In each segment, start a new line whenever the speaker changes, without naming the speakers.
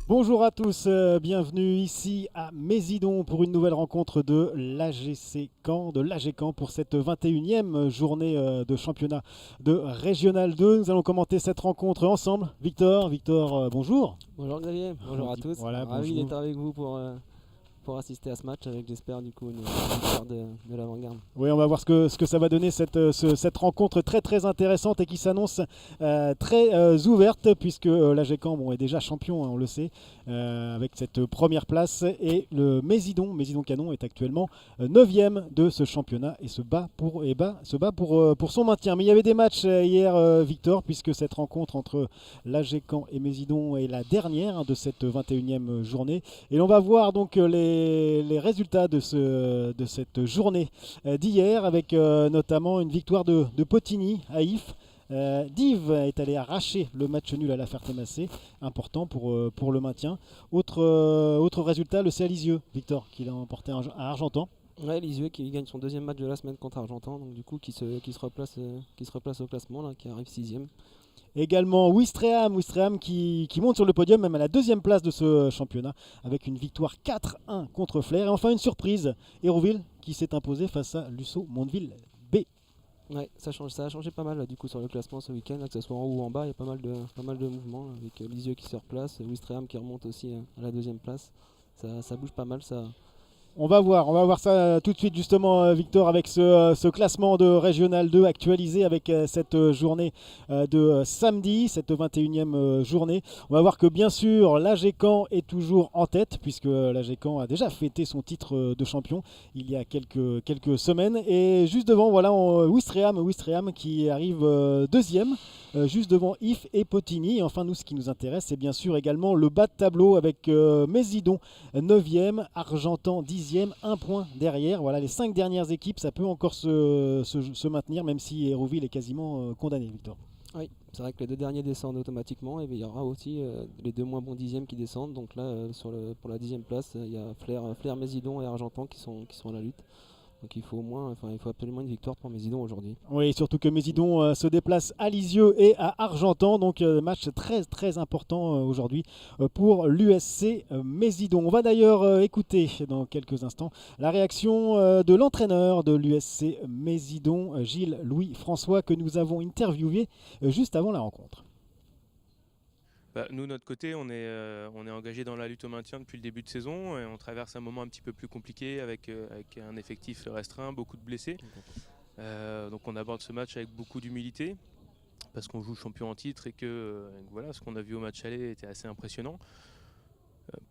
Bonjour à tous, bienvenue ici à Mézidon pour une nouvelle rencontre de l'AGC Caen, de l'AG Caen pour cette 21e journée de championnat de Régional 2. Nous allons commenter cette rencontre ensemble. Victor, bonjour.
Bonjour Xavier, bonjour à tous.
Voilà,
Ravi
bonjour.
d'être avec vous pour assister à ce match avec, j'espère, du coup, une victoire de l'avant-garde.
Oui, on va voir ce que ça va donner cette rencontre très très intéressante et qui s'annonce très ouverte puisque l'AG Caen est déjà champion, hein, on le sait, avec cette première place et le Mézidon Canon est actuellement 9e de ce championnat et se bat pour son maintien. Mais il y avait des matchs hier, Victor, puisque cette rencontre entre l'AG Caen et Mézidon est la dernière, hein, de cette 21e journée. Et l'on va voir donc les résultats de cette journée d'hier avec notamment une victoire de Potigny à If. Div est allé arracher le match nul à la Ferté-Massé, important pour le maintien. Autre résultat, le CA Lisieux, Victor, qui l'a emporté à Argentan.
Ouais, Lisieux qui gagne son deuxième match de la semaine contre Argentan, donc du coup qui se replace au classement, là, qui arrive 6ème.
Également Ouistreham qui monte sur le podium, même à la deuxième place de ce championnat, avec une victoire 4-1 contre Flers. Et enfin une surprise, Hérouville qui s'est imposé face à Lusso Mondeville B.
Ouais, ça a changé pas mal là, du coup sur le classement ce week-end, là, que ce soit en haut ou en bas, il y a pas mal de mouvements, là, avec Lisieux qui se replace, Ouistreham qui remonte aussi à la deuxième place. Ça bouge pas mal, ça.
On va voir ça tout de suite justement, Victor, avec ce classement de Régional 2 actualisé avec cette journée de samedi, cette 21e journée. On va voir que bien sûr l'AG Caen est toujours en tête puisque l'AG Caen a déjà fêté son titre de champion il y a quelques semaines. Et juste devant, voilà, Ouistreham qui arrive deuxième. Juste devant If et Potigny. Et enfin, nous, ce qui nous intéresse, c'est bien sûr également le bas de tableau avec Mézidon 9e, Argentan 10e, 1 point derrière. Voilà, les 5 dernières équipes, ça peut encore se maintenir, même si Hérouville est quasiment condamné, Victor.
Oui, c'est vrai que les deux derniers descendent automatiquement et il y aura aussi les deux moins bons dixièmes qui descendent. Donc là, pour la 10e place, il y a Flers, Mézidon et Argentan qui sont à la lutte. Donc il faut absolument une victoire pour Mézidon aujourd'hui.
Oui, surtout que Mézidon se déplace à Lisieux et à Argentan. Donc match très très important aujourd'hui pour l'USC Mézidon. On va d'ailleurs écouter dans quelques instants la réaction de l'entraîneur de l'USC Mézidon, Gilles Louis François, que nous avons interviewé juste avant la rencontre.
Nous, de notre côté, on est engagé dans la lutte au maintien depuis le début de saison et on traverse un moment un petit peu plus compliqué avec un effectif restreint, beaucoup de blessés. Donc on aborde ce match avec beaucoup d'humilité parce qu'on joue champion en titre et que voilà, ce qu'on a vu au match aller était assez impressionnant.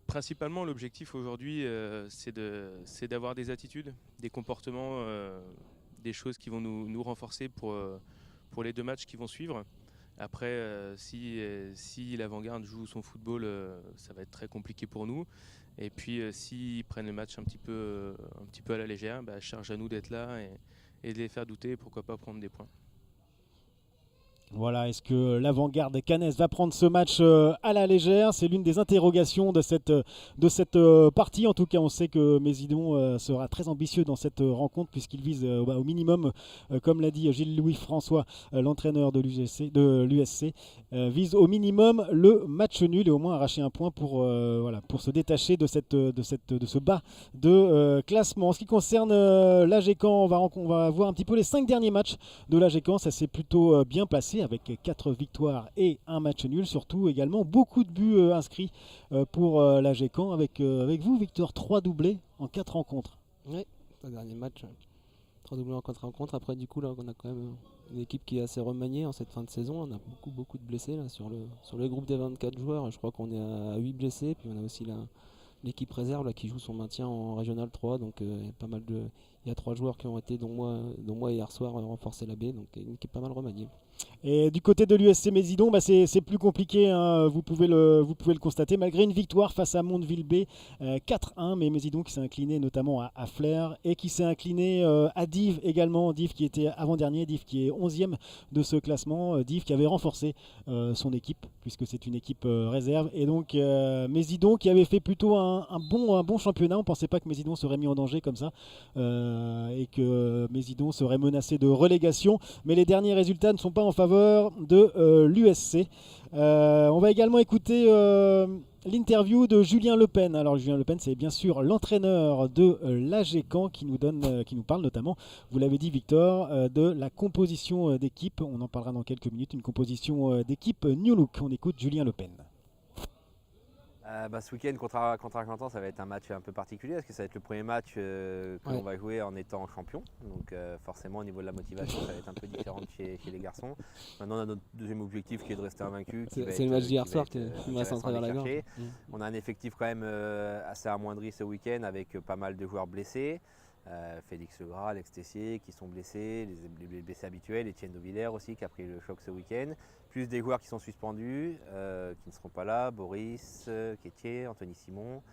Principalement, l'objectif aujourd'hui, c'est d'avoir des attitudes, des comportements, des choses qui vont nous renforcer pour les deux matchs qui vont suivre. Après, si l'avant-garde joue son football, ça va être très compliqué pour nous. Et puis, s'ils prennent le match un petit peu à la légère, charge à nous d'être là et de les faire douter, pourquoi pas prendre des points.
Voilà, est-ce que l'avant-garde Cannes va prendre ce match à la légère? C'est l'une des interrogations de cette partie. En tout cas, on sait que Mézidon sera très ambitieux dans cette rencontre puisqu'il vise au minimum, comme l'a dit Gilles-Louis François, l'entraîneur de l'USC, vise au minimum le match nul et au moins arracher un point pour se détacher de ce bas de classement. En ce qui concerne l'AG Caen, on va voir un petit peu les 5 derniers matchs de l'AG Caen. Ça s'est plutôt bien passé avec 4 victoires et un match nul, surtout également beaucoup de buts inscrits pour l'AG Caen avec vous, Victor, 3 doublés en 4 rencontres.
Oui, le dernier match, 3 doublés en 4 rencontres. Après, du coup, là, on a quand même une équipe qui est assez remaniée en cette fin de saison. On a beaucoup de blessés là, sur le groupe des 24 joueurs. Je crois qu'on est à 8 blessés. Puis on a aussi l'équipe réserve là, qui joue son maintien en Régional 3. Donc il y a 3 joueurs qui ont été, dont moi hier soir, renforcer la B. Donc une équipe pas mal remaniée.
Et du côté de l'USC Mézidon, c'est plus compliqué, hein, vous pouvez le constater, malgré une victoire face à Mondeville B 4-1, mais Mézidon qui s'est incliné notamment à Flers et qui s'est incliné à Div également, Div qui était avant-dernier, Div qui est 11e de ce classement, Div qui avait renforcé son équipe puisque c'est une équipe réserve, et donc Mézidon qui avait fait plutôt un bon championnat. On ne pensait pas que Mézidon serait mis en danger comme ça et que Mézidon serait menacé de relégation, mais les derniers résultats ne sont pas en faveur de l'USC. On va également écouter l'interview de Julien Le Pen. Alors Julien Le Pen, c'est bien sûr l'entraîneur de l'AG Caen qui nous parle notamment, vous l'avez dit Victor, de la composition d'équipe. On en parlera dans quelques minutes, une composition d'équipe New Look. On écoute Julien Le Pen.
Ce week-end contre Argentan, ça va être un match un peu particulier parce que ça va être le premier match que l'on va jouer en étant champion. Donc forcément au niveau de la motivation, ça va être un peu différent chez les garçons. Maintenant on a notre deuxième objectif qui est de rester invaincu.
C'est le match d'hier soir qui me reste en travers la gorge.
On a un effectif quand même assez amoindri ce week-end avec pas mal de joueurs blessés. Félix Legras, Alex Tessier qui sont blessés, les blessés habituels, Etienne Dovillers aussi qui a pris le choc ce week-end, plus des joueurs qui sont suspendus, qui ne seront pas là, Boris, Quétier, Anthony Simon,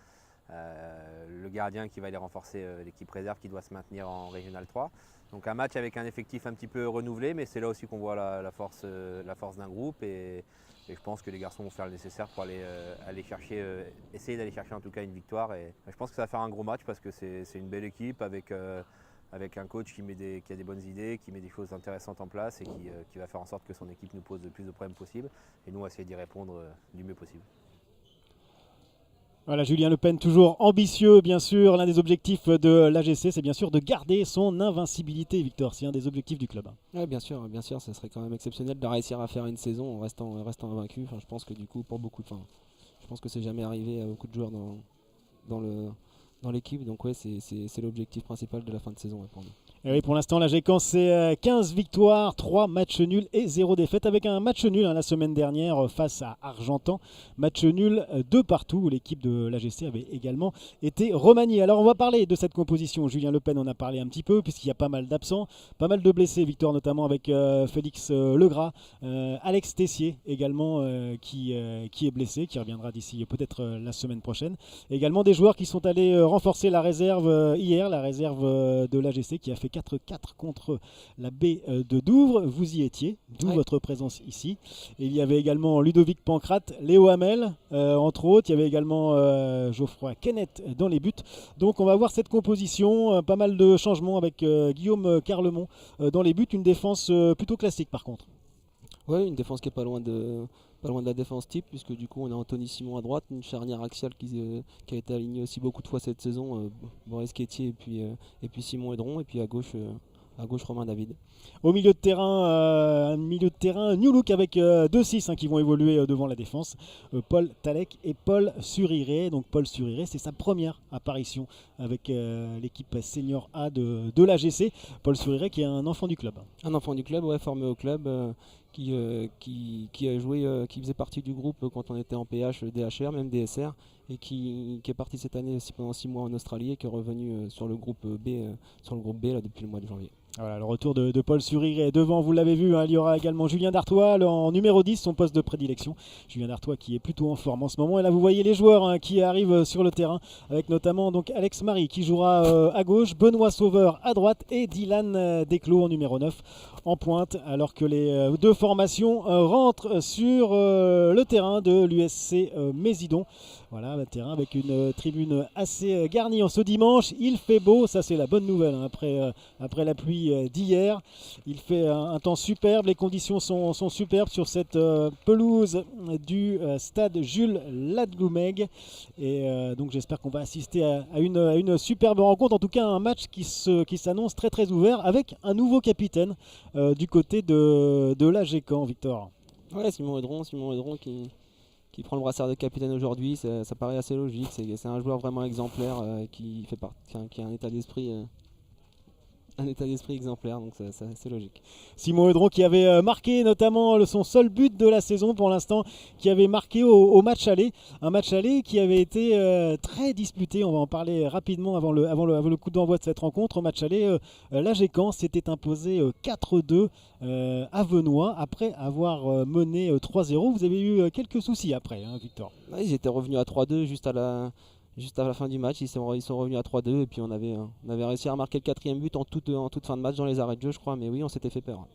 le gardien qui va aller renforcer l'équipe réserve qui doit se maintenir en Régional 3. Donc un match avec un effectif un petit peu renouvelé, mais c'est là aussi qu'on voit la force d'un groupe et je pense que les garçons vont faire le nécessaire pour aller chercher, essayer d'aller chercher en tout cas une victoire. Et je pense que ça va faire un gros match parce que c'est une belle équipe avec un coach qui a des bonnes idées, qui met des choses intéressantes en place et qui va faire en sorte que son équipe nous pose le plus de problèmes possible. Et nous, on va essayer d'y répondre du mieux possible.
Voilà, Julien Le Pen, toujours ambitieux, bien sûr. L'un des objectifs de l'AGC, c'est bien sûr de garder son invincibilité, Victor. C'est un des objectifs du club.
Oui, bien sûr, ce serait quand même exceptionnel de réussir à faire une saison en restant invaincu. Enfin, je pense que du coup, je pense que c'est jamais arrivé à beaucoup de joueurs dans l'équipe. Donc ouais, c'est l'objectif principal de la fin de saison pour nous.
Et oui, pour l'instant, l'AG Caen, c'est 15 victoires, 3 matchs nuls et 0 défaite, avec un match nul la semaine dernière face à Argentan. Match nul de partout, où l'équipe de l'AGC avait également été remaniée. Alors, on va parler de cette composition. Julien Le Pen en a parlé un petit peu, puisqu'il y a pas mal d'absents, pas mal de blessés. Victoire notamment avec Félix Legras, Alex Tessier également, qui est blessé, qui reviendra d'ici peut-être la semaine prochaine. Également des joueurs qui sont allés renforcer la réserve hier, la réserve de l'AGC qui a fait 4-4 contre la baie de Douvres. Vous y étiez, d'où votre présence ici. Et il y avait également Ludovic Pancrate, Léo Hamel, entre autres. Il y avait également Geoffroy Kenneth dans les buts. Donc on va voir cette composition, pas mal de changements avec Guillaume Carlemont dans les buts. Une défense plutôt classique par contre.
Oui, une défense qui est pas loin de la défense type, puisque du coup on a Anthony Simon à droite, une charnière axiale qui a été alignée aussi beaucoup de fois cette saison, Boris Quétier et puis Simon Edron, et puis à gauche Romain David.
Au milieu de terrain, New Look avec 2-6 qui vont évoluer devant la défense. Paul Talek et Paul Suriré. Donc Paul Suriré, c'est sa première apparition avec l'équipe senior A de l'AGC. Paul Suriré qui est un enfant du club.
Un enfant du club, ouais, formé au club, qui a joué, qui faisait partie du groupe quand on était en PH, DHR, même DSR, et qui est parti cette année pendant 6 mois en Australie et qui est revenu sur le groupe B là, depuis le mois de janvier.
Voilà, le retour de Paul Suriré. Devant, vous l'avez vu, il y aura également Julien Dartois en numéro 10, son poste de prédilection. Julien Dartois qui est plutôt en forme en ce moment. Et là, vous voyez les joueurs qui arrivent sur le terrain, avec notamment donc Alex Marie qui jouera à gauche, Benoît Sauveur à droite et Dylan Desclos en numéro 9 en pointe, alors que les deux formations rentrent sur le terrain de l'USC Mésidon. Voilà, un terrain avec une tribune assez garnie en ce dimanche. Il fait beau, ça c'est la bonne nouvelle après la pluie d'hier. Il fait un temps superbe, les conditions sont superbes sur cette pelouse du stade Jules Ladgoumeg. Et donc j'espère qu'on va assister à une superbe rencontre, en tout cas un match qui s'annonce très très ouvert avec un nouveau capitaine du côté de l'AG Caen, Victor.
Ouais, Simon Edron qui prend le brassard de capitaine aujourd'hui, ça paraît assez logique. C'est un joueur vraiment exemplaire qui a un état d'esprit exemplaire, donc c'est logique.
Simon Edron qui avait marqué notamment son seul but de la saison pour l'instant, qui avait marqué au match aller, un match aller qui avait été très disputé. On va en parler rapidement avant le coup d'envoi de cette rencontre. Au match aller, l'AG Caen s'était imposé 4-2 à Venoy après avoir mené 3-0. Vous avez eu quelques soucis après, Victor.
Ouais, ils étaient revenus à 3-2 juste à Juste à la fin du match, ils sont revenus à 3-2 et puis on avait réussi à marquer le quatrième but en toute fin de match dans les arrêts de jeu, je crois. Mais oui, on s'était fait peur.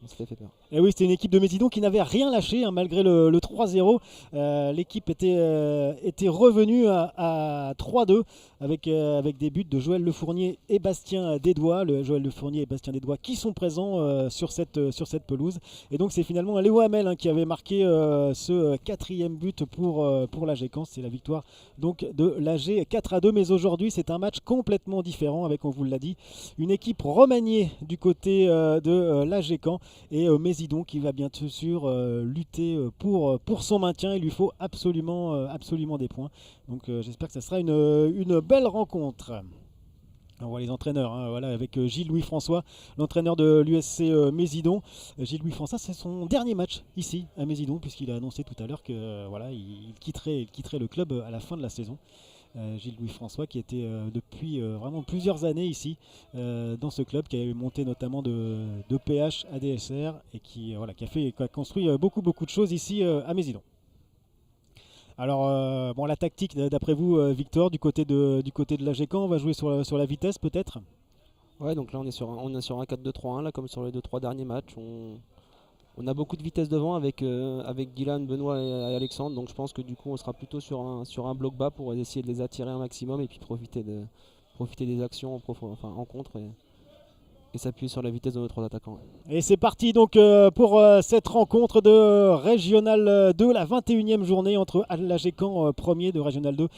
Et oui, c'était une équipe de Mésidon qui n'avait rien lâché, hein, malgré le 3-0. L'équipe était revenue à 3-2 avec des buts de Joël Lefournier et Bastien Desdois. Joël Lefournier et Bastien Desdois qui sont présents sur cette pelouse. Et donc c'est finalement Léo Hamel, hein, qui avait marqué ce quatrième but pour l'AG Caen. C'est la victoire donc de l'AG 4-2. Mais aujourd'hui, c'est un match complètement différent avec, on vous l'a dit, une équipe remaniée du côté de l'AG Caen et Mésidon qui va bien sûr lutter pour son maintien. Il lui faut absolument des points. Donc j'espère que ça sera une belle rencontre. On voit les entraîneurs, hein, voilà, avec Gilles-Louis François, l'entraîneur de l'USC Mésidon. Gilles-Louis François, c'est son dernier match ici à Mésidon, puisqu'il a annoncé tout à l'heure que voilà, il quitterait le club à la fin de la saison. Gilles-Louis François qui était depuis vraiment plusieurs années ici dans ce club, qui a monté notamment de PH à DSR et qui a construit beaucoup de choses ici à Mésidon. Alors la tactique d'après vous, Victor, du côté de l'AG Caen, on va jouer sur la vitesse peut-être.
Ouais, donc là on est sur un 4-2-3-1 là, comme sur les 2-3 derniers matchs. On a beaucoup de vitesse devant avec Dylan, Benoît et Alexandre, donc je pense que du coup on sera plutôt sur un bloc bas pour essayer de les attirer un maximum et puis profiter des actions en contre et s'appuyer sur la vitesse de nos 3 attaquants.
Et c'est parti donc pour cette rencontre de Régional 2, la 21e journée entre l'AG Caen premier de Régional 2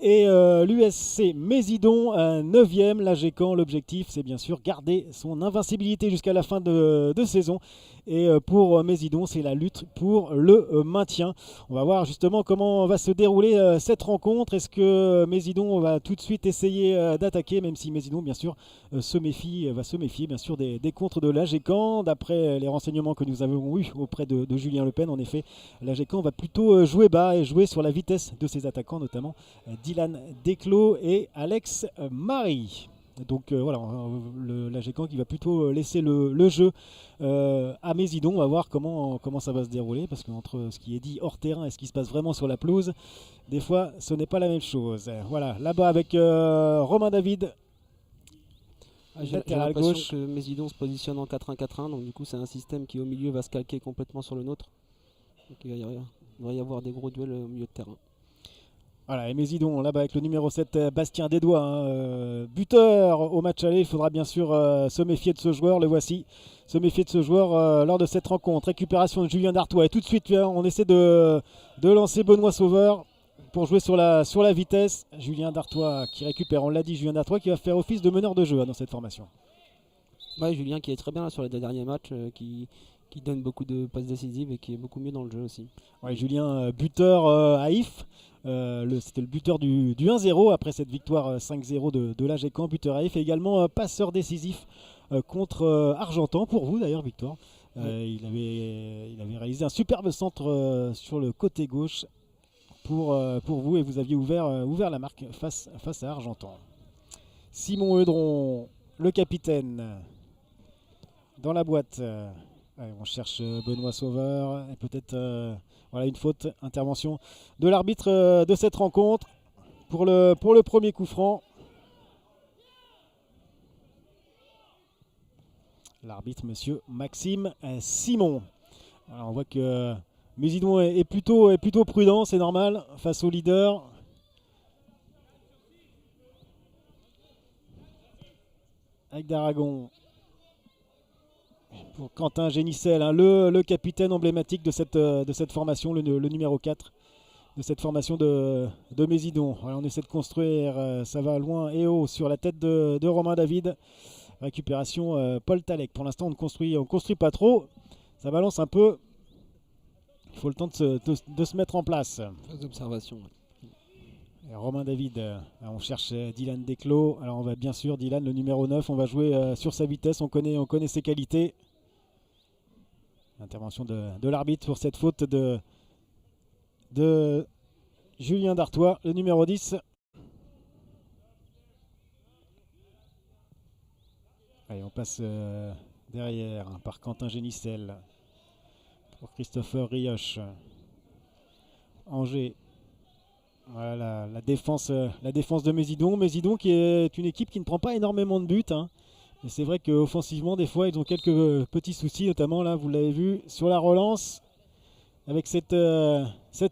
et l'USC Mésidon 9e. L'AG Caen, l'objectif c'est bien sûr garder son invincibilité jusqu'à la fin de saison. Et pour Mésidon, c'est la lutte pour le maintien. On va voir justement comment va se dérouler cette rencontre. Est-ce que Mésidon va tout de suite essayer d'attaquer, même si Mésidon, bien sûr, va se méfier bien sûr des contres de l'AG Caen. D'après les renseignements que nous avons eus auprès de Julien Le Pen, en effet, l'AG Caen va plutôt jouer bas et jouer sur la vitesse de ses attaquants, notamment Dylan Desclos et Alex Marie. Donc voilà, l'AG Caen qui va plutôt laisser le jeu à Mésidon. On va voir comment ça va se dérouler, parce qu'entre ce qui est dit hors terrain et ce qui se passe vraiment sur la pelouse, des fois ce n'est pas la même chose. Voilà, là-bas avec Romain David.
J'ai l'impression que Mésidon se positionne en 4-1-4-1, donc du coup c'est un système qui au milieu va se calquer complètement sur le nôtre. Donc il va y avoir des gros duels au milieu de terrain.
Voilà, et Mésidon là-bas avec le numéro 7, Bastien Desdois, hein, buteur au match aller. Il faudra bien sûr se méfier de ce joueur, le voici. Se méfier de ce joueur lors de cette rencontre. Récupération de Julien Dartois. Et tout de suite, on essaie de lancer Benoît Sauveur pour jouer sur la vitesse. Julien Dartois qui récupère, on l'a dit, Julien Dartois qui va faire office de meneur de jeu dans cette formation.
Ouais, Julien qui est très bien là, sur les 2 derniers matchs, qui donne beaucoup de passes décisives et qui est beaucoup mieux dans le jeu aussi.
Ouais, Julien, buteur à If. C'était le buteur du 1-0 après cette victoire 5-0 de l'AG Caen, buteur à If, et également passeur décisif contre Argentan, pour vous d'ailleurs, Victor. Il avait réalisé un superbe centre sur le côté gauche pour vous, et vous aviez ouvert la marque face à Argentan. Simon Eudron, le capitaine, dans la boîte. Allez, on cherche Benoît Sauveur et peut-être une faute, intervention de l'arbitre de cette rencontre pour le premier coup franc. L'arbitre, monsieur Maxime Simon. Alors, on voit que Mésidon est plutôt prudent, c'est normal, face au leader. Avec d'Aragon. Pour Quentin Génissel, hein, le capitaine emblématique de cette formation, le numéro 4 de cette formation de Mésidon. Voilà, on essaie de construire, ça va loin et haut sur la tête de Romain David. Récupération Paul Talek. Pour l'instant, on construit pas trop. Ça balance un peu. Il faut le temps de se mettre en place.
Phase d'observation.
Et Romain David, on cherche Dylan Desclos. Alors on va bien sûr, Dylan, le numéro 9, on va jouer sur sa vitesse, on connaît ses qualités. Intervention de l'arbitre pour cette faute de Julien Dartois, le numéro 10. Allez, on passe derrière par Quentin Génissel pour Christopher Rioche. Angers. Voilà, la défense de Mésidon. Mésidon qui est une équipe qui ne prend pas énormément de buts, hein. Et c'est vrai qu'offensivement, des fois, ils ont quelques petits soucis, notamment là, vous l'avez vu, sur la relance, avec cette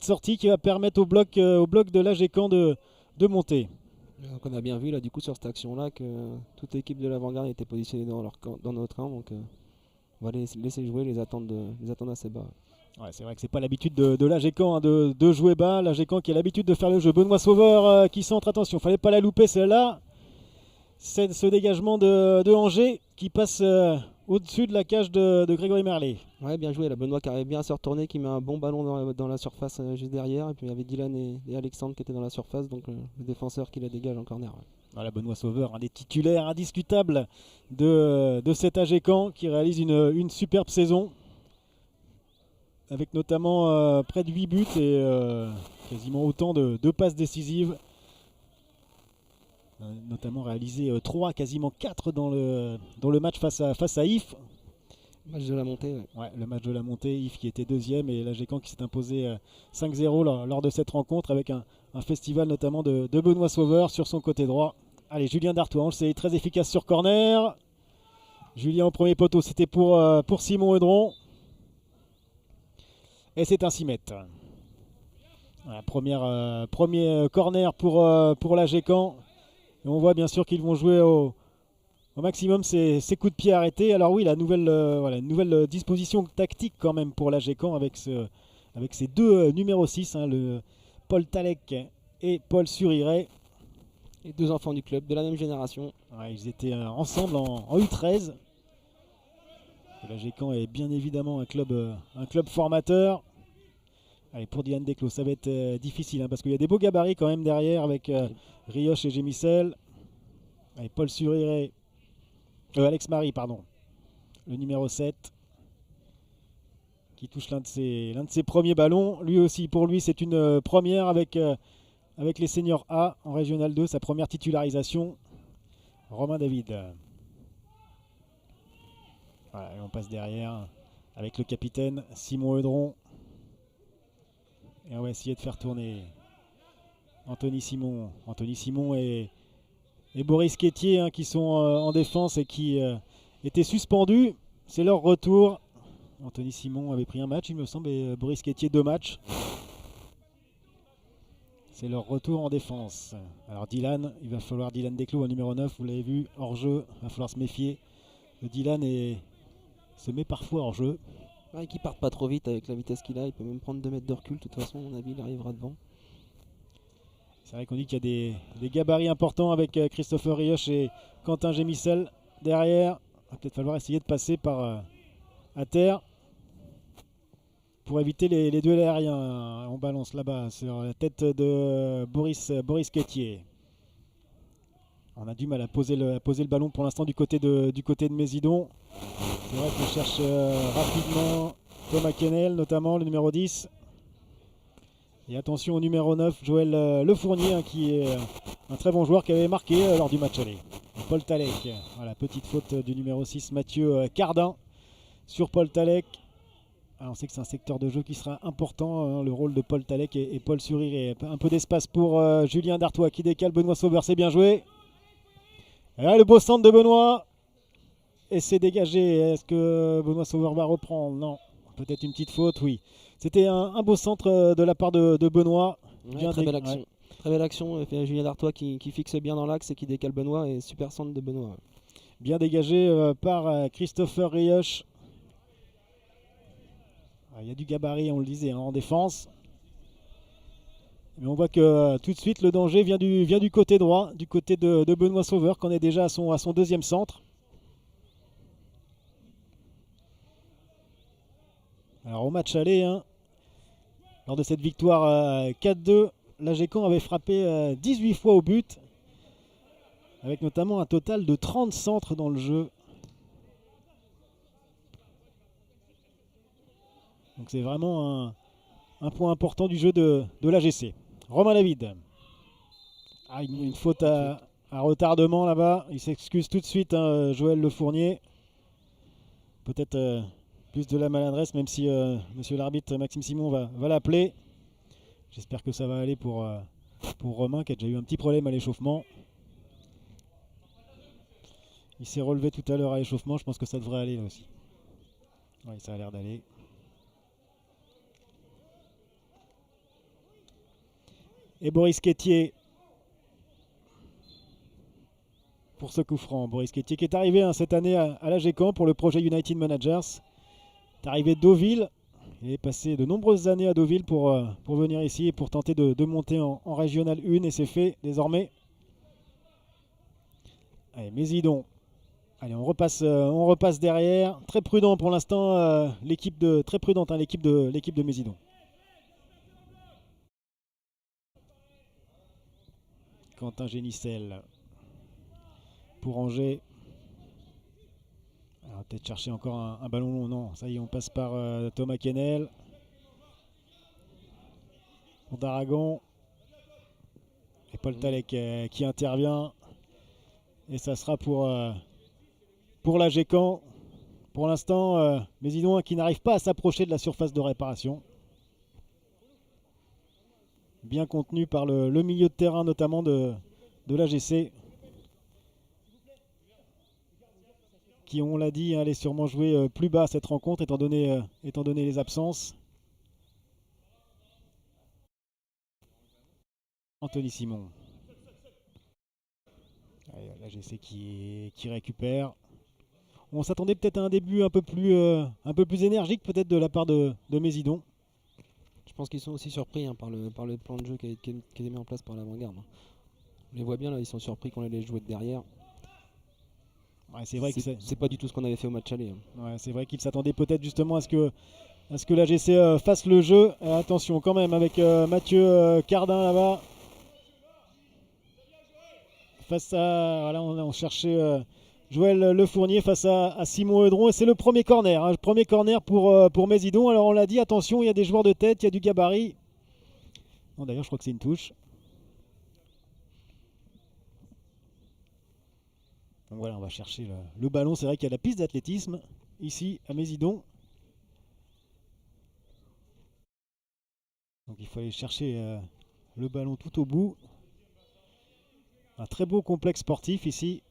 sortie qui va permettre au bloc de l'AGCAN de monter.
Donc on a bien vu là du coup sur cette action-là que toute l'équipe de l'avant-garde était positionnée dans notre camp, donc on va les laisser jouer, les attendre assez bas.
Ouais, c'est vrai que c'est pas l'habitude de l'AGCAN, hein, de jouer bas. L'AGCAN qui a l'habitude de faire le jeu. Benoît Sauveur qui centre, attention, fallait pas la louper celle-là. C'est ce dégagement de Angers qui passe au-dessus de la cage de Grégory Merlet.
Ouais, bien joué, là, Benoît qui arrive bien à se retourner, qui met un bon ballon dans la surface juste derrière, et puis il y avait Dylan et Alexandre qui étaient dans la surface, donc le défenseur qui la dégage en corner. Ouais.
Voilà, Benoît Sauveur, un des titulaires indiscutables de cet AGCAN qui réalise une superbe saison, avec notamment près de 8 buts et quasiment autant de passes décisives. Notamment réalisé 3, quasiment 4 dans le match face à If.
Match de la montée. Ouais.
Ouais, le match de la montée, If qui était deuxième et l'AGCAN qui s'est imposé 5-0 lors de cette rencontre avec un festival notamment de Benoît Sauveur sur son côté droit. Allez, Julien Dartois, c'est très efficace sur corner. Julien au premier poteau, c'était pour Simon Eudron. Et c'est un 6 mètres. Voilà, premier corner pour l'AGCAN. Et on voit bien sûr qu'ils vont jouer au maximum ces coups de pied arrêtés. Alors oui, une nouvelle disposition tactique quand même pour l'AGCAN avec ces deux numéros 6, hein, le Paul Talek et Paul Suriret.
Et deux enfants du club de la même génération.
Ouais, ils étaient ensemble en U13. L'AGCAN est bien évidemment un club formateur. Allez, pour Dylan Desclos, ça va être difficile, hein, parce qu'il y a des beaux gabarits quand même derrière avec Rioche et Gémissel. Allez, Paul Suriret, Alex Marie, pardon, le numéro 7, qui touche l'un de ses premiers ballons. Lui aussi, pour lui, c'est une première avec les seniors A en Régional 2, sa première titularisation. Romain David. Voilà, et on passe derrière avec le capitaine Simon Eudron. Et on va essayer de faire tourner Anthony Simon et Boris Quétier, hein, qui sont en défense et qui étaient suspendus. C'est leur retour. Anthony Simon avait pris un match, il me semble, et Boris Quétier 2 matchs. C'est leur retour en défense. Alors Dylan, il va falloir Dylan Desclos en numéro 9, vous l'avez vu, hors jeu, il va falloir se méfier. Dylan se met parfois hors jeu.
Ouais, qu'il parte pas trop vite avec la vitesse qu'il a, il peut même prendre 2 mètres de recul, de toute façon à mon avis il arrivera devant.
C'est vrai qu'on dit qu'il y a des gabarits importants avec Christopher Rioche et Quentin Gémissel derrière. Il va peut-être falloir essayer de passer à terre pour éviter les duels aériens. On balance là-bas sur la tête de Boris Quétier. On a du mal à poser le ballon pour l'instant du côté de Mésidon. C'est vrai qu'on cherche rapidement Thomas Kennel, notamment le numéro 10. Et attention au numéro 9, Joël Le Fournier, hein, qui est un très bon joueur qui avait marqué lors du match aller. Paul Talek, voilà, petite faute du numéro 6, Mathieu Cardin, sur Paul Talek. Alors on sait que c'est un secteur de jeu qui sera important, hein, le rôle de Paul Talek et Paul Suriret. Un peu d'espace pour Julien Dartois qui décale Benoît Sauveur, c'est bien joué. Et là, le beau centre de Benoît. Et c'est dégagé. Est-ce que Benoît Sauveur va reprendre? Non. Peut-être une petite faute, oui. C'était un beau centre de la part de Benoît.
Ouais, très belle action. Ouais. Très belle action. Julien Dartois qui fixe bien dans l'axe et qui décale Benoît. Et super centre de Benoît.
Bien dégagé par Christopher Rioche. Il y a du gabarit, on le disait, hein, en défense. Mais on voit que tout de suite le danger vient du côté droit, du côté de Benoît Sauveur, qu'on est déjà à son deuxième centre. Alors au match aller, hein, lors de cette victoire 4-2, l'AGCAN avait frappé 18 fois au but, avec notamment un total de 30 centres dans le jeu. Donc c'est vraiment un point important du jeu de l'AGC. Romain David. Une faute à retardement là-bas. Il s'excuse tout de suite, hein, Joël Le Fournier. Peut-être plus de la maladresse, même si monsieur l'arbitre Maxime Simon va l'appeler. J'espère que ça va aller pour pour Romain qui a déjà eu un petit problème à l'échauffement. Il s'est relevé tout à l'heure à l'échauffement, je pense que ça devrait aller là aussi. Oui, ça a l'air d'aller. Et Boris Quétier pour ce coup franc. Boris Quétier qui est arrivé cette année à l'AGECAM pour le projet United Managers. Il est arrivé de Deauville. Il est passé de nombreuses années à Deauville pour venir ici et pour tenter de monter en Régional 1 et c'est fait désormais. Allez, Mésidon. Allez, on repasse derrière. Très prudent pour l'instant, très prudente l'équipe de Mésidon. Quentin Génicel pour Angers. On va peut-être chercher encore un ballon long. Non, ça y est, on passe par Thomas Kennel. Pour d'Aragon. Et Paul Talek qui intervient. Et ça sera pour l'AGECAM. Pour l'instant, Mésidon qui n'arrive pas à s'approcher de la surface de réparation. Bien contenu par le milieu de terrain notamment de l'AGC. Qui, on l'a dit, allait sûrement jouer plus bas cette rencontre étant donné les absences. Anthony Simon. L'AGC qui récupère. On s'attendait peut-être à un début un peu plus énergique peut-être de la part de Mésidon.
Je pense qu'ils sont aussi surpris par le plan de jeu qui a été mis en place par l'avant-garde. On les voit bien là, ils sont surpris qu'on allait jouer de derrière.
Ouais, c'est
pas du tout ce qu'on avait fait au match aller.
Ouais, c'est vrai qu'ils s'attendaient peut-être justement à ce que l'AGC fasse le jeu. Attention quand même avec Mathieu Cardin là-bas. Face à, voilà, on cherchait Joël Le Fournier face à Simon Eudron. Et c'est le premier corner. Le premier corner pour Mésidon. Alors on l'a dit, attention, il y a des joueurs de tête, il y a du gabarit. Non, d'ailleurs, je crois que c'est une touche. Donc voilà, on va chercher le ballon. C'est vrai qu'il y a la piste d'athlétisme ici à Mésidon. Donc il faut aller chercher le ballon tout au bout. Un très beau complexe sportif ici.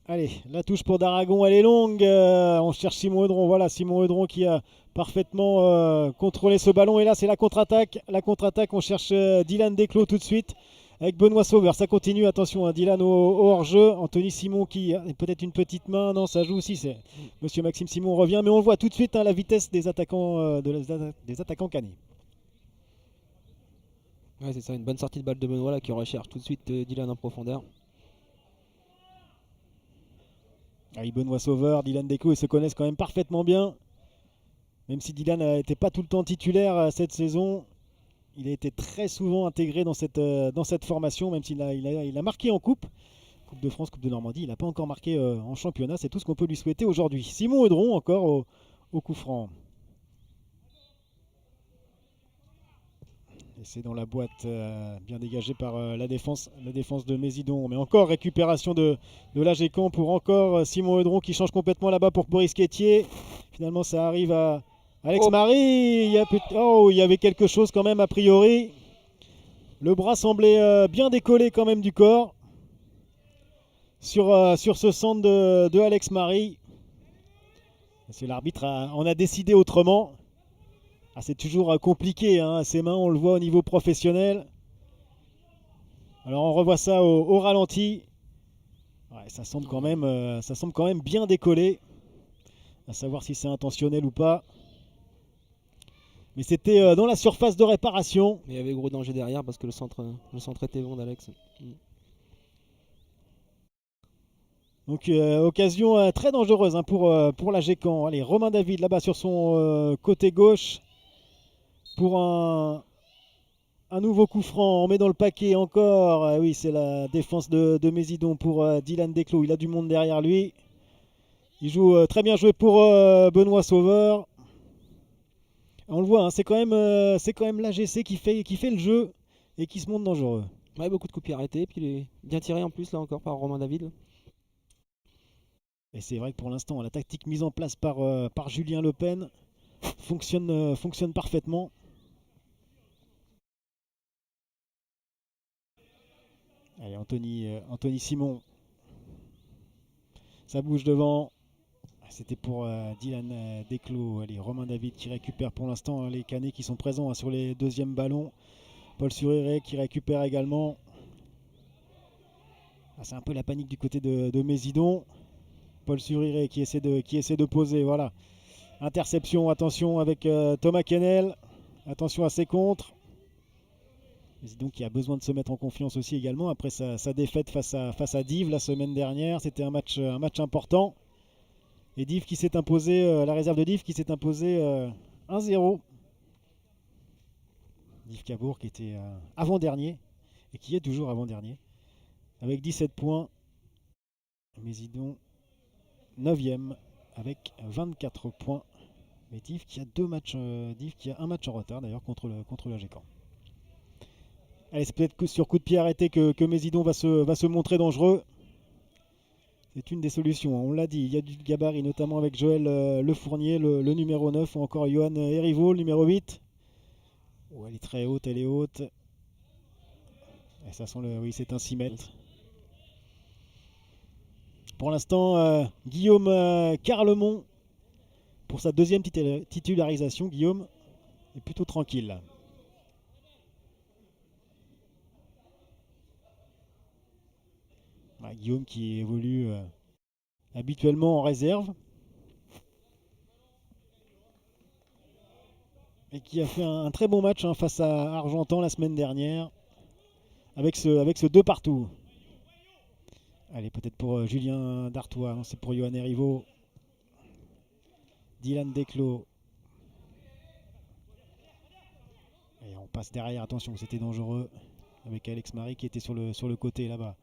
Allez, la touche pour d'Aragon, elle est longue. On cherche Simon Eudron. Voilà, Simon Eudron qui a parfaitement contrôlé ce ballon. Et là, c'est la contre-attaque. La contre-attaque, on cherche Dylan Desclos tout de suite. Avec Benoît Sauveur, ça continue, attention, Dylan au hors-jeu, Anthony Simon qui a peut-être une petite main, non ça joue aussi, c'est Monsieur Maxime Simon revient, mais on voit tout de suite la vitesse des attaquants des attaquants canets.
Ouais, c'est ça, une bonne sortie de balle de Benoît là, qui recherche tout de suite Dylan en profondeur.
Allez, Benoît Sauveur, Dylan Desclos, ils se connaissent quand même parfaitement bien, même si Dylan n'était pas tout le temps titulaire cette saison. Il a été très souvent intégré dans cette formation, même s'il a marqué en coupe de France, Coupe de Normandie. Il n'a pas encore marqué en championnat. C'est tout ce qu'on peut lui souhaiter aujourd'hui. Simon Eudron encore au coup franc. Et c'est dans la boîte bien dégagée par la défense de Mésidon. Mais encore récupération de l'AGECAM pour encore Simon Eudron qui change complètement là-bas pour Boris Quétier. Finalement, ça arrive à Alex Marie. Il y avait quelque chose quand même a priori. Le bras semblait bien décollé quand même du corps sur ce centre de Alex Marie. C'est l'arbitre en a décidé autrement. C'est toujours compliqué, hein, ses mains, on le voit au niveau professionnel. Alors on revoit ça au ralenti. Ouais, ça semble quand même bien décollé. À savoir si c'est intentionnel ou pas. Mais c'était dans la surface de réparation.
Mais il y avait gros danger derrière parce que le centre était bon d'Alex.
Donc occasion très dangereuse hein, pour l'AGECAM. Allez, Romain David là-bas sur son côté gauche. Pour un nouveau coup franc, on met dans le paquet encore. Oui, c'est la défense de Mésidon pour Dylan Desclos. Il a du monde derrière lui. Il joue très bien joué pour Benoît Sauveur. On le voit, hein, c'est quand même l'AGC qui fait le jeu et qui se montre dangereux.
Ouais, beaucoup de coups de pied arrêtés, puis il est bien tiré en plus là encore par Romain David.
Et c'est vrai que pour l'instant, la tactique mise en place par Julien Le Pen fonctionne parfaitement. Allez, Anthony Simon. Ça bouge devant. C'était pour Dylan Desclos. Allez, Romain David qui récupère pour l'instant les Canets qui sont présents sur les deuxièmes ballons. Paul Suriré qui récupère également. C'est un peu la panique du côté de Mésidon. Paul Suriré qui essaie de poser. Voilà. Interception, attention avec Thomas Kennel. Attention à ses contres. Mésidon qui a besoin de se mettre en confiance aussi également après sa défaite face à Dives la semaine dernière. C'était un match important. Et Dives qui s'est imposé, la réserve de Dives qui s'est imposée 1-0. Dives Cabourg qui était avant-dernier et qui est toujours avant-dernier avec 17 points. Mésidon 9e avec 24 points. Mais Dives qui a Dives qui a un match en retard d'ailleurs contre l'AGECAM. Allez, c'est peut-être sur coup de pied arrêté que Mésidon va se montrer dangereux. C'est une des solutions, on l'a dit, il y a du gabarit notamment avec Joël Le Fournier, le numéro 9, ou encore Johan Erivo, le numéro 8. Oh, elle est très haute, elle est haute. Et ça sent oui, c'est un 6 mètres. Pour l'instant, Guillaume Carlemont, pour sa deuxième titularisation, Guillaume est plutôt tranquille. Guillaume qui évolue habituellement en réserve et qui a fait un très bon match face à Argentan la semaine dernière avec ce 2 partout. Allez, peut-être pour Julien Dartois, non, c'est pour Johan Erivo. Dylan Desclos. Et on passe derrière, attention, c'était dangereux avec Alex Marie qui était sur le côté là-bas.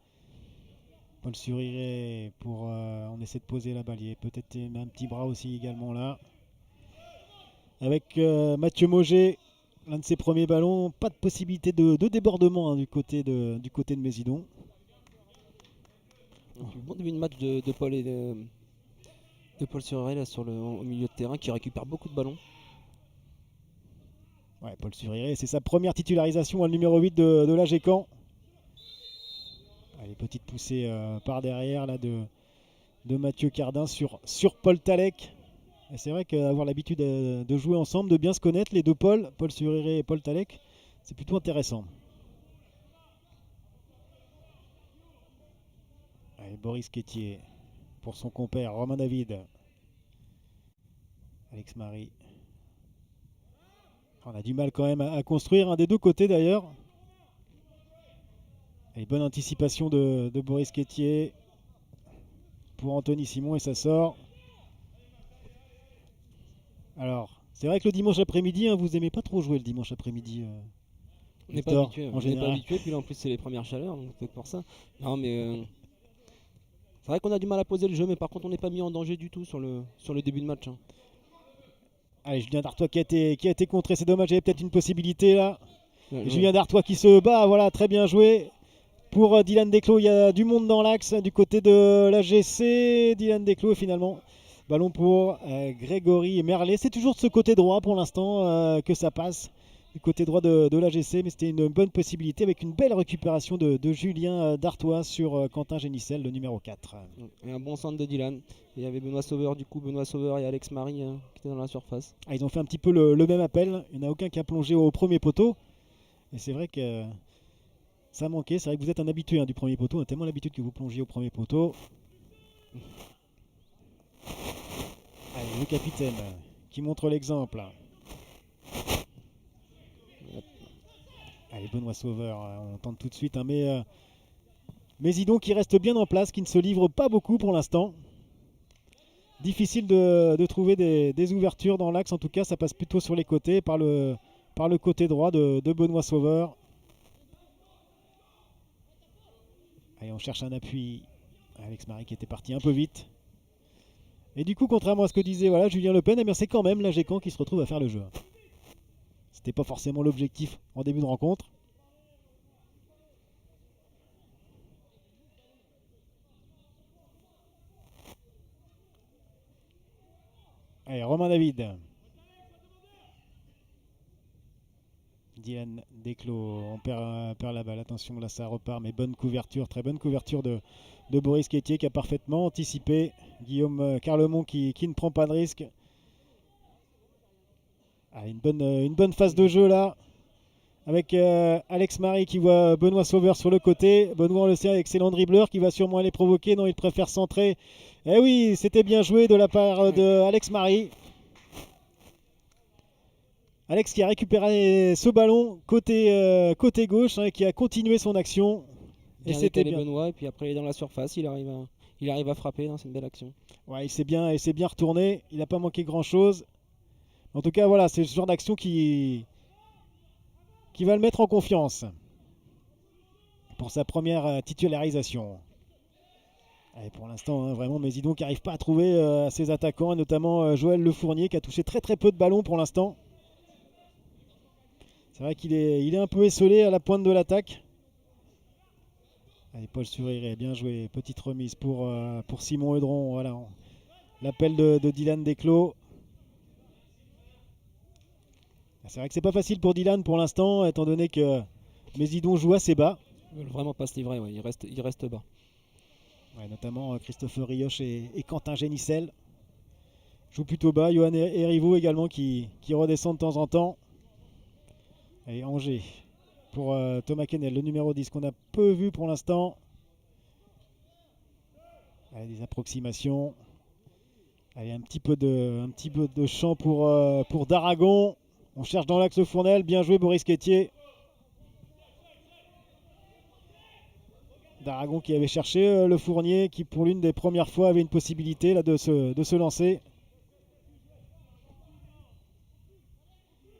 Paul Suriré pour on essaie de poser la balle. Il y a peut-être un petit bras aussi également là. Avec Mathieu Mauger, l'un de ses premiers ballons. Pas de possibilité de débordement du côté de Mésidon.
Bon début de match de Paul et de Paul Suriré là au milieu de terrain qui récupère beaucoup de ballons.
Ouais, Paul Suriré, c'est sa première titularisation, le numéro 8 de l'AGECAM. Allez, petite poussée par derrière là de Mathieu Cardin sur Paul Talek. Et c'est vrai qu'avoir l'habitude de jouer ensemble, de bien se connaître, les deux Paul Suriré et Paul Talek, c'est plutôt intéressant. Allez, Boris Quétier pour son compère Romain David. Alex Marie. On a du mal quand même à construire, des deux côtés d'ailleurs. Allez, bonne anticipation de Boris Quétier pour Anthony Simon et ça sort. Alors, c'est vrai que le dimanche après-midi, vous aimez pas trop jouer le dimanche après-midi.
On n'est pas habitué, puis là en plus c'est les premières chaleurs, donc peut-être pour ça. Non mais c'est vrai qu'on a du mal à poser le jeu, mais par contre on n'est pas mis en danger du tout sur le début de match.
Allez, Julien Dartois qui a été contré, c'est dommage, il y avait peut-être une possibilité là.
Ouais.
Julien Dartois qui se bat, voilà, très bien joué. Pour Dylan Desclos, il y a du monde dans l'axe du côté de l'AGC. Dylan Desclos finalement. Ballon pour Grégory Merlet. C'est toujours de ce côté droit pour l'instant que ça passe. Du côté droit de l'AGC, mais c'était une bonne possibilité avec une belle récupération de Julien Dartois sur Quentin Génissel, le numéro 4.
Et un bon centre de Dylan. Il y avait Benoît Sauveur et Alex Marie qui étaient dans la surface.
Ils ont fait un petit peu le même appel. Il n'y en a aucun qui a plongé au premier poteau. Et c'est vrai que ça manquait. C'est vrai que vous êtes un habitué du premier poteau. On a tellement l'habitude que vous plongiez au premier poteau. Allez, le capitaine qui montre l'exemple. Allez, Benoît Sauveur, on tente tout de suite. Mais Mésidon qui reste bien en place, qui ne se livre pas beaucoup pour l'instant. Difficile de trouver des ouvertures dans l'axe. En tout cas, ça passe plutôt sur les côtés par le côté droit de Benoît Sauveur. Allez, on cherche un appui. Alex Marie qui était parti un peu vite. Et du coup, contrairement à ce que disait Julien Le Pen, eh bien, c'est quand même l'AGECAM qui se retrouve à faire le jeu. C'était pas forcément l'objectif en début de rencontre. Allez, Romain David. Dylan Desclos, on perd la balle, attention là ça repart, mais bonne couverture, très bonne couverture de Boris Quétier qui a parfaitement anticipé. Guillaume Carlemont qui ne prend pas de risque. Ah, une bonne phase de jeu là, avec Alex Marie qui voit Benoît Sauveur sur le côté. Benoît, on le sait, excellent dribbleur qui va sûrement aller provoquer. Non, il préfère centrer. Eh oui, c'était bien joué de la part de Alex Marie. Alex qui a récupéré ce ballon côté gauche et qui a continué son action.
Bien
c'était
décalé
bien.
Benoît, et puis après il est dans la surface, il arrive à frapper, c'est une belle action.
Ouais, il s'est bien retourné. Il n'a pas manqué grand-chose. En tout cas, voilà, c'est ce genre d'action qui va le mettre en confiance pour sa première titularisation. Et pour l'instant, vraiment, Mésidon qui n'arrive pas à trouver ses attaquants, et notamment Joël Le Fournier qui a touché très très peu de ballons pour l'instant. C'est vrai qu'il est un peu esselé à la pointe de l'attaque. Allez, Paul Suriré, bien joué. Petite remise pour Simon Eudron. Voilà, l'appel de Dylan Desclos. C'est vrai que c'est pas facile pour Dylan pour l'instant, étant donné que Mésidon joue assez bas.
Ils veulent vraiment pas se livrer, ouais. Il reste bas.
Ouais, notamment Christopher Rioche et Quentin Génissel jouent plutôt bas. Johan Erivo également qui redescend de temps en temps. Allez, Angers pour Thomas Kennel, le numéro 10 qu'on a peu vu pour l'instant. Des approximations. Allez, un petit peu de champ pour d'Aragon. On cherche dans l'axe Fournel. Bien joué Boris Quétier. D'Aragon qui avait cherché Le Fournier, qui pour l'une des premières fois avait une possibilité là, de se lancer.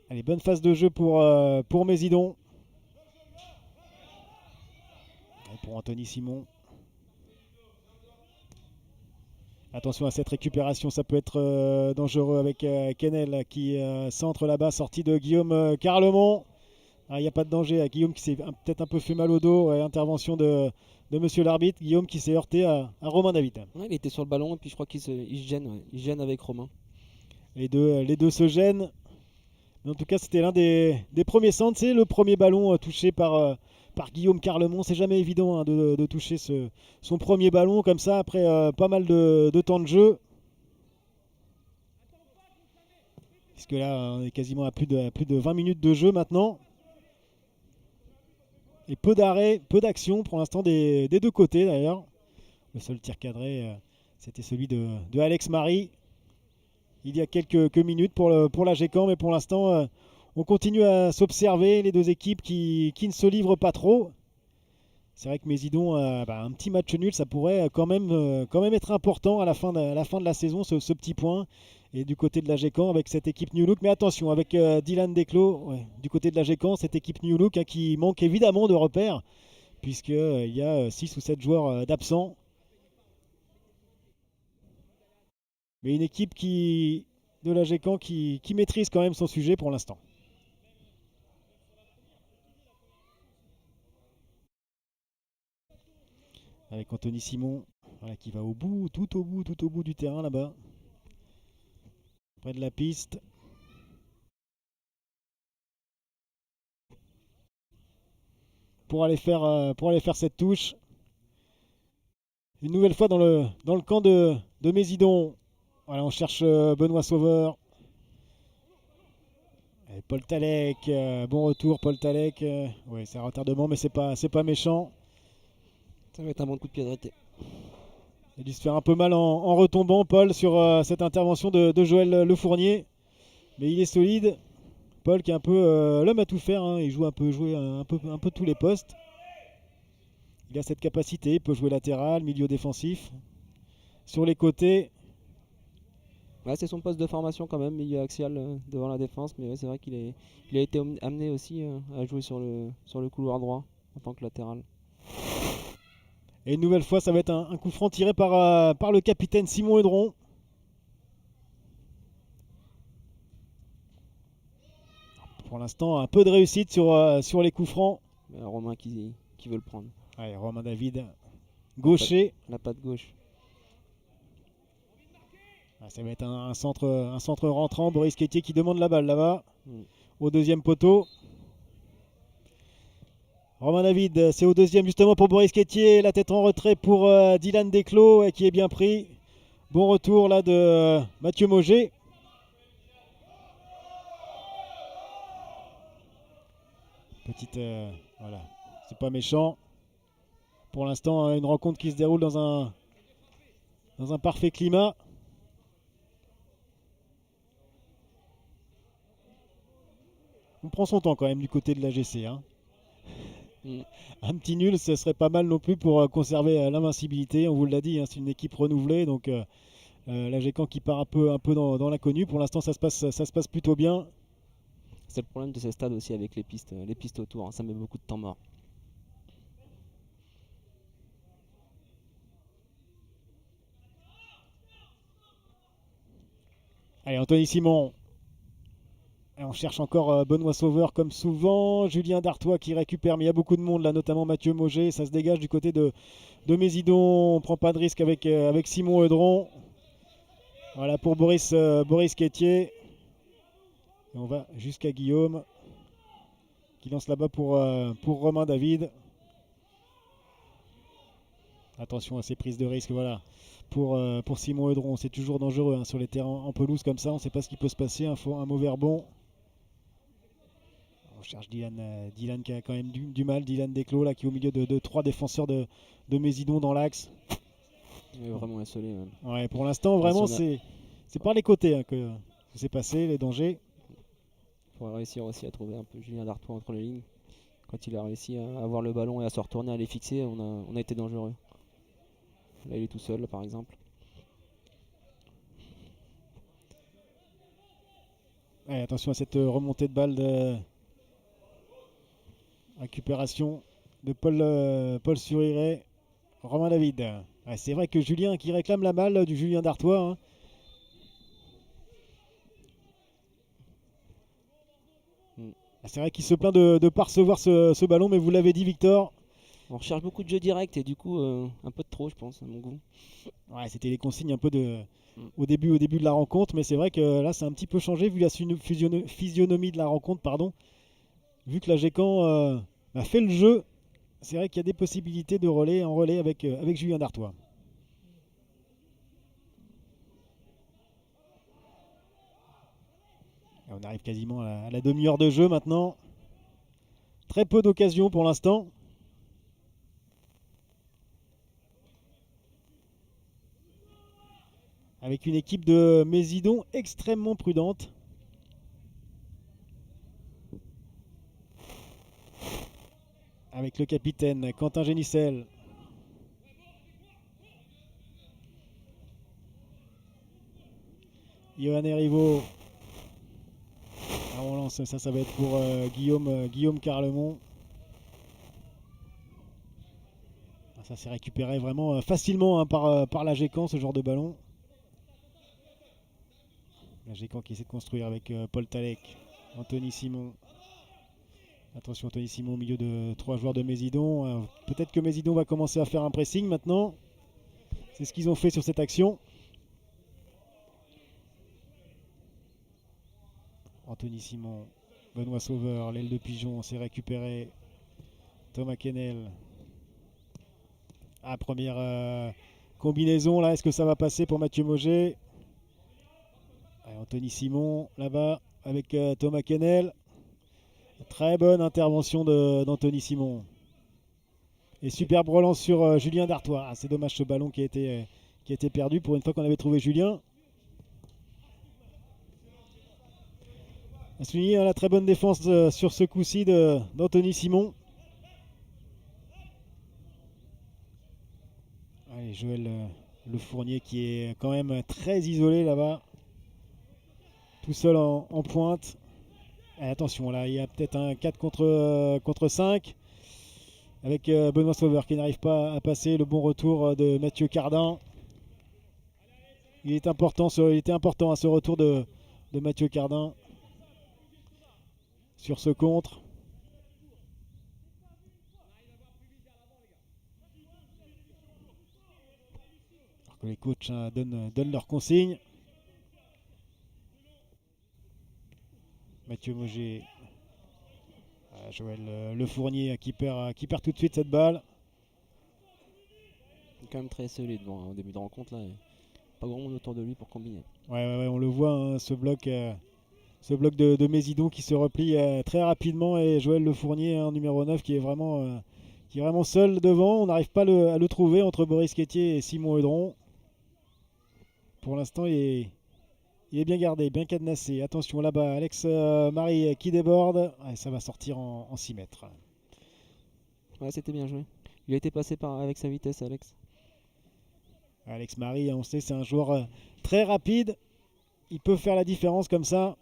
Allez, bonne phase de jeu pour Mésidon. Et pour Anthony Simon. Attention à cette récupération, ça peut être dangereux avec Kennel qui centre là-bas, sortie de Guillaume Carlemont. Il n'y a pas de danger. Guillaume qui s'est peut-être un peu fait mal au dos. Intervention de monsieur l'arbitre. Guillaume qui s'est heurté à Romain David.
Ouais, il était sur le ballon et puis je crois qu'il se gêne. Ouais. Il se gêne avec Romain.
Les deux se gênent. Mais en tout cas, c'était l'un des premiers centres. C'est le premier ballon touché par Guillaume Carlemont. C'est jamais évident de toucher son premier ballon comme ça après pas mal de temps de jeu. Puisque là, on est quasiment à plus de 20 minutes de jeu maintenant. Et peu d'arrêts, peu d'actions pour l'instant des deux côtés d'ailleurs. Le seul tir cadré, c'était celui de Alex Marie. Il y a quelques minutes pour la GECAM, mais pour l'instant, on continue à s'observer les deux équipes qui ne se livrent pas trop. C'est vrai que Mésidon, un petit match nul, ça pourrait quand même être important à la fin de la saison, ce petit point. Et du côté de la GECAM avec cette équipe New Look. Mais attention, avec Dylan Desclos, du côté de la GECAM, cette équipe New Look qui manque évidemment de repères, puisqu'il y a 6 ou 7 joueurs d'absents. Mais une équipe de la GECAM qui maîtrise quand même son sujet pour l'instant. Avec Anthony Simon qui va tout au bout du terrain là-bas. Près de la piste. Pour aller faire cette touche. Une nouvelle fois dans le camp de Mésidon. Voilà, on cherche Benoît Sauveur. Et Paul Talek, bon retour Paul Talek. Ouais, c'est un retardement, mais c'est pas méchant.
Ça va être un bon coup de pied arrêté.
Il a dû se faire un peu mal en retombant, Paul, sur cette intervention de Joël Le Fournier. Mais il est solide. Paul qui est un peu l'homme à tout faire. Hein. Il joue un peu tous les postes. Il a cette capacité. Il peut jouer latéral, milieu défensif. Sur les côtés.
Ouais, c'est son poste de formation quand même, milieu axial devant la défense. Mais ouais, c'est vrai qu'il a été amené aussi à jouer sur le couloir droit en tant que latéral.
Et une nouvelle fois, ça va être un coup franc tiré par le capitaine Simon Eudron. Pour l'instant, un peu de réussite sur les coups francs.
Romain qui veut le prendre.
Allez, Romain David, gaucher.
La patte gauche.
Ça va être un centre rentrant. Boris Quétier qui demande la balle là-bas. Au deuxième poteau. Romain David, c'est au deuxième justement pour Boris Quétier. La tête en retrait pour Dylan Desclos qui est bien pris. Bon retour là de Mathieu Mauger. Petite, voilà, c'est pas méchant. Pour l'instant, une rencontre qui se déroule dans un parfait climat. On prend son temps quand même du côté de l'AGC. Hein. Un petit nul, ce serait pas mal non plus pour conserver l'invincibilité. On vous l'a dit, hein, c'est une équipe renouvelée. Donc l'AGC qui part un peu dans l'inconnu. Pour l'instant, ça se passe plutôt bien.
C'est le problème de ces stades aussi avec les pistes autour. Hein, ça met beaucoup de temps mort.
Allez, Anthony Simon. Et on cherche encore Benoît Sauveur comme souvent. Julien Dartois qui récupère, mais il y a beaucoup de monde là, notamment Mathieu Mauger. Ça se dégage du côté de Mésidon. On ne prend pas de risque avec Simon Eudron. Voilà pour Boris Quétier. Et on va jusqu'à Guillaume qui lance là-bas pour Romain David. Attention à ces prises de risque. Voilà. Pour Simon Eudron, c'est toujours dangereux hein, sur les terrains en pelouse comme ça. On ne sait pas ce qui peut se passer. Un mauvais rebond. On cherche Dylan qui a quand même du mal. Dylan Desclos là, qui est au milieu de trois défenseurs de Mésidon dans l'axe.
Il est vraiment isolé. Même.
Ouais, pour l'instant, vraiment, c'est par les côtés hein, que c'est passé, les dangers.
Il faudra réussir aussi à trouver un peu Julien Dartois entre les lignes. Quand il a réussi à avoir le ballon et à se retourner, à les fixer, on a été dangereux. Là, il est tout seul, là, par exemple.
Ouais, attention à cette remontée de balle de récupération de Paul Suriret. Romain David. Ouais, c'est vrai que Julien qui réclame la balle du Julien Dartois. Hein. C'est vrai qu'il se plaint de ne pas recevoir ce ballon, mais vous l'avez dit, Victor.
On recherche beaucoup de jeux directs et du coup, un peu de trop, je pense, à mon goût.
Ouais, c'était les consignes un peu au début de la rencontre, mais c'est vrai que là, c'est un petit peu changé vu la physionomie de la rencontre, pardon. Vu que la Gécamp a fait le jeu, c'est vrai qu'il y a des possibilités de relais en relais avec Julien Dartois. Et on arrive quasiment à la demi-heure de jeu maintenant. Très peu d'occasions pour l'instant. Avec une équipe de Mésidon extrêmement prudente. Avec le capitaine Quentin Génissel. Johan Erivo. On lance, ça va être pour Guillaume Carlemont. Ça s'est récupéré vraiment facilement hein, par la Gécamp, ce genre de ballon. La Gécamp qui essaie de construire avec Paul Talek, Anthony Simon. Attention, Anthony Simon au milieu de 3 joueurs de Mésidon. Peut-être que Mésidon va commencer à faire un pressing maintenant. C'est ce qu'ils ont fait sur cette action. Anthony Simon, Benoît Sauveur, l'aile de pigeon, s'est récupéré. Thomas Kennel. Première combinaison là, est-ce que ça va passer pour Mathieu Mauger? Anthony Simon là-bas avec Thomas Kennel. Très bonne intervention d'Anthony Simon. Et superbe relance sur Julien Dartois. C'est dommage ce ballon qui a été perdu pour une fois qu'on avait trouvé Julien. À souligner la très bonne défense sur ce coup-ci d'Anthony Simon. Allez, Joël Le Fournier qui est quand même très isolé là-bas. Tout seul en pointe. Et attention, là, il y a peut-être un 4 contre 5. Avec Benoît Sauveur qui n'arrive pas à passer. Le bon retour de Mathieu Cardin. Il était important à ce retour de Mathieu Cardin. Sur ce contre. Alors que les coachs donnent leurs consignes. Mathieu Mauger Joël Le Fournier qui perd tout de suite cette balle.
Il est quand même très solide en début de rencontre là. Pas grand monde autour de lui pour combiner.
Ouais, on le voit, hein, ce bloc de Mésidon qui se replie très rapidement, et Joël Le Fournier, hein, numéro 9, qui est vraiment seul devant. On n'arrive pas à le trouver entre Boris Quétier et Simon Eudron. Pour l'instant, il est bien gardé, bien cadenassé. Attention là-bas, Alex Marie qui déborde. Ouais, ça va sortir en 6 mètres.
Ouais, c'était bien joué. Il a été passé avec sa vitesse, Alex.
Alex Marie, on sait, c'est un joueur très rapide. Il peut faire la différence comme ça.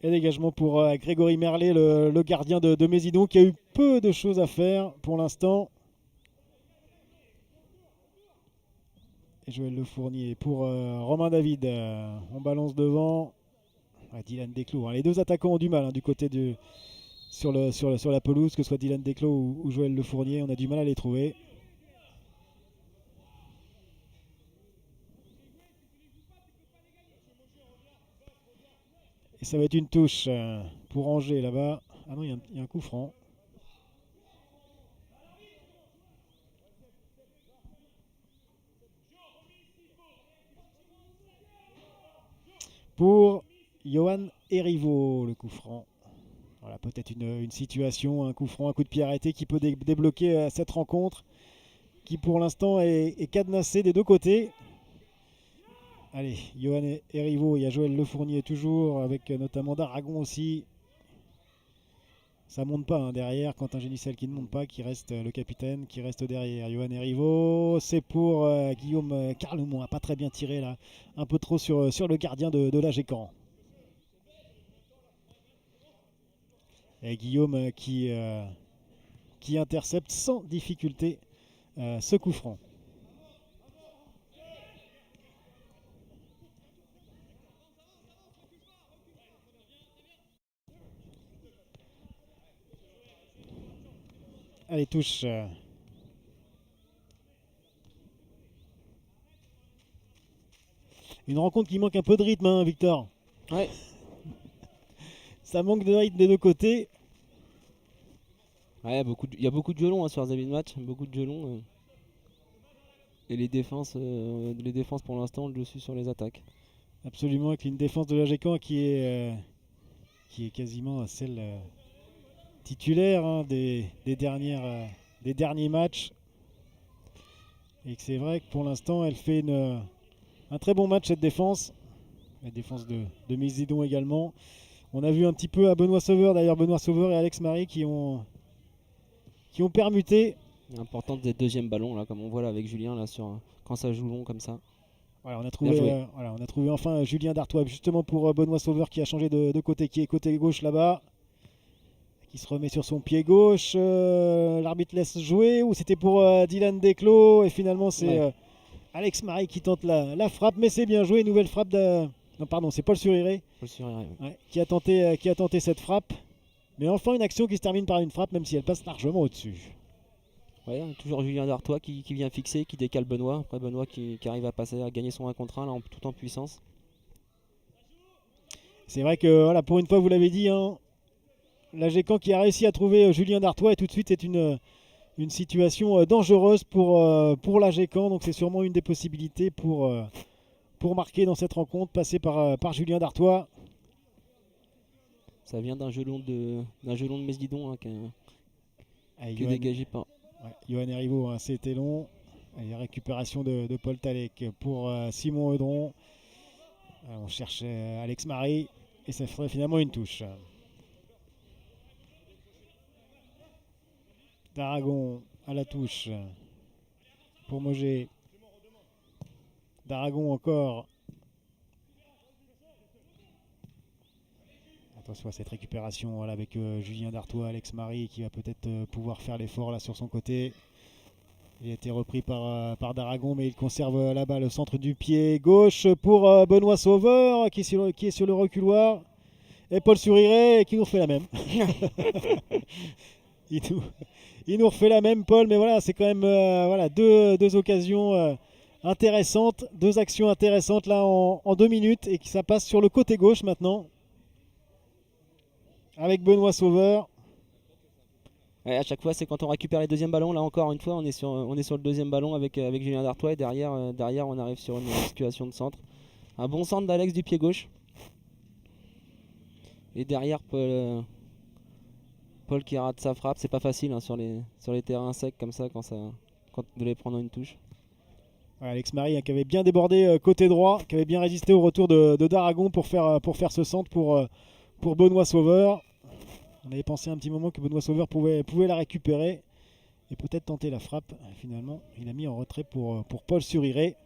Et dégagement pour Grégory Merlet, le gardien de Mésidon, qui a eu peu de choses à faire pour l'instant. Et Joël Le Fournier pour Romain David. On balance devant. Dylan Desclos. Hein. Les deux attaquants ont du mal, hein, du côté sur la pelouse, que ce soit Dylan Desclos ou Joël Le Fournier. On a du mal à les trouver. Et ça va être une touche pour Angers là-bas. Ah non, il y a un coup franc. Pour Johan Erivo, le coup franc. Voilà, peut-être une situation, un coup franc, un coup de pied arrêté qui peut débloquer cette rencontre, qui pour l'instant est cadenassée des deux côtés. Allez, Johan Erivo, il y a Joël Le Fournier toujours, avec notamment d'Aragon aussi. Ça ne monte pas, hein, derrière. Quentin Génicel qui ne monte pas, qui reste le capitaine, qui reste derrière. Johan Erivo, c'est pour Guillaume Carlemont. Pas très bien tiré là, un peu trop sur le gardien de l'AGECAN. Et Guillaume qui intercepte sans difficulté ce coup franc. Allez, touche. Une rencontre qui manque un peu de rythme, hein, Victor.
Ouais.
Ça manque de rythme des deux côtés.
Ouais, il y a beaucoup de jeux longs, hein, sur un début de match. Beaucoup de jeux longs. Et les défenses pour l'instant ont le dessus sur les attaques.
Absolument, avec une défense de l'AGECAN qui est quasiment celle titulaire, hein, des derniers matchs. Et que c'est vrai que pour l'instant, elle fait un très bon match, cette défense. La défense de Mésidon également. On a vu un petit peu à Benoît Sauveur, d'ailleurs, Benoît Sauveur et Alex Marie qui ont permuté.
Important des deuxièmes ballons, là, comme on voit là avec Julien, là, quand ça joue long comme ça.
Voilà, on a trouvé enfin Julien Dartois, justement pour Benoît Sauveur, qui a changé de côté, qui est côté gauche là-bas, qui se remet sur son pied gauche. L'arbitre laisse jouer, ou c'était pour Dylan Desclos, et finalement c'est Alex Marie qui tente la frappe, mais c'est bien joué. Nouvelle frappe non, pardon, c'est Paul Suriré, qui a tenté cette frappe. Mais enfin une action qui se termine par une frappe, même si elle passe largement au-dessus.
Ouais, toujours Julien Dartois qui vient fixer, qui décale Benoît. Après Benoît qui arrive à gagner son 1 contre 1 là, tout en puissance.
C'est vrai que voilà, pour une fois, vous l'avez dit, hein, l'AGECAN qui a réussi à trouver Julien Dartois, et tout de suite c'est une situation dangereuse pour l'AGECAN. Donc c'est sûrement une des possibilités pour marquer dans cette rencontre, passer par Julien Dartois.
Ça vient d'un jeu long de Mésidon, hein, qui est dégagé par...
Johan Erivo, hein, c'était long. Et récupération de Paul Talek pour Simon Eudron. On cherche Alex Marie, et ça ferait finalement une touche. d'Aragon à la touche pour Mogé. d'Aragon encore. Attention à cette récupération, voilà, avec Julien Dartois, Alex Marie qui va peut-être pouvoir faire l'effort là sur son côté. Il a été repris par d'Aragon, mais il conserve là-bas le centre du pied gauche pour Benoît Sauveur qui est sur le reculoir. Et Paul Suriré qui nous refait la même. il nous refait la même, Paul, mais voilà, c'est quand même deux occasions intéressante, 2 actions intéressantes là en 2 minutes et que ça passe sur le côté gauche maintenant avec Benoît Sauveur.
Ouais, à chaque fois, c'est quand on récupère les deuxièmes ballons. Là encore une fois, on est sur le deuxième ballon avec Julien Dartois et derrière, on arrive sur une situation de centre. Un bon centre d'Alex du pied gauche. Et derrière, Paul qui rate sa frappe. C'est pas facile hein, sur les terrains secs comme ça quand de les prendre une touche.
Ouais, Alex Marie hein, qui avait bien débordé côté droit, qui avait bien résisté au retour de Daragon pour faire ce centre pour Benoît Sauveur. On avait pensé un petit moment que Benoît Sauveur pouvait la récupérer et peut-être tenter la frappe. Finalement, il a mis en retrait pour Paul Suriré.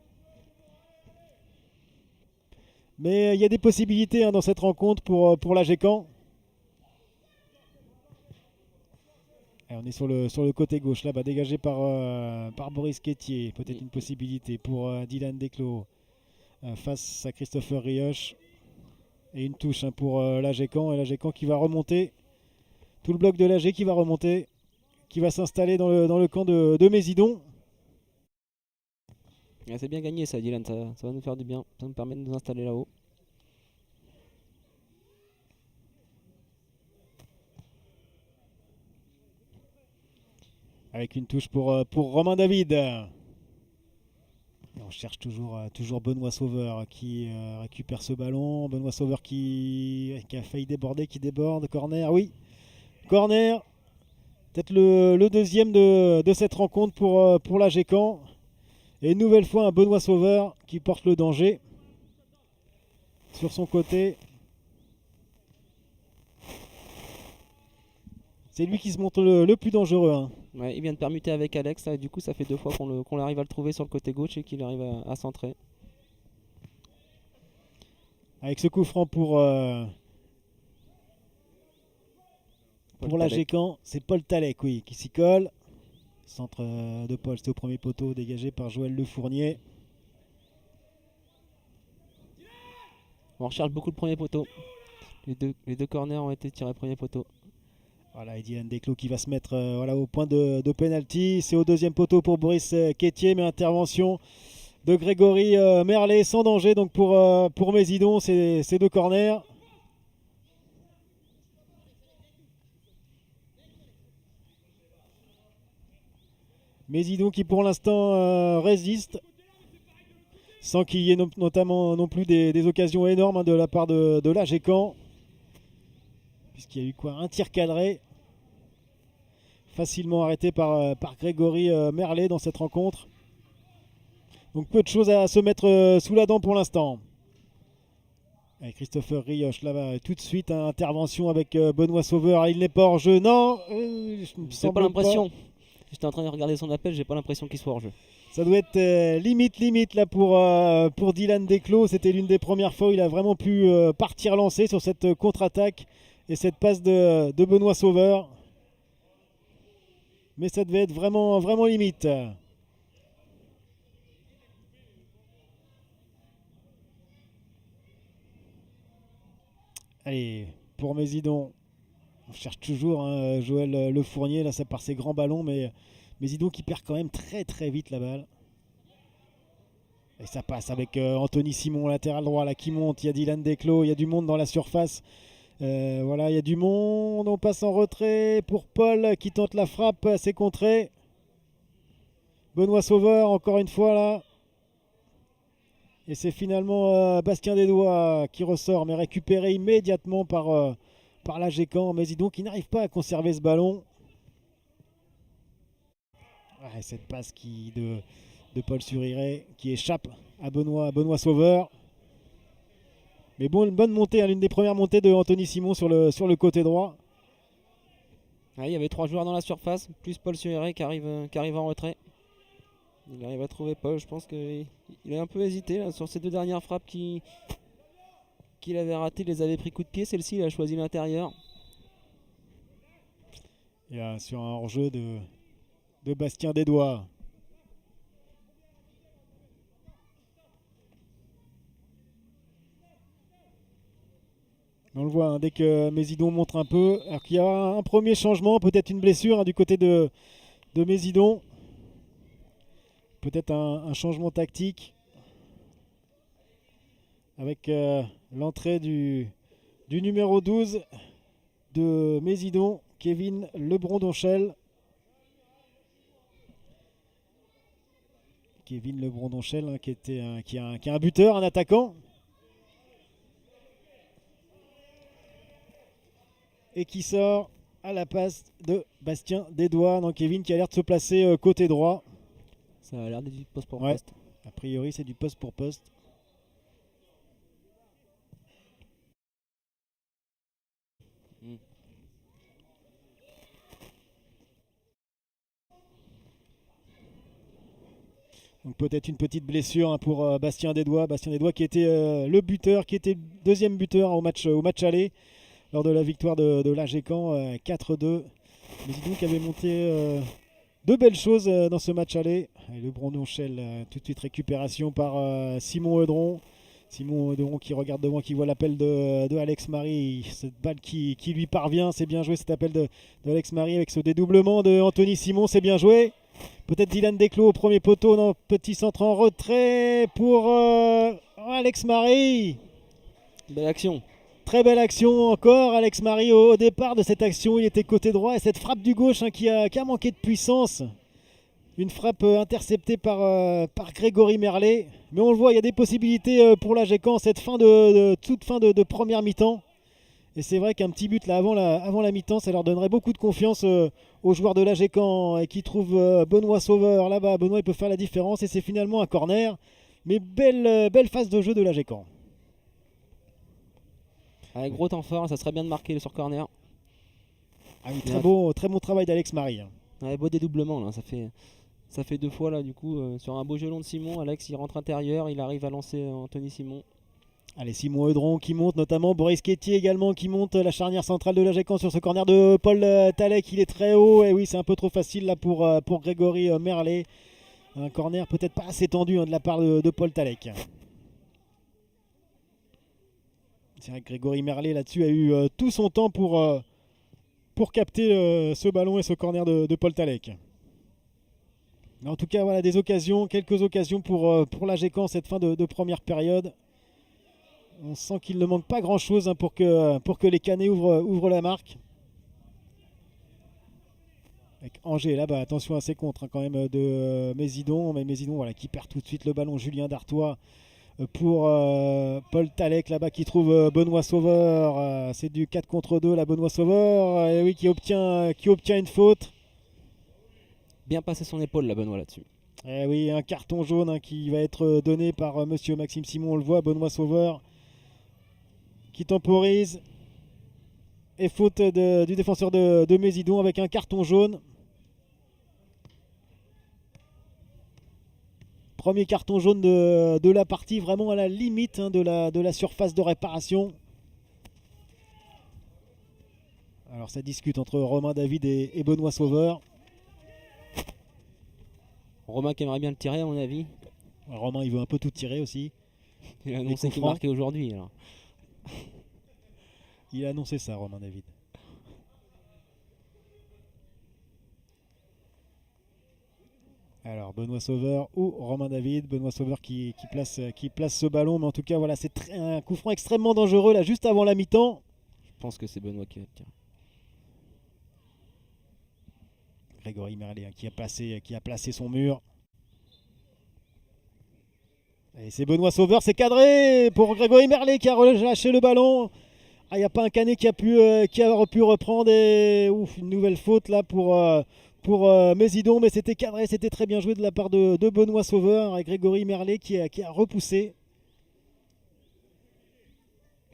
Mais il y a des possibilités hein, dans cette rencontre pour l'AGCAN. On est sur le côté gauche, là-bas, dégagé par Boris Quétier. Peut-être une possibilité pour Dylan Desclos face à Christopher Rioche. Et une touche hein, pour l'AGCAN. Et l'AGCAN qui va remonter. Tout le bloc de l'AG qui va remonter. Qui va s'installer dans le camp de Mésidon.
Ouais, c'est bien gagné ça, Dylan. Ça va nous faire du bien. Ça nous permet de nous installer là-haut.
Avec une touche pour Romain David. Et on cherche toujours Benoît Sauveur qui récupère ce ballon. Benoît Sauveur qui a failli déborder, qui déborde. Corner, oui. Corner. Peut-être le deuxième de cette rencontre pour l'AGCAN. Et une nouvelle fois un Benoît Sauveur qui porte le danger. Sur son côté. C'est lui qui se montre le plus dangereux. Hein.
Ouais, il vient de permuter avec Alex, là, et du coup ça fait 2 fois qu'on arrive à le trouver sur le côté gauche et qu'il arrive à centrer.
Avec ce coup franc pour l'AGCAN, c'est Paul Talek oui, qui s'y colle. Centre de Paul, c'est au premier poteau, dégagé par Joël Le Fournier.
On recherche beaucoup le premier poteau. Les deux corners ont été tirés premier poteau.
Voilà, et Dylan Desclos qui va se mettre au point de pénalty. C'est au deuxième poteau pour Boris Quétier, mais intervention de Grégory Merlet sans danger donc pour Mésidon, ces 2 corners. Mésidon qui pour l'instant résiste, sans qu'il y ait notamment non plus des occasions énormes hein, de la part de l'AGCAN. Puisqu'il y a eu un tir cadré, facilement arrêté par Grégory Merlet dans cette rencontre. Donc peu de choses à se mettre sous la dent pour l'instant. Et Christopher Rioche là-bas, tout de suite, hein, intervention avec Benoît Sauveur. Il n'est pas hors jeu, non.
J'ai pas l'impression. J'étais en train de regarder son appel, j'ai pas l'impression qu'il soit hors jeu.
Ça doit être limite là pour Dylan Desclos. C'était l'une des premières fois où il a vraiment pu partir lancer sur cette contre-attaque. Et cette passe de Benoît Sauveur. Mais ça devait être vraiment limite. Allez, pour Mésidon. On cherche toujours hein, Joël Le Fournier. Là, ça part ses grands ballons. Mais Mésidon qui perd quand même très vite la balle. Et ça passe avec Anthony Simon, latéral droit, là, qui monte. Il y a Dylan Desclos. Il y a du monde dans la surface. Voilà, il y a du monde, on passe en retrait pour Paul qui tente la frappe, c'est contré. Benoît Sauveur encore une fois là. Et c'est finalement Bastien Desdois qui ressort, mais récupéré immédiatement par l'AGCAN. Mésidon qui n'arrive pas à conserver ce ballon. Ouais, cette passe de Paul Suriré qui échappe à Benoît Sauveur. Mais bon, une bonne montée, hein, l'une des premières montées de Anthony Simon sur le côté droit.
Ouais, il y avait 3 joueurs dans la surface, plus Paul Suriré qui arrive en retrait. Il arrive à trouver Paul, je pense qu'il a un peu hésité là, sur ces 2 dernières frappes qu'il avait ratées, il les avait pris coup de pied. Celle-ci, il a choisi l'intérieur.
Et sur un hors-jeu de Bastien Desdois. On le voit, hein, dès que Mésidon montre un peu, alors qu'il y a un premier changement, peut-être une blessure hein, du côté de Mésidon. peut-être un changement tactique avec l'entrée du numéro 12 de Mésidon, Kevin Lebrondonchel. Kevin Lebrondonchel, hein, qui est un buteur, un attaquant. Et qui sort à la passe de Bastien Desdois. Donc Kevin qui a l'air de se placer côté droit.
Ça a l'air d'être du poste pour
Ouais.
poste.
A priori, c'est du poste pour poste. Donc peut-être une petite blessure, hein, pour Bastien Desdois. Bastien Desdois qui était le buteur, qui était deuxième buteur au match aller lors de la victoire de l'AGECAM 4-2. Mais dis donc avait monté de belles choses dans ce match aller. Et le Brondonchel, tout de suite récupération par Simon Eudron. Simon Eudron qui regarde devant, qui voit l'appel de Alex Marie. Cette balle qui lui parvient, c'est bien joué cet appel de Alex Marie avec ce dédoublement de Anthony Simon, c'est bien joué. Peut-être Dylan Desclos au premier poteau, non, petit centre en retrait pour Alex Marie.
Belle action.
Très belle action encore, Alex Marie au départ de cette action, il était côté droit et cette frappe du gauche, hein, qui a manqué de puissance. Une frappe interceptée par Grégory Merlet. Mais on le voit, il y a des possibilités pour l'AGECAM en cette toute fin de première mi-temps. Et c'est vrai qu'un petit but là avant la mi-temps, ça leur donnerait beaucoup de confiance aux joueurs de l'AGECAM et qui trouvent Benoît Sauveur là-bas. Benoît il peut faire la différence et c'est finalement un corner. Mais belle phase de jeu de l'AGECAM.
Avec gros temps fort, ça serait bien de marquer sur corner.
Ah oui, très bon travail d'Alex Marie.
Ouais, beau dédoublement là, ça fait 2 fois là du coup sur un beau gelon de Simon. Alex il rentre intérieur, il arrive à lancer Anthony Simon.
Allez, Simon Eudron qui monte, notamment Boris Quétier également qui monte, la charnière centrale de l'AGECAM sur ce corner de Paul Talek, il est très haut, et oui c'est un peu trop facile là pour Grégory Merlet. Un corner peut-être pas assez tendu, hein, de la part de Paul Talek. C'est vrai que Grégory Merlet là-dessus a eu tout son temps pour capter ce ballon et ce corner de Paul Talek. Mais en tout cas voilà, quelques occasions pour l'AGECAM cette fin de première période. On sent qu'il ne manque pas grand chose, hein, pour que les Canets ouvrent la marque. Avec Angers là-bas, attention à ses contres, hein, quand même de Mésidon. Mais Mésidon voilà, qui perd tout de suite le ballon. Julien Dartois pour Paul Talek là-bas qui trouve Benoît Sauveur. C'est du 4 contre 2 là, Benoît Sauveur. Et oui, qui obtient une faute.
Bien passé son épaule là Benoît là-dessus.
Et oui, un carton jaune, hein, qui va être donné par monsieur Maxime Simon. On le voit, Benoît Sauveur qui temporise. Et faute du défenseur de Mésidon avec un carton jaune. Premier carton jaune de la partie, vraiment à la limite, hein, de la surface de réparation. Alors ça discute entre Romain David et Benoît Sauveur.
Romain qui aimerait bien le tirer à mon avis.
Romain il veut un peu tout tirer aussi.
Il a annoncé qu'il marquait aujourd'hui. Alors.
Il a annoncé ça, Romain David. Alors Benoît Sauveur ou Romain David. Benoît Sauveur qui place ce ballon. Mais en tout cas, voilà, c'est un coup franc extrêmement dangereux là, juste avant la mi-temps.
Je pense que c'est Benoît qui va le tirer.
Grégory Merlet, hein, qui a placé son mur. Et c'est Benoît Sauveur, c'est cadré pour Grégory Merlet qui a relâché le ballon. Ah, il n'y a pas un Canet qui a pu reprendre. Et ouf, une nouvelle faute là pour Mésidon, mais c'était cadré, c'était très bien joué de la part de Benoît Sauveur et Grégory Merlet qui a repoussé.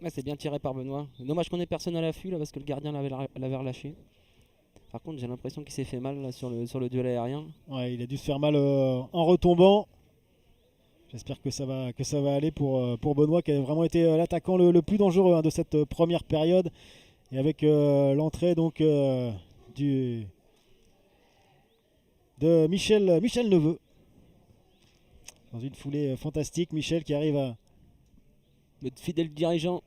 Ouais, c'est bien tiré par Benoît. Dommage qu'on ait personne à l'affût là parce que le gardien l'avait relâché. Par contre, j'ai l'impression qu'il s'est fait mal là, sur le duel aérien.
Ouais, il a dû se faire mal en retombant. J'espère que ça va aller pour Benoît, qui a vraiment été l'attaquant le plus dangereux, hein, de cette première période. Et avec l'entrée donc de Michel Neveu. Dans une foulée fantastique, Michel qui arrive à...
Notre fidèle dirigeant.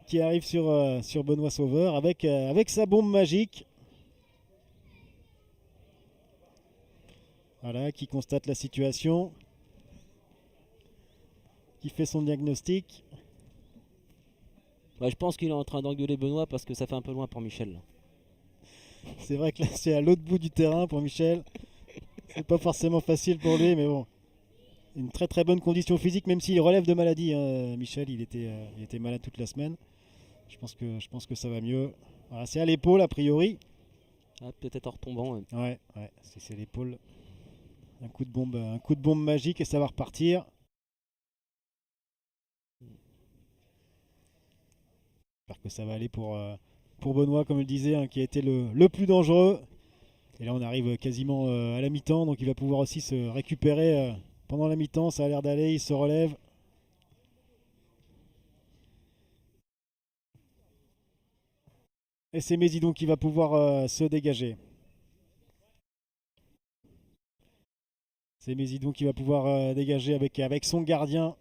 Qui arrive sur Benoît Sauveur avec sa bombe magique. Voilà, qui constate la situation, qui fait son diagnostic.
Bah, je pense qu'il est en train d'engueuler Benoît parce que ça fait un peu loin pour Michel. Là.
C'est vrai que là, c'est à l'autre bout du terrain pour Michel. C'est pas forcément facile pour lui, mais bon. Une très très bonne condition physique, même s'il relève de maladie. Hein. Michel, il était malade toute la semaine. Je pense que ça va mieux. Voilà, c'est à l'épaule, a priori.
Ah, peut-être en retombant.
Ouais, c'est l'épaule. Un coup de bombe magique et ça va repartir. J'espère que ça va aller pour Benoît, comme je le disais, hein, qui a été le plus dangereux. Et là, on arrive quasiment à la mi-temps, donc il va pouvoir aussi se récupérer pendant la mi-temps. Ça a l'air d'aller, il se relève. Et c'est Mésidon qui va pouvoir se dégager. C'est Mésidon qui va pouvoir dégager avec son gardien,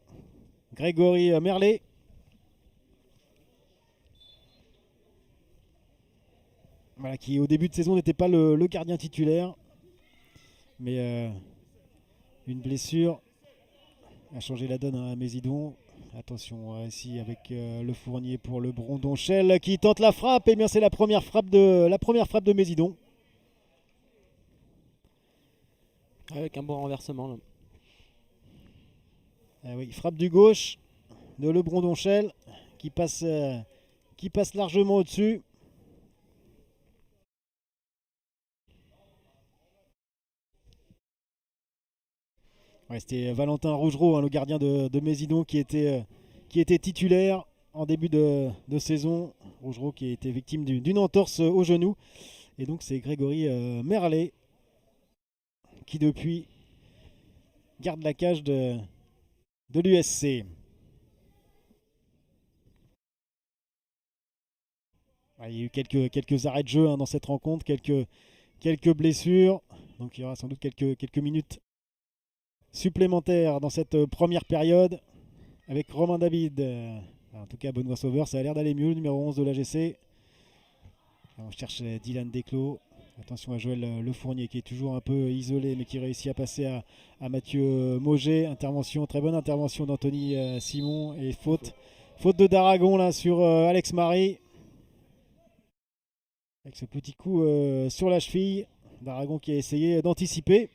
Grégory Merlet. Voilà, qui au début de saison n'était pas le gardien titulaire. Mais une blessure a changé la donne à Mésidon. Attention ici avec le Fournier pour le Brondonchel qui tente la frappe. Et bien c'est la première frappe de Mésidon.
Avec un bon renversement. Là.
Ah oui, frappe du gauche de le Brondonchel qui passe largement au-dessus. Ouais, c'était Valentin Rougereau, hein, le gardien de Mésidon, qui était titulaire en début de saison. Rougereau qui a été victime d'une entorse au genou. Et donc c'est Grégory Merlet qui depuis garde la cage de l'USC. Ouais, il y a eu quelques arrêts de jeu hein, dans cette rencontre, quelques blessures. Donc il y aura sans doute quelques minutes supplémentaires dans cette première période avec Romain David. En tout cas, Benoît Sauveur, ça a l'air d'aller mieux, le numéro 11 de l'AGC. On cherche Dylan Desclos. Attention à Joël Le Fournier qui est toujours un peu isolé mais qui réussit à passer à Mathieu Mauger. Intervention, très bonne intervention d'Anthony Simon et faute de Daragon là sur Alex Marie. Avec ce petit coup sur la cheville. Daragon qui a essayé d'anticiper.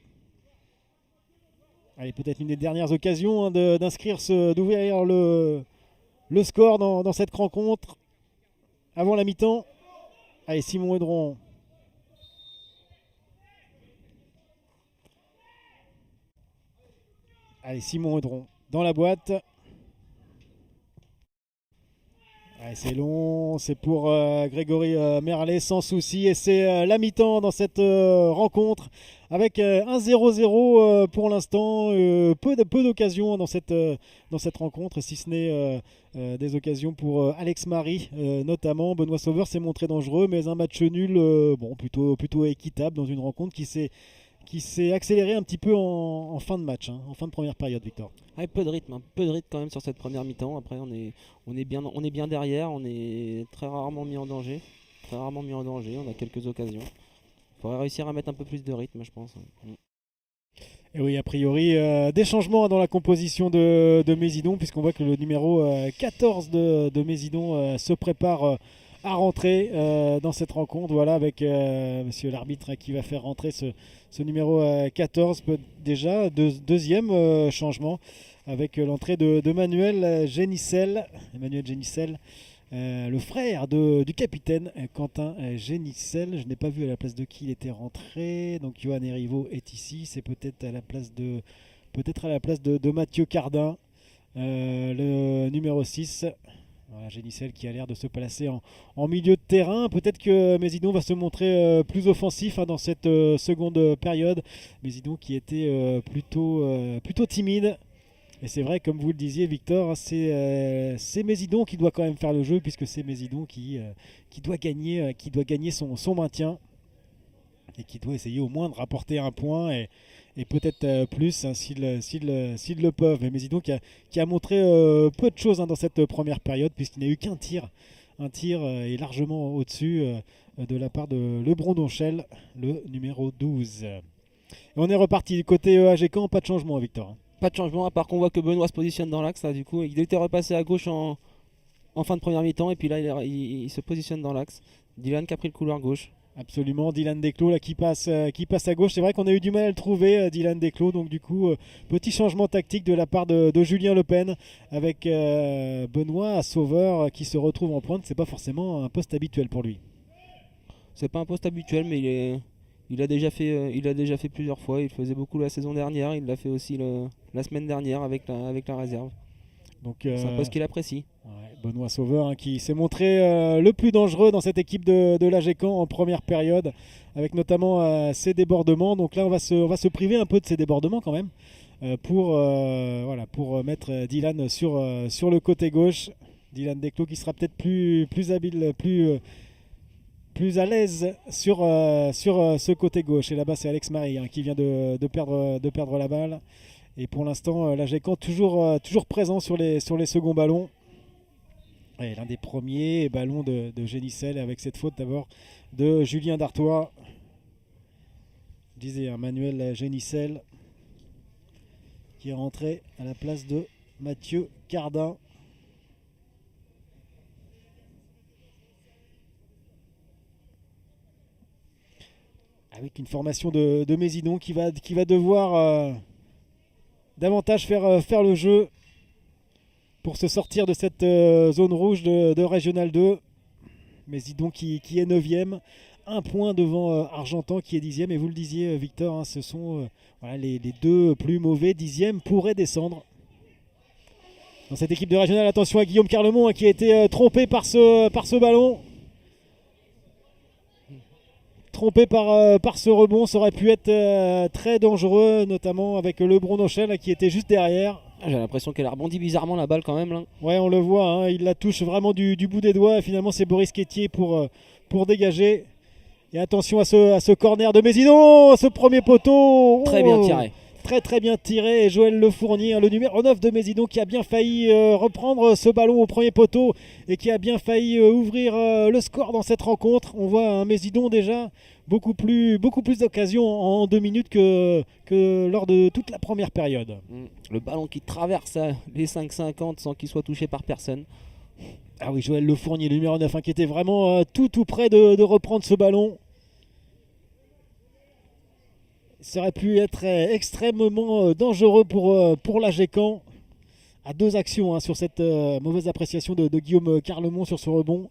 Allez, peut-être une des dernières occasions hein, d'ouvrir le score dans cette rencontre avant la mi-temps. Allez, Simon Audron. Allez, Simon Audron dans la boîte. Allez, c'est long, c'est pour Grégory Merlet sans souci. Et c'est la mi-temps dans cette rencontre avec un 0-0 pour l'instant. Peu d'occasions dans cette rencontre, si ce n'est des occasions pour Alex Marie notamment. Benoît Sauveur s'est montré dangereux, mais un match nul plutôt équitable dans une rencontre qui s'est accéléré un petit peu en fin de match, hein, en fin de première période, Victor.
Ouais, peu de rythme quand même sur cette première mi-temps. Après, on est bien derrière, on est très rarement mis en danger. On a quelques occasions. Il faudrait réussir à mettre un peu plus de rythme, je pense.
Et oui, a priori, des changements dans la composition de Mésidon, puisqu'on voit que le numéro 14 de Mésidon se prépare à rentrer dans cette rencontre. Voilà, avec monsieur l'arbitre qui va faire rentrer ce numéro 14 déjà. Deuxième changement avec l'entrée de Manuel Génissel. Emmanuel Génissel, le frère du capitaine Quentin Génissel. Je n'ai pas vu à la place de qui il était rentré. Donc Johan Erivo est ici. C'est peut-être à la place de Mathieu Cardin, le numéro 6. Voilà, Génissel qui a l'air de se placer en milieu de terrain. Peut-être que Mésidon va se montrer plus offensif dans cette seconde période. Mésidon qui était plutôt timide. Et c'est vrai, comme vous le disiez, Victor, c'est Mésidon qui doit quand même faire le jeu, puisque c'est Mésidon qui doit gagner son maintien. Et qui doit essayer au moins de rapporter un point et peut-être plus hein, s'ils le peuvent. Mais Mésidon qui a montré peu de choses hein, dans cette première période, puisqu'il n'y a eu qu'un tir. Un tir est largement au-dessus de la part de Le Brondonchel, le numéro 12. On est reparti du côté AG Caen, pas de changement, Victor.
Pas de changement, à part qu'on voit que Benoît se positionne dans l'axe. Là, du coup, il était repassé à gauche en fin de première mi-temps, et puis là, il se positionne dans l'axe. Dylan qui a pris le couloir gauche.
Absolument, Dylan Desclos là, qui passe à gauche. C'est vrai qu'on a eu du mal à le trouver, Dylan Desclos. Donc du coup, petit changement tactique de la part de Julien Le Pen avec Benoît Sauveur qui se retrouve en pointe. C'est pas forcément un poste habituel pour lui.
C'est pas un poste habituel, mais il a déjà fait plusieurs fois. Il le faisait beaucoup la saison dernière. Il l'a fait aussi la semaine dernière avec la réserve.
Donc,
c'est un poste qu'il apprécie.
Ouais, Benoît Sauveur hein, qui s'est montré le plus dangereux dans cette équipe de l'AG Caen en première période, avec notamment ses débordements. Donc là, on va se priver un peu de ses débordements quand même pour mettre Dylan sur le côté gauche. Dylan Desclos qui sera peut-être plus habile, plus à l'aise sur ce côté gauche. Et là-bas, c'est Alex Marie hein, qui vient de perdre la balle. Et pour l'instant, l'AG Caen toujours présent sur les seconds ballons. Et l'un des premiers ballons de Génicel avec cette faute d'abord de Julien Dartois. Je disais Manuel Génicel qui est rentré à la place de Mathieu Cardin. Avec une formation de Mésidon qui va devoir davantage faire le jeu pour se sortir de cette zone rouge de Régional 2. Mésidon qui est 9e, un point devant Argentan qui est 10e. Et vous le disiez Victor, hein, ce sont les deux plus mauvais 10e pourraient descendre. Dans cette équipe de Régional, attention à Guillaume Carlemont hein, qui a été trompé par ce ballon. Trompé par ce rebond, ça aurait pu être très dangereux, notamment avec Lebron Nochel qui était juste derrière.
J'ai l'impression qu'elle a rebondi bizarrement la balle quand même. Là.
Ouais, on le voit, hein, il la touche vraiment du bout des doigts. Et finalement, c'est Boris Quétier pour dégager. Et attention à ce corner de Mésidon, ce premier poteau.
Très bien tiré.
Très très bien tiré. Et Joël Lefournier, le numéro 9 de Mésidon, qui a bien failli reprendre ce ballon au premier poteau et qui a bien failli ouvrir le score dans cette rencontre. On voit un Mésidon déjà beaucoup plus d'occasions en 2 minutes que lors de toute la première période.
Le ballon qui traverse les 5,50 sans qu'il soit touché par personne.
Ah oui, Joël Lefournier, le numéro 9, hein, qui était vraiment tout près de reprendre ce ballon. Ça aurait pu être extrêmement dangereux pour l'AG Caen. À 2 actions hein, sur cette mauvaise appréciation de Guillaume Carlemont sur ce rebond.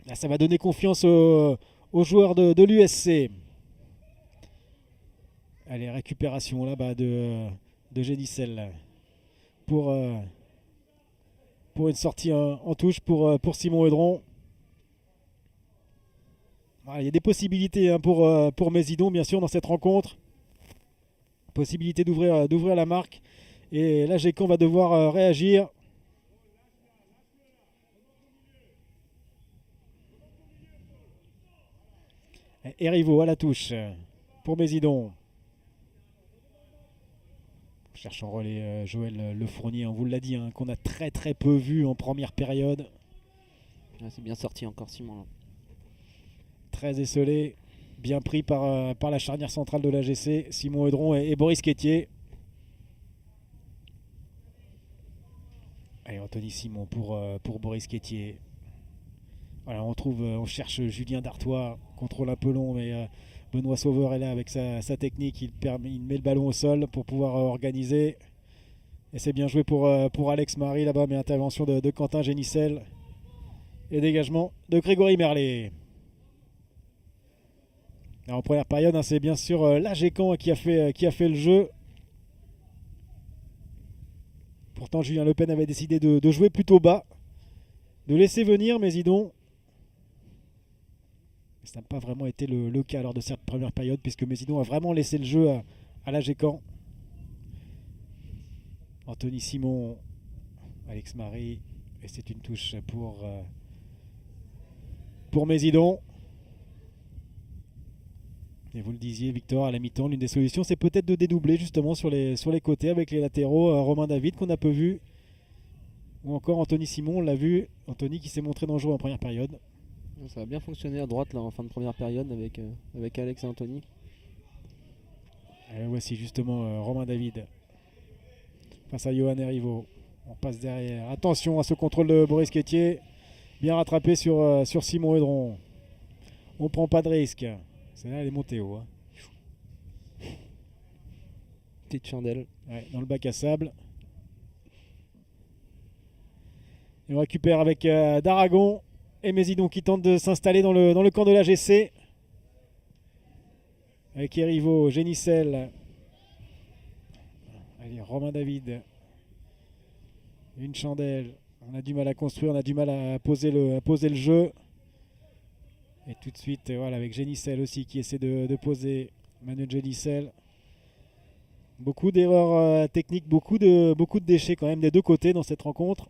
Là, ça va donner confiance aux joueurs de l'USC. Allez, récupération là-bas de Génicel pour une sortie en touche pour Simon Audron. Il y a des possibilités hein, pour Mésidon, bien sûr, dans cette rencontre. Possibilité d'ouvrir la marque. Et là, l'AG Caen va devoir réagir. Et Rivaud à la touche pour Mésidon. Cherche en relais Joël Lefournier, on vous l'a dit, hein, qu'on a très très peu vu en première période.
C'est bien sorti encore Simon. Là.
Très esselé, bien pris par la charnière centrale de l'AGC, Simon Audron et Boris Quétier. Allez, Anthony Simon pour Boris Quétier. Voilà, on cherche Julien Dartois, contrôle un peu long, mais Benoît Sauveur est là avec sa technique, il met le ballon au sol pour pouvoir organiser. Et c'est bien joué pour Alex Marie là-bas, mais intervention de Quentin Génicel. Et dégagement de Grégory Merlet. En première période, hein, c'est bien sûr l'AG Caen qui a fait le jeu. Pourtant, Julien Le Pen avait décidé de jouer plutôt bas, de laisser venir Mésidon. Ça n'a pas vraiment été le cas lors de cette première période, puisque Mésidon a vraiment laissé le jeu à l'AG Caen. Anthony Simon, Alex Marie, et c'est une touche pour Mésidon. Et vous le disiez Victor, à la mi-temps, l'une des solutions c'est peut-être de dédoubler justement sur les côtés avec les latéraux, Romain David qu'on a peu vu, ou encore Anthony Simon, on l'a vu, Anthony qui s'est montré dangereux en première période.
Ça a bien fonctionné à droite là en fin de première période avec Alex et Anthony.
Et voici justement Romain David face à Johan Erivo. On passe derrière. Attention à ce contrôle de Boris Quétier. Bien rattrapé sur Simon Hedron. On prend pas de risque. Celle-là, elle est montée haut.
Petite chandelle.
Ouais, dans le bac à sable. Et on récupère avec Daragon et Mésidon qui tente de s'installer dans le camp de l'AGC. Avec Erivo, Génicel. Allez, Romain David. Une chandelle. On a du mal à construire, on a du mal à poser le jeu. Et tout de suite, voilà, avec Génicel aussi qui essaie de poser. Manuel Génicel. Beaucoup d'erreurs techniques, beaucoup de déchets quand même des deux côtés dans cette rencontre.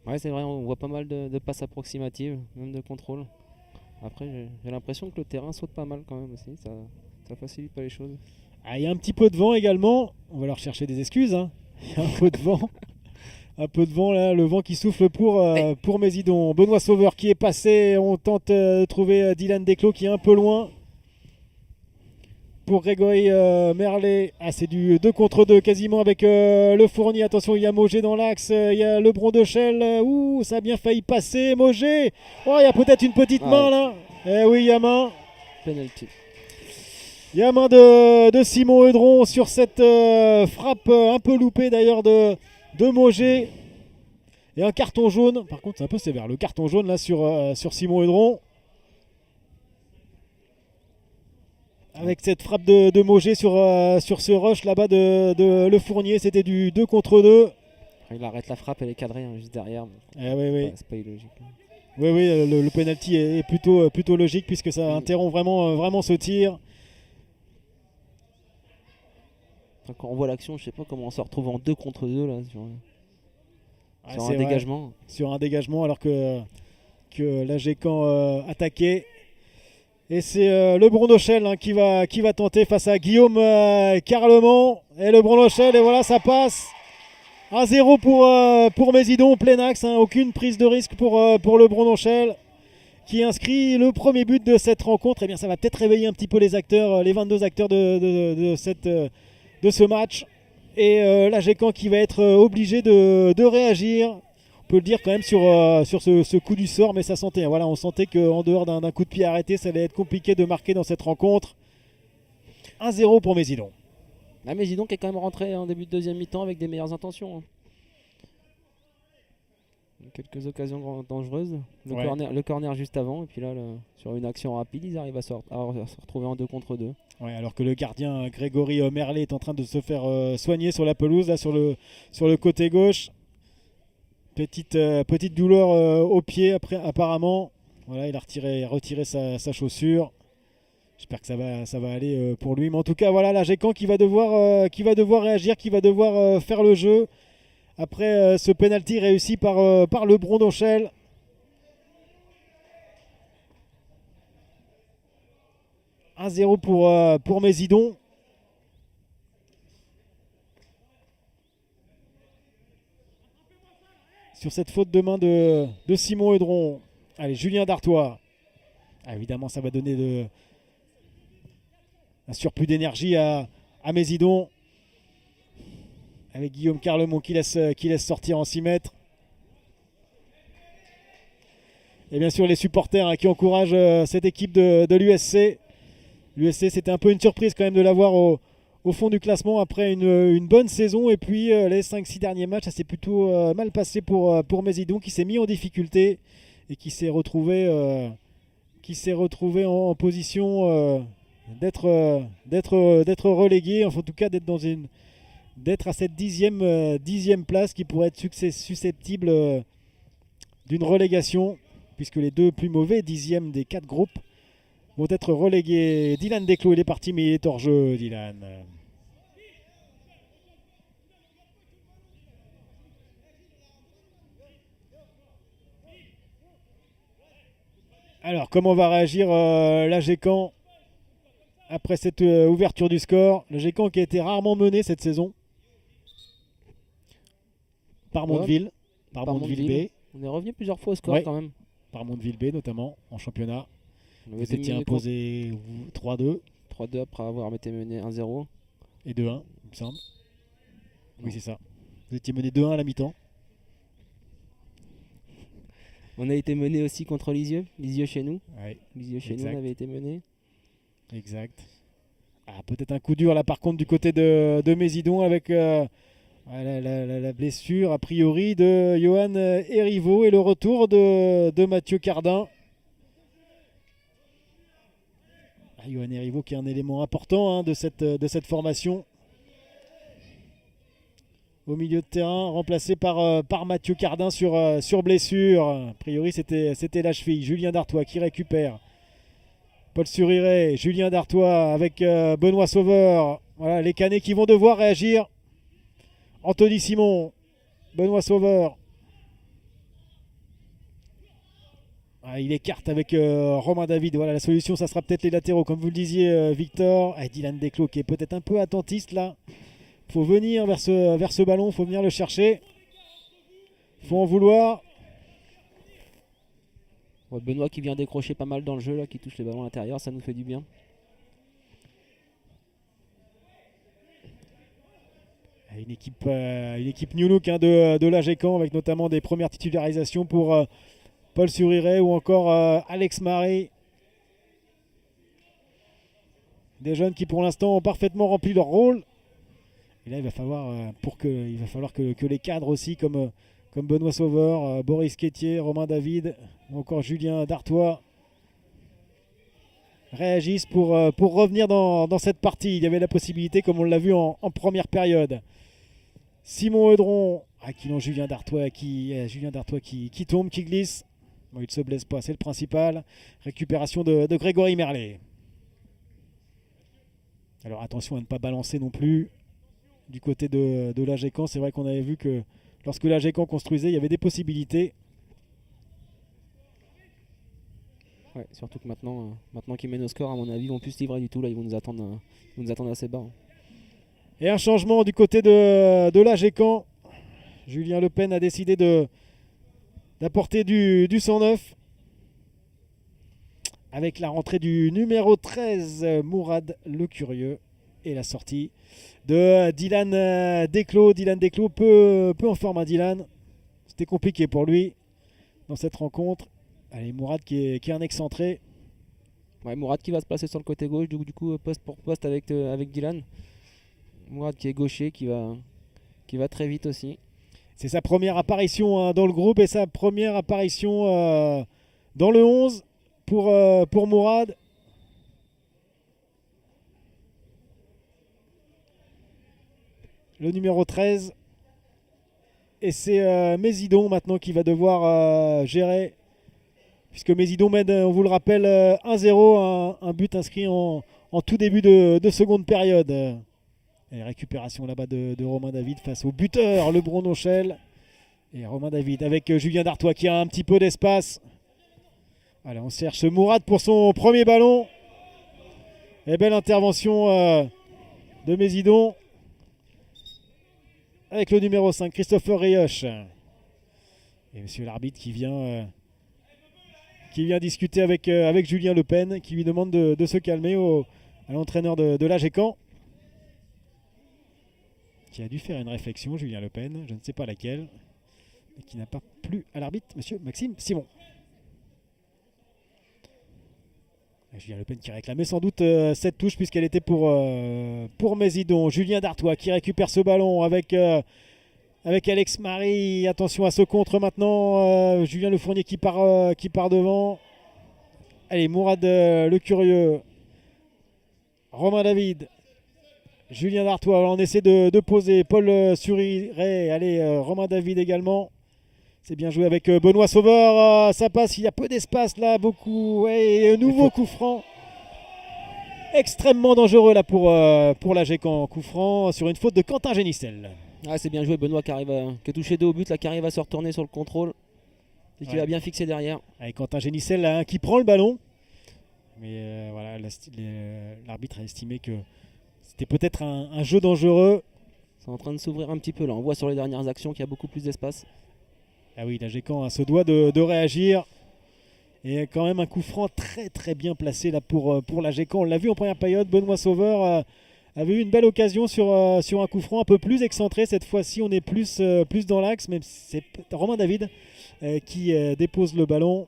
Ouais, c'est vrai, on voit pas mal de passes approximatives, même de contrôle. Après, j'ai l'impression que le terrain saute pas mal quand même aussi, ça facilite pas les choses.
Ah, il y a un petit peu de vent également, on va leur chercher des excuses. Hein. Il y a un peu de vent. Un peu de vent là, le vent qui souffle pour Mésidon. Benoît Sauveur qui est passé, on tente de trouver Dylan Desclos qui est un peu loin. Pour Grégory Merlet, c'est du 2 contre 2 quasiment avec le Fournier. Attention, il y a Mogé dans l'axe, il y a Lebron de Chelles. Ouh, ça a bien failli passer, Mogé. Oh, il y a peut-être une petite main là. Eh oui, il y a main.
Penalty.
Il y a main de Simon Hedron sur cette frappe un peu loupée d'ailleurs de Mogé. Et un carton jaune. Par contre, c'est un peu sévère. Le carton jaune là sur Simon Hedron. Avec cette frappe de Mogé sur ce rush là-bas de Le Fournier, c'était du 2 contre 2.
Il arrête la frappe, elle est cadrée hein, juste derrière.
Oui.
C'est pas illogique.
Oui, le penalty est plutôt logique puisque ça interrompt vraiment ce tir.
Quand on voit l'action, je sais pas comment on se retrouve en 2 contre 2 là, sur un
vrai.
dégagement.
Sur un dégagement alors que l'AG Caen attaquait. Et c'est le Brondochel qui va tenter face à Guillaume Carlemont. Et le Brondochel, et voilà, ça passe. 1-0 pour Mésidon, plein axe. Aucune prise de risque pour le Brondochel qui inscrit le premier but de cette rencontre. Et bien, ça va peut-être réveiller un petit peu les acteurs, les 22 acteurs de ce match. Et l'AG Caen qui va être obligé de réagir. On peut le dire quand même sur ce coup du sort, mais ça sentait. Voilà, on sentait qu'en dehors d'un coup de pied arrêté, ça allait être compliqué de marquer dans cette rencontre. 1-0 pour Mésidon.
Mésidon qui est quand même rentré en début de deuxième mi-temps avec des meilleures intentions. Quelques occasions dangereuses. Le corner juste avant, et puis là, sur une action rapide, ils arrivent à se retrouver en 2 contre 2.
Ouais, alors que le gardien Grégory Merlet est en train de se faire soigner sur la pelouse, là, sur le côté gauche. Petite douleur au pied après, apparemment. Voilà, il a retiré sa chaussure. J'espère que ça va aller pour lui. Mais en tout cas, voilà, l'AG Caen qui va devoir réagir, qui va devoir faire le jeu. Après ce penalty réussi par le Brondochel. « 1-0 pour Mésidon. Sur cette faute de main de Simon Hedron. Allez, Julien Dartois. Évidemment, ça va donner un surplus d'énergie à Mésidon. Avec Guillaume Carlemont qui laisse sortir en 6 mètres. Et bien sûr, les supporters qui encouragent cette équipe de l'USC. L'USC, c'était un peu une surprise quand même de l'avoir au fond du classement après une bonne saison. Et puis les 5-6 derniers matchs, ça s'est plutôt mal passé pour Mésidon qui s'est mis en difficulté et qui s'est retrouvé en position d'être relégué, enfin, en tout cas d'être à cette dixième place qui pourrait être susceptible d'une relégation, puisque les deux plus mauvais, 10e des 4 groupes, vont être relégués. Dylan Desclos, il est parti, mais il est hors jeu, Dylan. Alors, comment va réagir l'AG Caen après cette ouverture du score? L'AG Caen qui a été rarement mené cette saison par Mondeville, par Mondeville B.
On est revenu plusieurs fois au score quand même.
Par Mondeville B notamment en championnat.
On avait
Vous
été
étiez
mené
imposé 3-2
3-2 après avoir été mené 1-0.
et 2-1, il me semble.
Non.
Oui, c'est ça. Vous étiez mené 2-1 à la mi-temps.
On a été mené aussi contre Lisieux. Lisieux chez nous.
Ouais,
Lisieux chez nous,
Exact.
on avait été mené.
exact. Ah, peut-être un coup dur là par contre du côté de Mésidon avec la blessure a priori de Johan Erivo et le retour de Mathieu Cardin. Johan Erivo qui est un élément important de cette formation. Au milieu de terrain, remplacé par Mathieu Cardin sur blessure. A priori, c'était la cheville. Julien Dartois qui récupère. Paul Suriret, Julien Dartois avec Benoît Sauveur. Voilà, les Canets qui vont devoir réagir. Anthony Simon, Benoît Sauveur. Il écarte avec Romain David. Voilà, la solution, ça sera peut-être les latéraux, comme vous le disiez, Victor. Dylan Desclos qui est peut-être un peu attentiste là. Faut venir vers ce ballon, faut venir le chercher. Faut en vouloir.
Ouais, Benoît qui vient décrocher pas mal dans le jeu, là, qui touche les ballons à l'intérieur, ça nous fait du bien.
Une équipe new look de l'AGECAM avec notamment des premières titularisations pour Paul Suriret ou encore Alex Marie. Des jeunes qui pour l'instant ont parfaitement rempli leur rôle. Et là il va falloir, que les cadres aussi comme Benoît Sauveur, Boris Quétier, Romain David ou encore Julien Dartois réagissent pour revenir dans cette partie. Il y avait la possibilité, comme on l'a vu en première période. Simon Eudron, qui lance Julien Dartois qui tombe, qui glisse. Bon, il ne se blesse pas, c'est le principal. Récupération de Grégory Merlet. Alors attention à ne pas balancer non plus du côté de l'AGECAM. C'est vrai qu'on avait vu que lorsque l'AGECAM construisait, il y avait des possibilités.
Ouais, surtout que maintenant qu'ils mènent au score, à mon avis, ils vont plus se livrer du tout. Là, ils vont nous attendre assez bas.
Et un changement du côté de l'AGECAM. Julien Le Pen a décidé d'apporter du 109. Avec la rentrée du numéro 13, Mourad Le Curieux. Et la sortie de Dylan Desclos. Dylan Desclos peu en forme, Dylan. C'était compliqué pour lui dans cette rencontre. Allez, Mourad qui est un excentré.
Ouais, Mourad qui va se placer sur le côté gauche, du coup poste pour poste avec Dylan. Mourad qui est gaucher, qui va très vite aussi.
C'est sa première apparition dans le groupe et sa première apparition dans le 11 pour Mourad. Le numéro 13. Et c'est Mésidon maintenant qui va devoir gérer. Puisque Mésidon mène, on vous le rappelle, 1-0, un but inscrit en tout début de seconde période. Et récupération là-bas de Romain David face au buteur, le Brondonchel. Et Romain David avec Julien Dartois qui a un petit peu d'espace. Allez, on cherche Mourad pour son premier ballon. Et belle intervention de Mésidon. Avec le numéro 5, Christopher Rioche. Et monsieur l'arbitre qui vient discuter avec Julien Le Pen, qui lui demande de se calmer à l'entraîneur de l'AGECAM. Qui a dû faire une réflexion, Julien Le Pen, je ne sais pas laquelle, et qui n'a pas plu à l'arbitre, monsieur Maxime Simon. Et Julien Le Pen qui réclamait sans doute cette touche puisqu'elle était pour Mésidon. Julien Dartois qui récupère ce ballon avec Alex Marie. Attention à ce contre maintenant. Julien Le Fournier qui part devant. Allez, Mourad Le Curieux. Romain David. Julien Dartois, on essaie de poser. Paul Suriret, allez, Romain David également. C'est bien joué avec Benoît Sauveur. Ça passe, il y a peu d'espace là, beaucoup. Ouais, nouveau coup franc. Extrêmement dangereux là pour l'AGECAM. Coup franc sur une faute de Quentin Génissel.
Ah, c'est bien joué, Benoît qui a touché 2 au but, là, qui arrive à se retourner sur le contrôle. Et qui va bien fixer derrière.
Avec Quentin Génissel là, qui prend le ballon. Mais voilà, l'arbitre a estimé que c'était peut-être un jeu dangereux.
C'est en train de s'ouvrir un petit peu là. On voit sur les dernières actions qu'il y a beaucoup plus d'espace.
Ah oui, l'AGECAM se doit de réagir. Et quand même un coup franc très très bien placé là pour l'AGCAN. On l'a vu en première période, Benoît Sauveur avait eu une belle occasion sur un coup franc un peu plus excentré. Cette fois-ci, on est plus dans l'axe, mais c'est Romain David qui dépose le ballon.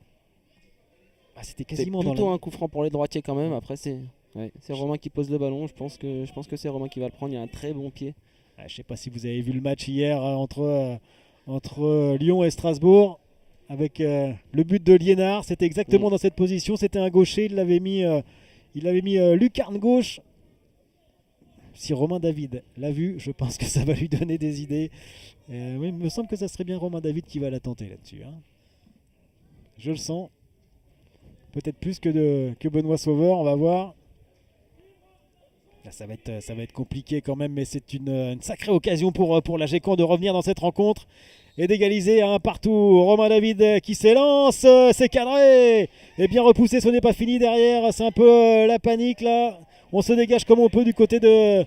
C'était
C'est
quasiment
plutôt un coup franc pour les droitiers quand même. Après, c'est Romain qui pose le ballon. Je pense que c'est Romain qui va le prendre. Il y a un très bon pied.
Je ne sais pas si vous avez vu le match hier entre Lyon et Strasbourg. Avec le but de Liénard, c'était exactement dans cette position. C'était un gaucher, il avait mis lucarne gauche. Si Romain David l'a vu, je pense que ça va lui donner des idées. Oui, il me semble que ça serait bien Romain David qui va la tenter là-dessus. Hein. Je le sens. Peut-être plus que Benoît Sauveur, on va voir. Là, ça va être compliqué quand même, mais c'est une sacrée occasion pour l'AGCAN de revenir dans cette rencontre et d'égaliser à un partout. Romain David qui s'élance, c'est cadré et bien repoussé, ce n'est pas fini derrière, c'est un peu la panique là. On se dégage comme on peut du côté de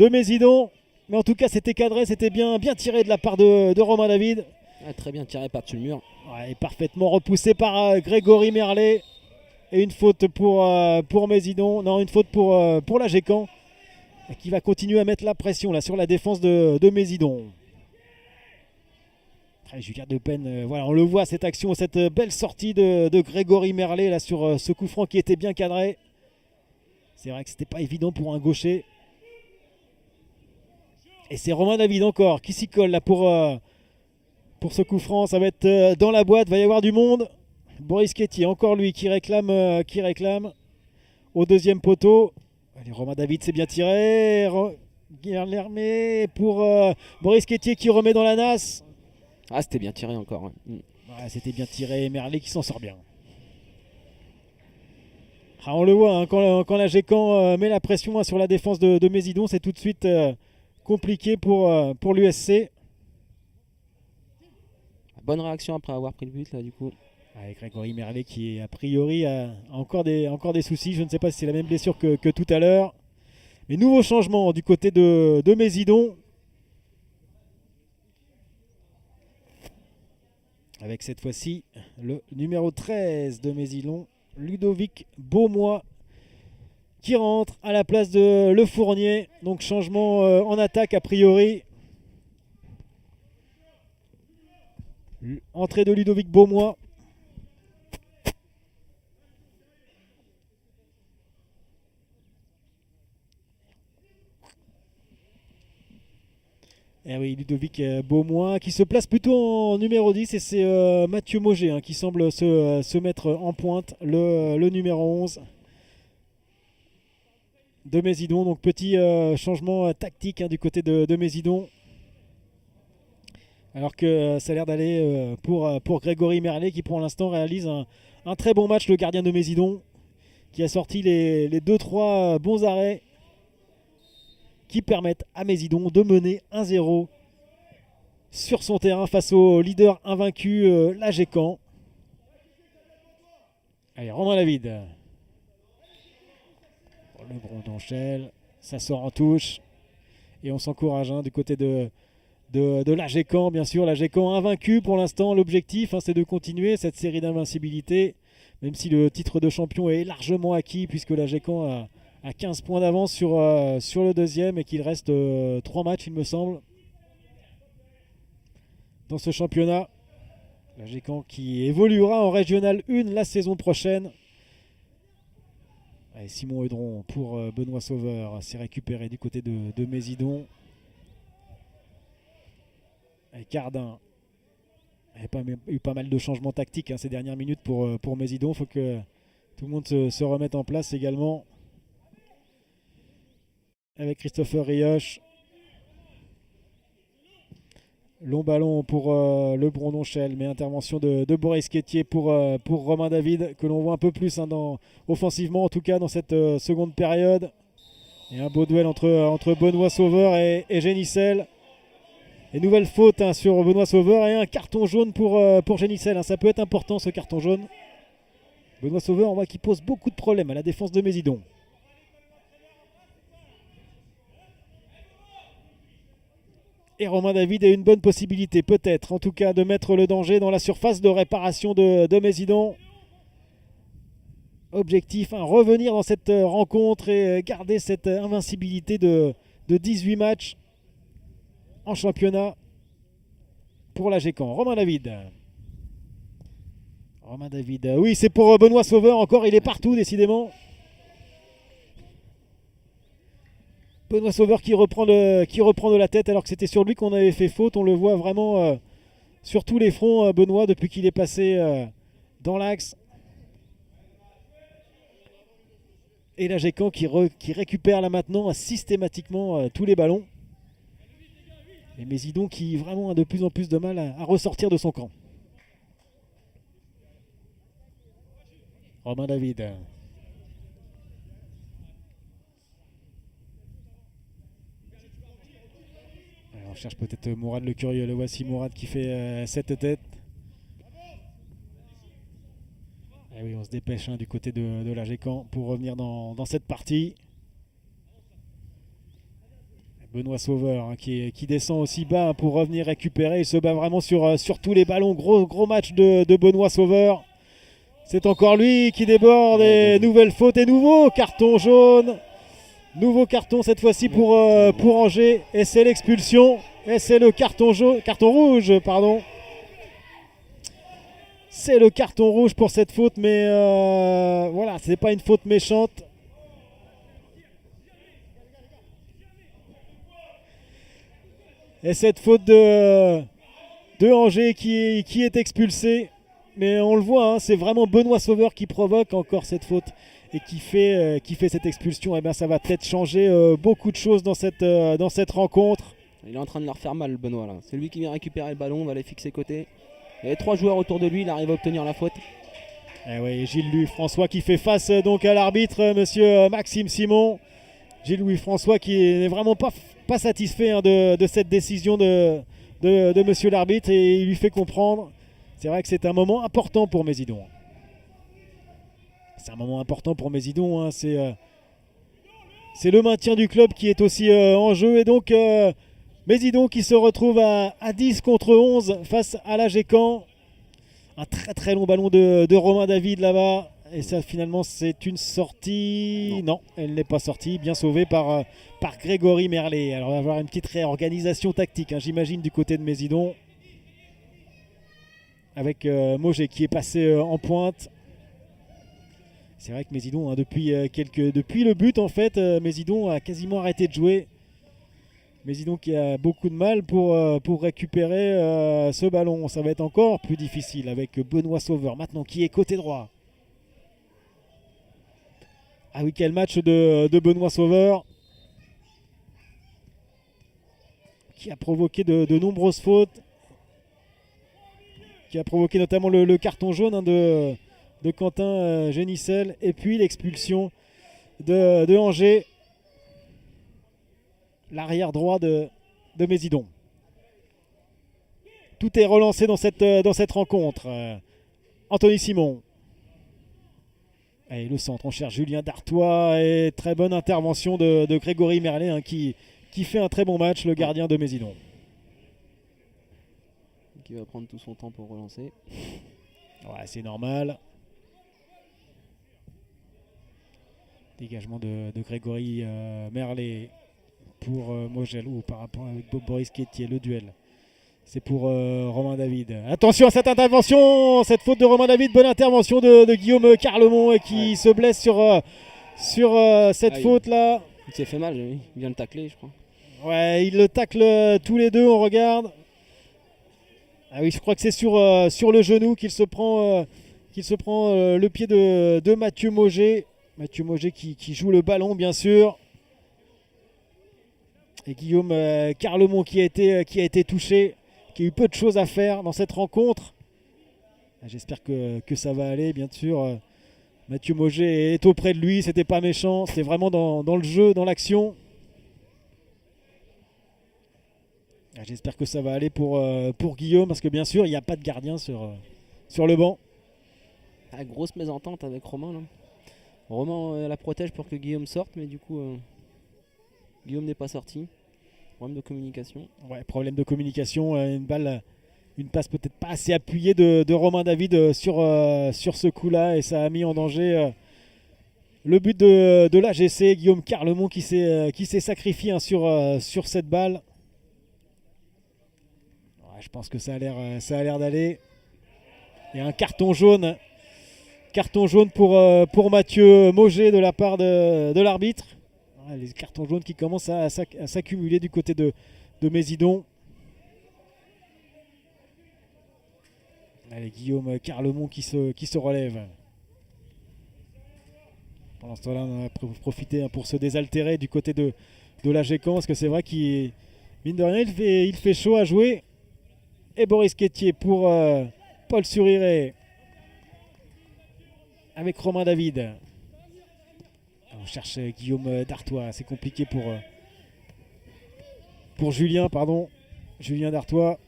Mésidon, mais en tout cas c'était cadré, c'était bien tiré de la part de Romain David.
Très bien tiré par-dessus le mur.
Et parfaitement repoussé par Grégory Merlet. Et une faute pour Mésidon, non, une faute pour l'AGCAN qui va continuer à mettre la pression là sur la défense de Mésidon. Julien de peine, voilà, on le voit cette action, cette belle sortie de Grégory Merlet là sur ce coup franc qui était bien cadré. C'est vrai que c'était pas évident pour un gaucher. Et c'est Romain David encore qui s'y colle là pour ce coup franc. Ça va être dans la boîte, va y avoir du monde. Boris Quétier, encore lui qui réclame au deuxième poteau. Allez, Romain David c'est bien tiré. Guilherme pour Boris Quétier qui remet dans la nasse.
C'était bien tiré encore.
C'était bien tiré. Merlet qui s'en sort bien. On le voit, hein, quand l'AGCAN met la pression sur la défense de Mésidon, c'est tout de suite compliqué pour l'USC.
Bonne réaction après avoir pris le but là du coup.
Avec Grégory Merlet qui a priori a encore des soucis. Je ne sais pas si c'est la même blessure que tout à l'heure. Mais nouveau changement du côté de Mésidon. Avec cette fois-ci le numéro 13 de Mésidon, Ludovic Beaumois, qui rentre à la place de Le Fournier. Donc changement en attaque a priori. Entrée de Ludovic Beaumois. Eh oui, Ludovic Beaumois qui se place plutôt en numéro 10 et c'est Mathieu Mauger qui semble se mettre en pointe, le numéro 11 de Mésidon. Donc petit changement tactique du côté de Mésidon. Alors que ça a l'air d'aller pour Grégory Merlet qui pour l'instant réalise un très bon match, le gardien de Mésidon, qui a sorti les 2-3 bons arrêts qui permettent à Mésidon de mener 1-0 sur son terrain face au leader invaincu, l'AGCAN. Allez, Romain David. Le Brondonchel, ça sort en touche. Et on s'encourage du côté de l'AGCAN, bien sûr. L'AGCAN invaincu pour l'instant. L'objectif, c'est de continuer cette série d'invincibilité, même si le titre de champion est largement acquis, puisque l'AGCAN a 15 points d'avance sur le deuxième et qu'il reste 3 matchs, il me semble, dans ce championnat. L'AGCAN qui évoluera en Régional 1 la saison prochaine. Allez, Simon Eudron pour Benoît Sauveur s'est récupéré du côté de Mésidon. Et Cardin. Il y a eu pas mal de changements tactiques ces dernières minutes pour Mésidon. Il faut que tout le monde se remette en place également. Avec Christopher Rioche. Long ballon pour le Brondonchel, mais intervention de Boris Quétier pour Romain David, que l'on voit un peu plus offensivement, en tout cas dans cette seconde période. Et un beau duel entre Benoît Sauveur et Génicel. Et nouvelle faute sur Benoît Sauveur et un carton jaune pour Génicel. Ça peut être important ce carton jaune. Benoît Sauveur, on voit qu'il pose beaucoup de problèmes à la défense de Mésidon. Et Romain David a une bonne possibilité, peut-être, en tout cas, de mettre le danger dans la surface de réparation de Mésidon. objectif, revenir dans cette rencontre et garder cette invincibilité de 18 matchs en championnat pour la Gécamp. Romain David. Oui, c'est pour Benoît Sauveur encore, il est partout décidément. Benoît Sauveur qui reprend de la tête alors que c'était sur lui qu'on avait fait faute. On le voit vraiment sur tous les fronts, Benoît, depuis qu'il est passé dans l'axe. Et la Gécamp qui récupère là maintenant systématiquement tous les ballons. Et Mésidon qui vraiment a de plus en plus de mal à ressortir de son camp. Romain David. Alors, on cherche peut-être Mourad le curieux. Le voici Mourad qui fait cette tête. Et oui, on se dépêche du côté de la Gécamp pour revenir dans cette partie. Benoît Sauveur qui descend aussi bas pour revenir récupérer. Il se bat vraiment sur tous les ballons. Gros match de Benoît Sauveur. C'est encore lui qui déborde et nouvelle faute et nouveau carton jaune. Nouveau carton cette fois-ci pour Angers. Et c'est l'expulsion. Et c'est le carton rouge, pardon. C'est le carton rouge pour cette faute, mais voilà, c'est pas une faute méchante. Et cette faute de Angers qui est expulsée. Mais on le voit, c'est vraiment Benoît Sauveur qui provoque encore cette faute et qui fait cette expulsion. Et bien ça va peut-être changer beaucoup de choses dans cette rencontre.
Il est en train de leur faire mal, Benoît. Là. C'est lui qui vient récupérer le ballon, on va les fixer côté. Il y a 3 joueurs autour de lui, il arrive à obtenir la faute.
Et oui, Gilles-Louis François qui fait face donc à l'arbitre, monsieur Maxime Simon. Gilles-Louis François qui n'est vraiment pas satisfait de cette décision de monsieur l'arbitre et il lui fait comprendre. C'est vrai que c'est un moment important pour Mésidon. C'est un moment important pour Mésidon. C'est le maintien du club qui est aussi en jeu. Et donc Mésidon qui se retrouve à 10 contre 11 face à la Gécamp. Un très très long ballon de Romain David là-bas. Et ça finalement c'est une sortie. Non, elle n'est pas sortie. Bien sauvée par Grégory Merlet. Alors on va avoir une petite réorganisation tactique, j'imagine, du côté de Mésidon. Avec Mogé qui est passé en pointe. C'est vrai que Mésidon, depuis le but en fait, Mésidon a quasiment arrêté de jouer. Mésidon qui a beaucoup de mal pour récupérer ce ballon. Ça va être encore plus difficile avec Benoît Sauveur maintenant qui est côté droit. Ah oui, quel match de Benoît Sauveur qui a provoqué de nombreuses fautes. Qui a provoqué notamment le carton jaune de Quentin Génissel et puis l'expulsion de Angers, l'arrière droit de Mésidon. Tout est relancé dans cette rencontre. Anthony Simon. Et le centre, on cherche Julien Dartois et très bonne intervention de Grégory Merlet qui fait un très bon match, le gardien de Mésidon.
Qui va prendre tout son temps pour relancer.
Ouais, c'est normal. Dégagement de Grégory Merlet pour Mogel ou par rapport avec Bob Boris qui est le duel. C'est pour Romain David. Attention à cette intervention, cette faute de Romain David. Bonne intervention de Guillaume Carlemont qui se blesse sur cette faute là.
Il s'est fait mal, il vient le tacler, je crois.
Ouais, il le tacle tous les deux, on regarde. Ah oui, je crois que c'est sur le genou qu'il se prend le pied de Mathieu Mogé. Mathieu Mogé qui joue le ballon, bien sûr. Et Guillaume Carlemont qui a été touché, qui a eu peu de choses à faire dans cette rencontre. J'espère que ça va aller, bien sûr. Mathieu Mogé est auprès de lui, c'était pas méchant, c'était vraiment dans le jeu, dans l'action. J'espère que ça va aller pour Guillaume, parce que bien sûr, il n'y a pas de gardien sur le banc.
Grosse mésentente avec Romain. Là. Romain la protège pour que Guillaume sorte, mais du coup, Guillaume n'est pas sorti. Problème de communication. Ouais, problème de communication. Une passe peut-être pas assez appuyée de Romain David sur ce coup-là, et ça a mis en danger
Le but de l'AGC, Guillaume Carlemont qui s'est sacrifié hein, sur cette balle. Ouais, je pense que ça a l'air d'aller. Et un carton jaune. Carton jaune pour Mathieu Mauger de la part de l'arbitre. Ouais, les cartons jaunes qui commencent à s'accumuler du côté de Mésidon. Allez, Guillaume Carlemont qui se relève. Pendant ce temps-là, on a profité pour se désaltérer du côté de l'AGCAN, parce que c'est vrai qu'il, mine de rien, il fait chaud à jouer. Et Boris Quétier pour Paul Suriré avec Romain David. On cherche Guillaume Dartois, c'est compliqué pour Julien Dartois.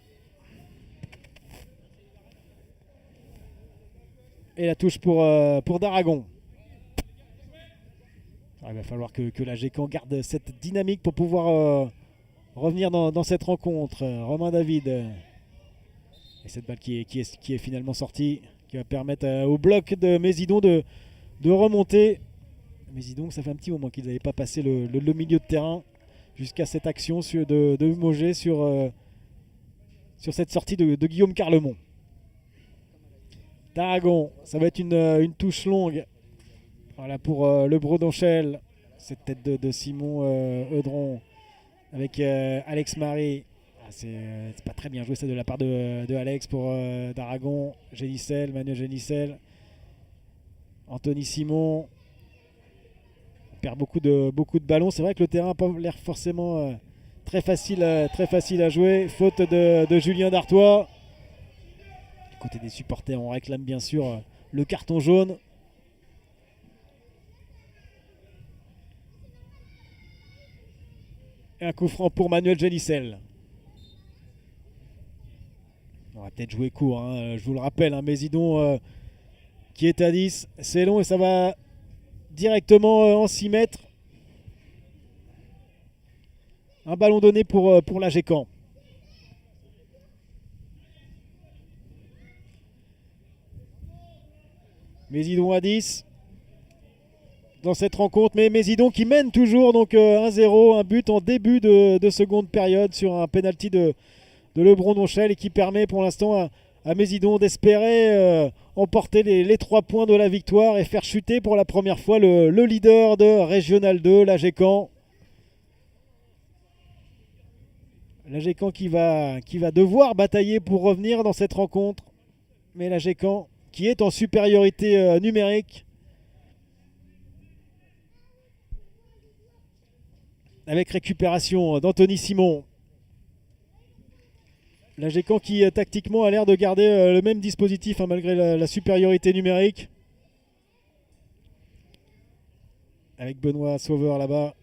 Et la touche pour Daragon. Il va falloir que l'AGCAN garde cette dynamique pour pouvoir revenir dans cette rencontre. Romain David. Et cette balle qui est finalement sortie, qui va permettre au bloc de Mésidon de remonter. Mésidon, ça fait un petit moment qu'ils n'avaient pas passé le milieu de terrain jusqu'à cette action de Mauger sur cette sortie de Guillaume Carlemont. Daragon, ça va être une touche longue. Voilà pour le Bredonchel. Cette tête de Simon Eudron avec Alex Marie. Ah, c'est pas très bien joué ça de la part de Alex pour Daragon. Manuel Génicel. Anthony Simon. On perd beaucoup de ballons. C'est vrai que le terrain n'a pas l'air forcément très facile à jouer. Faute de Julien Dartois. Du côté des supporters, on réclame bien sûr le carton jaune. Et un coup franc pour Manuel Génicel. On va peut-être jouer court, hein. Je vous le rappelle, hein, Mésidon qui est à 10. C'est long et ça va directement en 6 mètres. Un ballon donné pour l'AGCAN. Mésidon à 10 dans cette rencontre, mais Mésidon qui mène toujours, donc 1-0, un but en début de seconde période sur un penalty de Lebron-Donchel et qui permet pour l'instant à Mésidon d'espérer emporter les 3 points de la victoire et faire chuter pour la première fois le leader de Régional 2, l'AGCAN. L'AGCAN qui va devoir batailler pour revenir dans cette rencontre, mais l'AGCAN qui est en supériorité numérique. Avec récupération d'Anthony Simon. L'AGCAN qui tactiquement a l'air de garder le même dispositif hein, malgré la supériorité numérique. Avec Benoît Sauveur là-bas.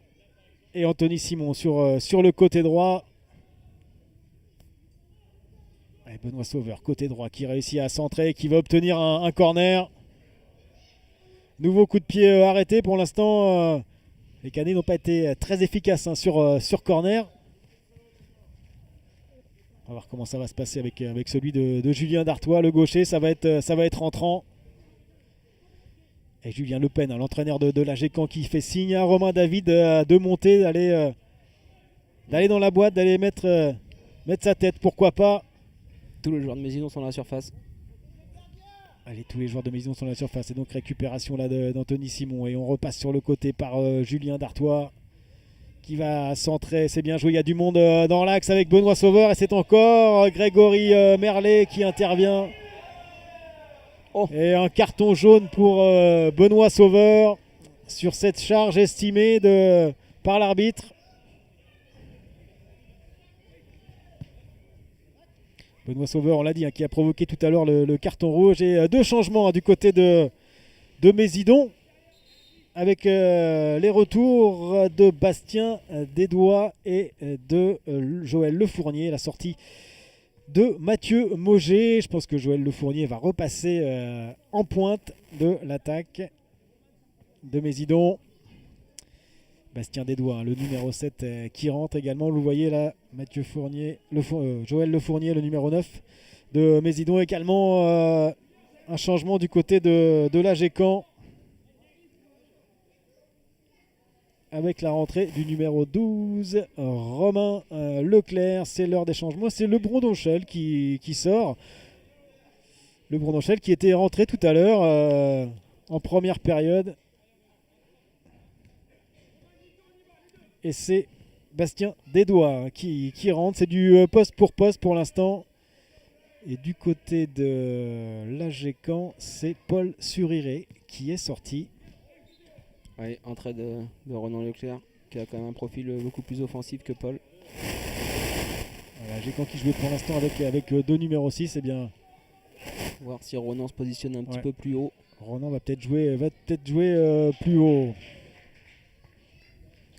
Et Anthony Simon sur le côté droit. Et Benoît Sauveur, côté droit, qui réussit à centrer, qui va obtenir un corner. Nouveau coup de pied arrêté. Pour l'instant, les Canets n'ont pas été très efficaces hein, sur corner. On va voir comment ça va se passer avec celui de Julien Dartois, le gaucher. Ça va être rentrant. Et Julien Le Pen, hein, l'entraîneur de l'AGCAN, qui fait signe à Romain David de monter, d'aller dans la boîte, d'aller mettre sa tête, pourquoi pas.
Tous les joueurs de Mésidon sont dans la surface.
Allez, tous les joueurs de Mésidon sont dans la surface. Et donc récupération là d'Anthony Simon. Et on repasse sur le côté par Julien Dartois qui va centrer. C'est bien joué, il y a du monde dans l'axe avec Benoît Sauveur. Et c'est encore Grégory Merlet qui intervient. Oh. Et un carton jaune pour Benoît Sauveur sur cette charge estimée par l'arbitre. Benoît Sauveur, on l'a dit, hein, qui a provoqué tout à l'heure le carton rouge. Et 2 changements hein, du côté de Mésidon. Avec les retours de Bastien Desdois et de Joël Lefournier. La sortie de Mathieu Mauger. Je pense que Joël Lefournier va repasser en pointe de l'attaque de Mésidon. Bastien Desdois, hein, le numéro 7 qui rentre également. Vous le voyez là, Mathieu Fournier, Joël Lefournier, le numéro 9 de Mésidon. Également un changement du côté de l'AGCAN. avec la rentrée du numéro 12, Romain Leclerc. C'est l'heure des changements. C'est le Brondonchel qui sort. Le Brondonchel qui était rentré tout à l'heure en première période. Et c'est Bastien Desdois qui rentre. C'est du poste pour l'instant. Et du côté de l'AG-Caen, c'est Paul Suriré qui est sorti.
Ouais, entrée de Ronan Leclerc, qui a quand même un profil beaucoup plus offensif que Paul.
L'AG-Caen qui jouait pour l'instant avec deux numéros 6, eh bien.
Voir si Ronan se positionne un petit peu plus haut.
Ronan va peut-être jouer plus haut.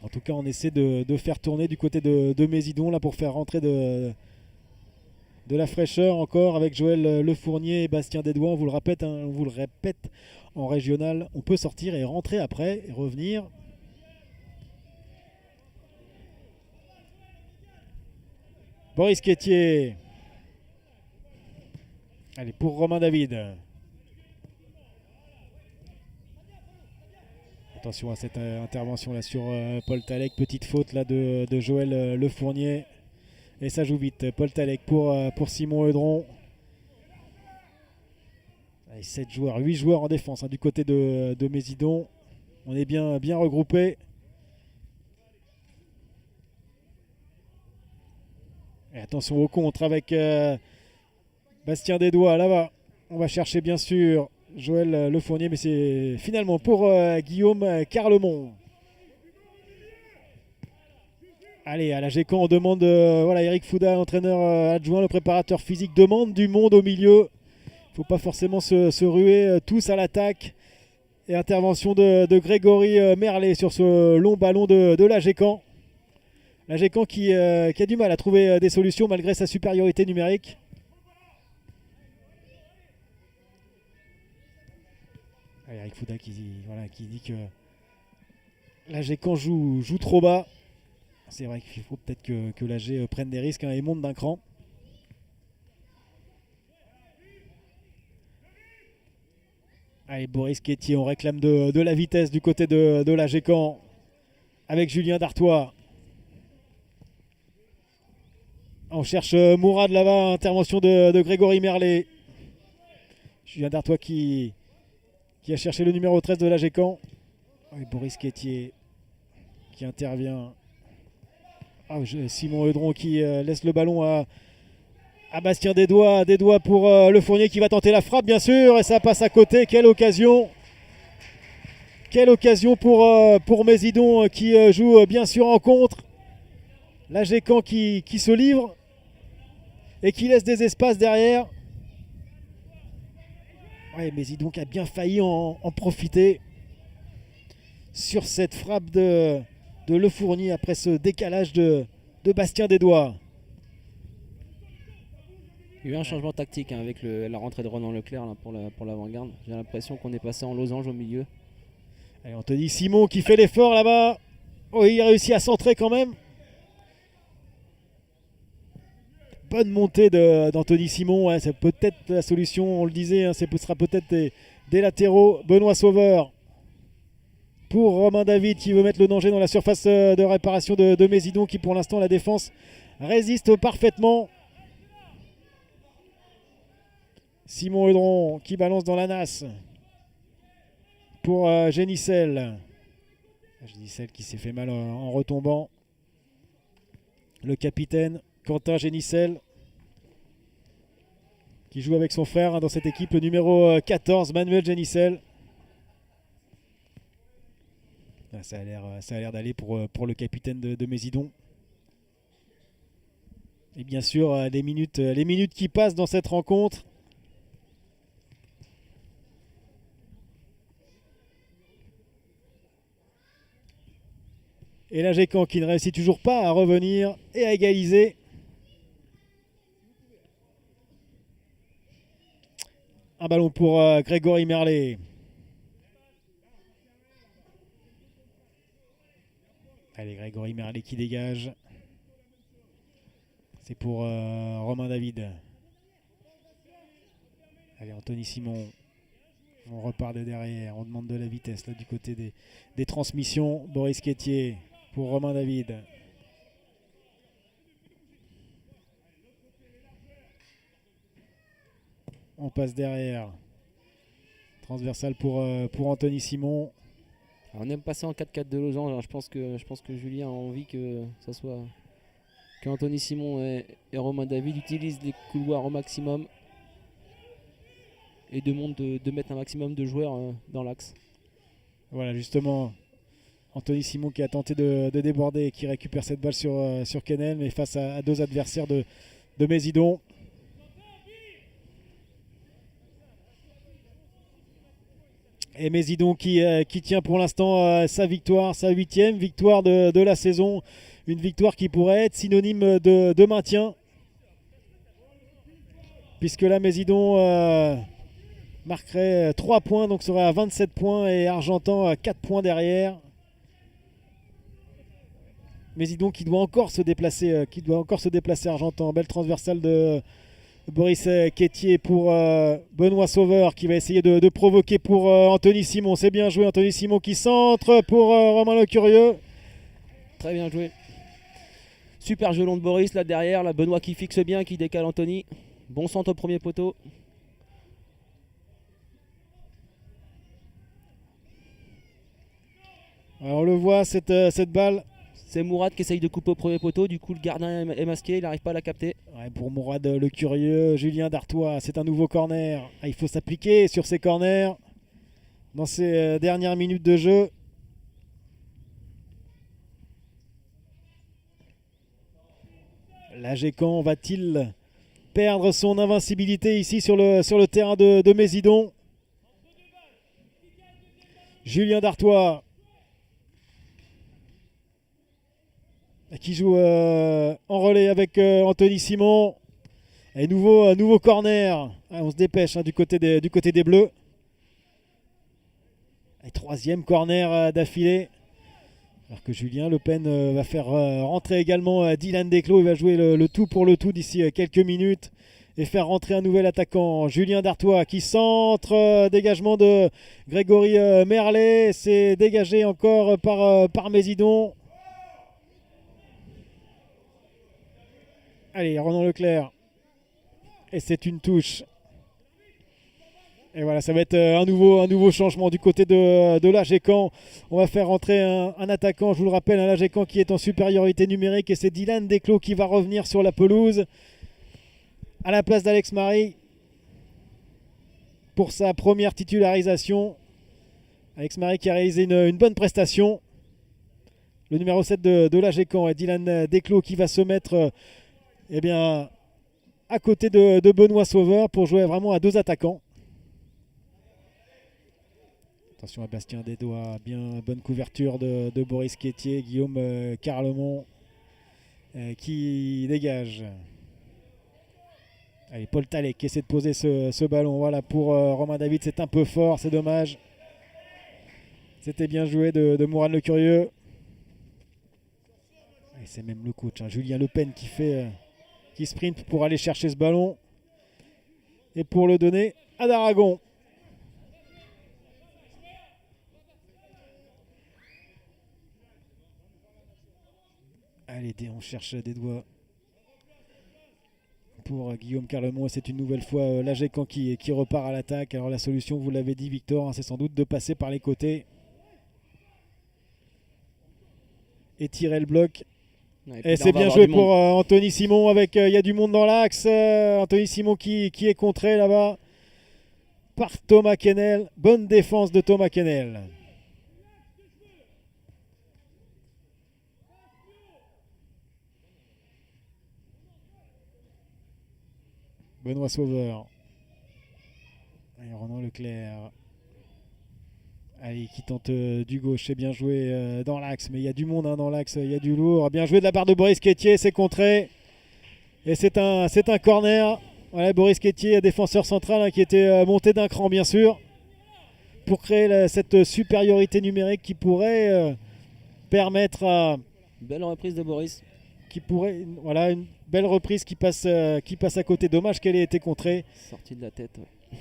En tout cas, on essaie de faire tourner du côté de Mésidon là pour faire rentrer de la fraîcheur encore avec Joël Lefournier et Bastien Desdois. On vous le répète en régional. On peut sortir et rentrer après et revenir. Boris Quétier. Allez, pour Romain David. Attention à cette intervention là sur Paul Talec. Petite faute là de Joël Lefournier. Et ça joue vite. Paul Talec pour Simon Eudron. Allez, 7 joueurs, 8 joueurs en défense du côté de Mésidon. On est bien regroupés. Et attention au contre avec Bastien Desdois. Là-bas, on va chercher bien sûr Joël Lefournier, mais c'est finalement pour Guillaume Carlemont. Allez, à l'AG-Caen, on demande Eric Fouda, entraîneur adjoint, le préparateur physique, demande du monde au milieu. Il ne faut pas forcément se ruer tous à l'attaque. Et intervention de Grégory Merlet sur ce long ballon de l'AG-Caen. L'AG-Caen qui a du mal à trouver des solutions malgré sa supériorité numérique. Allez, Eric Fouda qui dit que l'AG-Caen joue trop bas. C'est vrai qu'il faut peut-être que l'AG prenne des risques et monte d'un cran. Allez, Boris Quétier, on réclame de la vitesse du côté de l'AG-Caen avec Julien Dartois. On cherche Mourad là-bas, intervention de Grégory Merlet. Julien Dartois qui a cherché le numéro 13 de l'AG-Caen. Boris Quétier qui intervient. Simon Eudron qui laisse le ballon à Bastien Desdois. Desdois pour Lefournier qui va tenter la frappe bien sûr. Et ça passe à côté. Quelle occasion pour Mésidon qui joue bien sûr en contre. L'AG-Caen qui se livre et qui laisse des espaces derrière. Mésidon qui a bien failli en profiter sur cette frappe de Lefournier après ce décalage de Bastien Desdois.
Il y a eu un changement tactique avec la rentrée de Ronan Leclerc là, pour l'avant-garde. J'ai l'impression qu'on est passé en losange au milieu.
Allez, Anthony Simon qui fait l'effort là-bas. Il a réussi à centrer quand même. Bonne montée d'Anthony Simon. C'est peut-être la solution, on le disait. Ce sera peut-être des latéraux. Benoît Sauveur pour Romain David qui veut mettre le danger dans la surface de réparation de Mésidon qui pour l'instant la défense résiste parfaitement. Simon Eudron qui balance dans la nasse pour Génicel. Génicel qui s'est fait mal en retombant. Le capitaine Quentin Génicel qui joue avec son frère dans cette équipe, le numéro 14 Manuel Génicel. Ça a l'air d'aller pour le capitaine de Mésidon. Et bien sûr, les minutes qui passent dans cette rencontre. Et l'AG-Caen qui ne réussit toujours pas à revenir et à égaliser. Un ballon pour Grégory Merlet. Allez, Grégory Merlet qui dégage. C'est pour Romain David. Allez, Anthony Simon. On repart de derrière, on demande de la vitesse là du côté des transmissions. Boris Quétier pour Romain David. On passe derrière. Transversal pour Anthony Simon.
Alors, on aime passer en 4-4 de losange. Alors, je pense que Julien a envie que ça soit qu'Anthony Simon et Romain David utilisent les couloirs au maximum et demandent de mettre un maximum de joueurs dans l'axe.
Voilà, justement, Anthony Simon qui a tenté de déborder et qui récupère cette balle sur Quesnel, mais face à deux adversaires de Mésidon. Et Mésidon qui tient pour l'instant sa victoire, sa 8e victoire de la saison. Une victoire qui pourrait être synonyme de maintien. Puisque là, Mésidon marquerait 3 points, donc serait à 27 points. Et Argentan à 4 points derrière. Mésidon qui doit encore se déplacer, Argentan. Belle transversale de Boris Quétier pour Benoît Sauveur qui va essayer de provoquer pour Anthony Simon. C'est bien joué, Anthony Simon qui centre pour Romain Le Curieux.
Très bien joué. Super gelon de Boris là derrière. Là, Benoît qui fixe bien, qui décale Anthony. Bon centre au premier poteau.
Alors, on le voit cette balle.
C'est Mourad qui essaye de couper au premier poteau. Du coup, le gardien est masqué. Il n'arrive pas à la capter.
Ouais, pour Mourad Le Curieux, Julien Dartois, c'est un nouveau corner. Ah, il faut s'appliquer sur ces corners dans ces dernières minutes de jeu. L'AGECAM va-t-il perdre son invincibilité ici sur le terrain de Mésidon? Julien Dartois qui joue en relais avec Anthony Simon. Et nouveau corner. Ah, on se dépêche du côté des Bleus. Et 3e corner d'affilée. Alors que Julien Le Pen va faire rentrer également Dylan Desclos. Il va jouer le tout pour le tout d'ici quelques minutes. Et faire rentrer un nouvel attaquant. Julien Dartois qui centre. Dégagement de Grégory Merlet. C'est dégagé encore par Mésidon. Allez, Ronan Leclerc. Et c'est une touche. Et voilà, ça va être un nouveau changement du côté de l'AGECAM. On va faire rentrer un attaquant, je vous le rappelle, un l'AGECAM qui est en supériorité numérique. Et c'est Dylan Desclos qui va revenir sur la pelouse à la place d'Alex Marie pour sa première titularisation. Alex Marie qui a réalisé une bonne prestation. Le numéro 7 de l'AGECAM est Dylan Desclos qui va se mettre à côté de Benoît Sauveur pour jouer vraiment à 2 attaquants. Attention à Bastien Desdoigts, bien bonne couverture de Boris Quétier, Guillaume Carlemont qui dégage. Allez, Paul Talek qui essaie de poser ce ballon. Voilà, pour Romain David, c'est un peu fort, c'est dommage. C'était bien joué de Mourad Le Curieux. Et c'est même le coach, Julien Le Pen qui sprint pour aller chercher ce ballon et pour le donner à d'Aragon. Allez, on cherche des doigts pour Guillaume Carlemont. C'est une nouvelle fois l'AGECAM qui repart à l'attaque. Alors la solution, vous l'avez dit Victor, c'est sans doute de passer par les côtés et tirer le bloc. Et c'est bien joué pour Anthony Simon avec il y a du monde dans l'axe. Anthony Simon qui est contré là-bas par Thomas Quesnel. Bonne défense de Thomas Quesnel. Benoît Sauveur. Et Ronan Leclerc. Allez, qui tente du gauche, c'est bien joué dans l'axe, mais il y a du monde dans l'axe, il y a du lourd. Bien joué de la part de Boris Quétier, c'est contré. Et c'est un corner. Voilà, Boris Quétier, défenseur central qui était monté d'un cran, bien sûr, pour créer cette supériorité numérique qui pourrait permettre à...
Belle reprise de Boris.
Voilà, une belle reprise qui passe à côté. Dommage qu'elle ait été contrée.
Sortie de la tête. Ouais.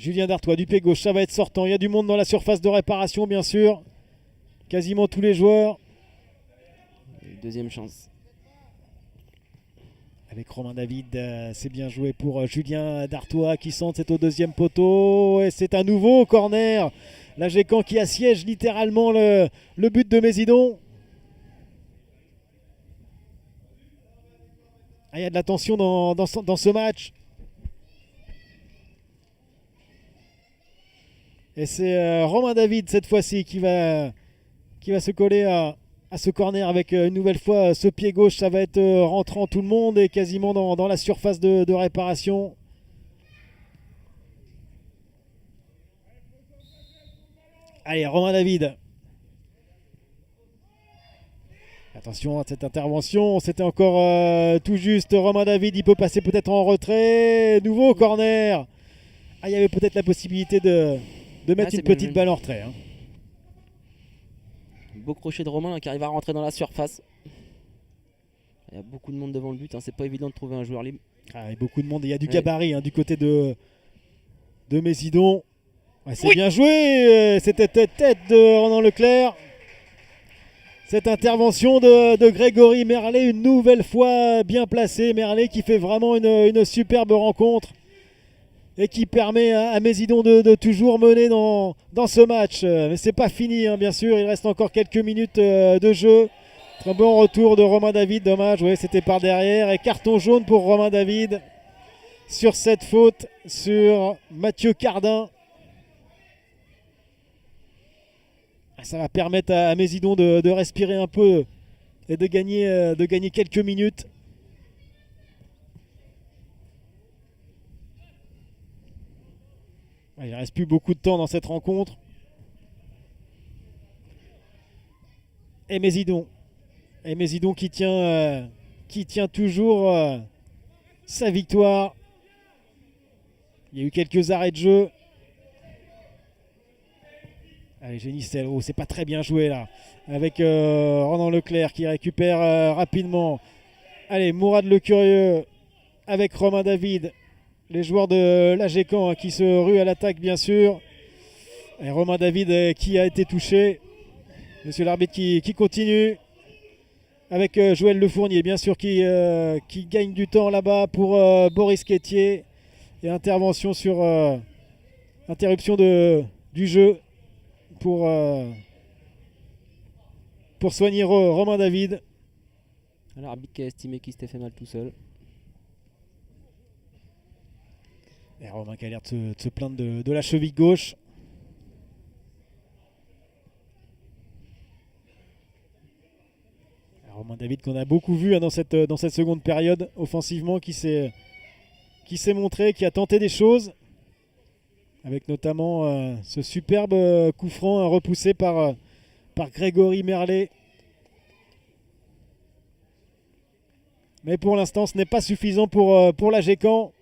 Julien Dartois du pied gauche, ça va être sortant. Il y a du monde dans la surface de réparation, bien sûr. Quasiment tous les joueurs.
Deuxième chance.
Avec Romain David, c'est bien joué pour Julien Dartois qui centre, c'est au deuxième poteau. Et c'est un nouveau corner. L'AGCAN qui assiège littéralement le but de Mésidon. Ah, il y a de la tension dans ce match. Et c'est Romain David cette fois-ci qui va se coller à ce corner avec une nouvelle fois ce pied gauche. Ça va être rentrant tout le monde et quasiment dans la surface de réparation. Allez, Romain David. Attention à cette intervention, c'était encore tout juste. Romain David, il peut passer peut-être en retrait. Nouveau corner. Ah, il y avait peut-être la possibilité de mettre une petite balle en retrait. Hein.
Beau crochet de Romain qui arrive à rentrer dans la surface. Il y a beaucoup de monde devant le but, hein. C'est pas évident de trouver un joueur libre.
Ah, il y a beaucoup de monde, il y a du gabarit du côté de Mésidon. Ouais, c'est bien joué, c'était tête de Ronan Leclerc. Cette intervention de Grégory Merlet, une nouvelle fois bien placé. Merlet qui fait vraiment une superbe rencontre et qui permet à Mésidon de toujours mener dans ce match. Mais c'est pas fini, hein, bien sûr, il reste encore quelques minutes de jeu. Très bon retour de Romain David, dommage, ouais, c'était par derrière. Et carton jaune pour Romain David sur cette faute sur Mathieu Cardin. Ça va permettre à Mésidon de respirer un peu et de gagner quelques minutes. Il ne reste plus beaucoup de temps dans cette rencontre. Et Mésidon qui tient toujours sa victoire. Il y a eu quelques arrêts de jeu. Allez, Génicel, oh, c'est pas très bien joué là. Avec Ronan Leclerc qui récupère rapidement. Allez, Mourad Le Curieux avec Romain David. Les joueurs de l'AGCAN qui se ruent à l'attaque, bien sûr. Et Romain David qui a été touché. Monsieur l'arbitre qui continue. Avec Joël Le Fournier, bien sûr, qui gagne du temps là-bas pour Boris Quétier. Et intervention sur interruption du jeu pour soigner Romain David.
L'arbitre qui a estimé qu'il s'était fait mal tout seul.
Et Romain qui a l'air de se plaindre de la cheville gauche. Et Romain David qu'on a beaucoup vu dans cette seconde période offensivement, qui s'est montré, qui a tenté des choses. Avec notamment ce superbe coup franc repoussé par Grégory Merlet. Mais pour l'instant, ce n'est pas suffisant pour l'AGCAN.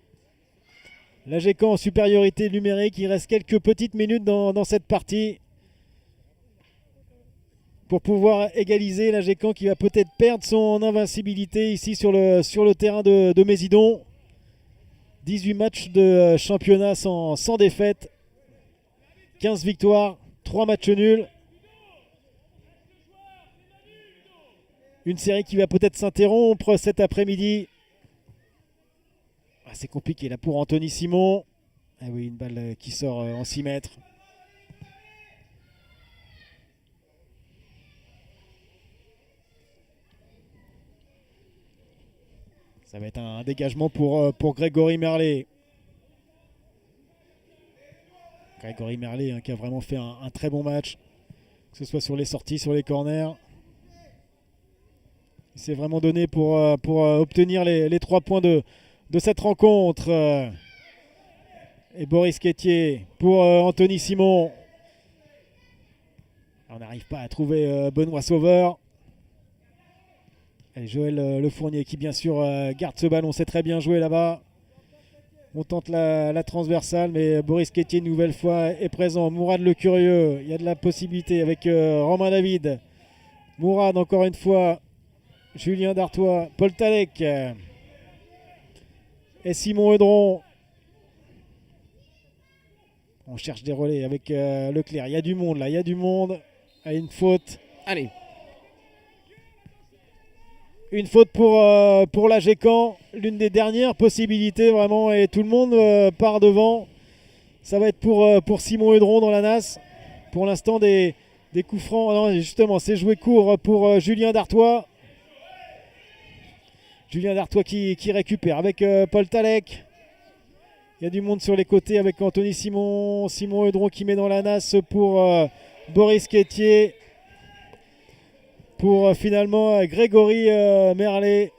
L'AGCAN en supériorité numérique. Il reste quelques petites minutes dans cette partie pour pouvoir égaliser. L'AGCAN qui va peut-être perdre son invincibilité ici sur le terrain de Mésidon. 18 matchs de championnat sans défaite. 15 victoires, 3 matchs nuls. Une série qui va peut-être s'interrompre cet après-midi. Ah, c'est compliqué là pour Anthony Simon. Ah oui, une balle qui sort en 6 mètres. Ça va être un dégagement pour Grégory Merlet. Grégory Merlet qui a vraiment fait un très bon match. Que ce soit sur les sorties, sur les corners. Il s'est vraiment donné pour obtenir les 3 points de cette rencontre. Et Boris Quétier pour Anthony Simon. On n'arrive pas à trouver Benoît Sauveur. Et Joël Le Fournier qui bien sûr garde ce ballon, c'est très bien joué là-bas. On tente la transversale, mais Boris Quétier une nouvelle fois est présent. Mourad Le Curieux, il y a de la possibilité avec Romain David. Mourad encore une fois. Julien Dartois, Paul Talek et Simon Eudron. On cherche des relais avec Leclerc. Il y a du monde là, il y a du monde. Une faute.
Allez.
Une faute pour la Gécamp. L'une des dernières possibilités vraiment. Et tout le monde part devant. Ça va être pour Simon Hedron dans la NAS. Pour l'instant des coups francs. Non, justement, c'est joué court pour Julien Dartois. Julien Dartois qui récupère avec Paul Talek. Il y a du monde sur les côtés avec Anthony Simon. Simon Hedron qui met dans la NAS pour Boris Quétier. Pour finalement Grégory Merlet.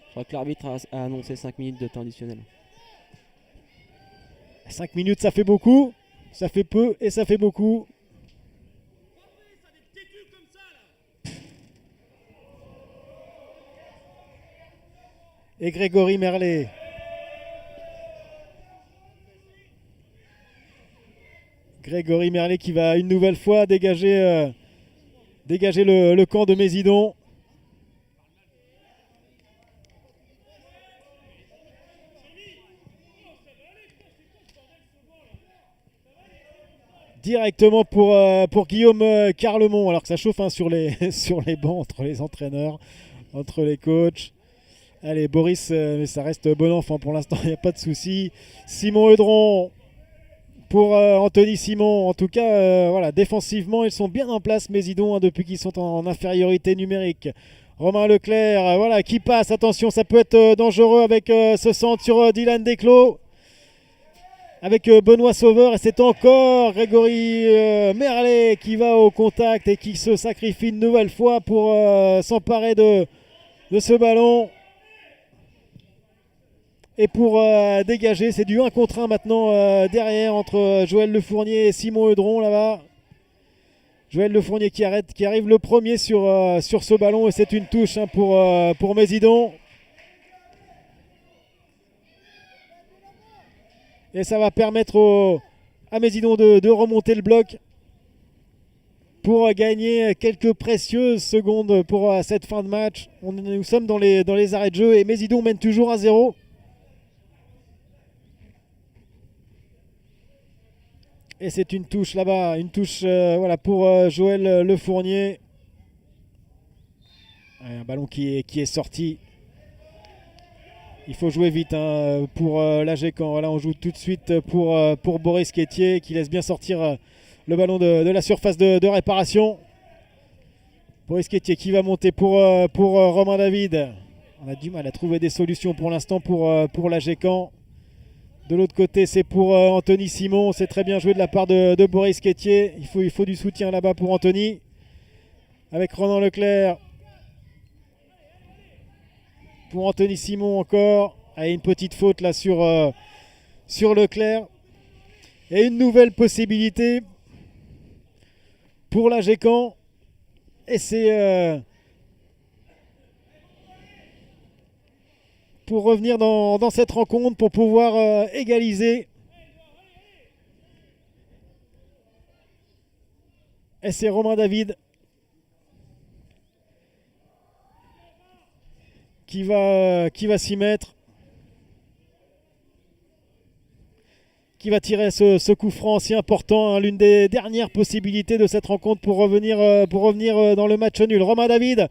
Je crois que l'arbitre a annoncé 5 minutes de temps additionnel.
5 minutes, ça fait beaucoup. Ça fait peu et ça fait beaucoup. Et Grégory Merlet. Grégory Merlet qui va une nouvelle fois dégager le camp de Mésidon. Directement pour Guillaume Carlemont, alors que ça chauffe sur les bancs entre les entraîneurs, entre les coachs. Allez, Boris, mais ça reste bon enfant pour l'instant, il n'y a pas de souci. Simon Hedron pour Anthony Simon. En tout cas, voilà, défensivement, ils sont bien en place, Mésidon, depuis qu'ils sont en infériorité numérique. Romain Leclerc, voilà, qui passe. Attention, ça peut être dangereux avec ce centre sur Dylan Desclos. Avec Benoît Sauveur, et c'est encore Grégory Merlet qui va au contact et qui se sacrifie une nouvelle fois pour s'emparer de ce ballon. Et pour dégager, c'est du 1 contre 1 maintenant derrière entre Joël Lefournier et Simon Hedron là-bas. Joël Lefournier qui arrive le premier sur ce ballon, et c'est une touche pour Mésidon. Et ça va permettre à Mésidon de remonter le bloc pour gagner quelques précieuses secondes pour cette fin de match. Nous sommes dans les arrêts de jeu et Mésidon mène toujours 1-0. Et c'est une touche là-bas, une touche voilà, pour Joël Lefournier. Un ballon qui est sorti. Il faut jouer vite pour la Gécamp. Voilà, on joue tout de suite pour Boris Quétier qui laisse bien sortir le ballon de la surface de réparation. Boris Quétier qui va monter pour Romain David. On a du mal à trouver des solutions pour l'instant pour la Gécamp. De l'autre côté, c'est pour Anthony Simon. C'est très bien joué de la part de Boris Quétier. Il faut du soutien là-bas pour Anthony. Avec Ronan Leclerc. Pour Anthony Simon encore. Une petite faute là sur Leclerc. Et une nouvelle possibilité pour la Gécamp. Et c'est pour revenir dans cette rencontre, pour pouvoir égaliser. Et c'est Romain David qui va s'y mettre, qui va tirer ce coup franc si important, l'une des dernières possibilités de cette rencontre pour revenir dans le match nul. Romain David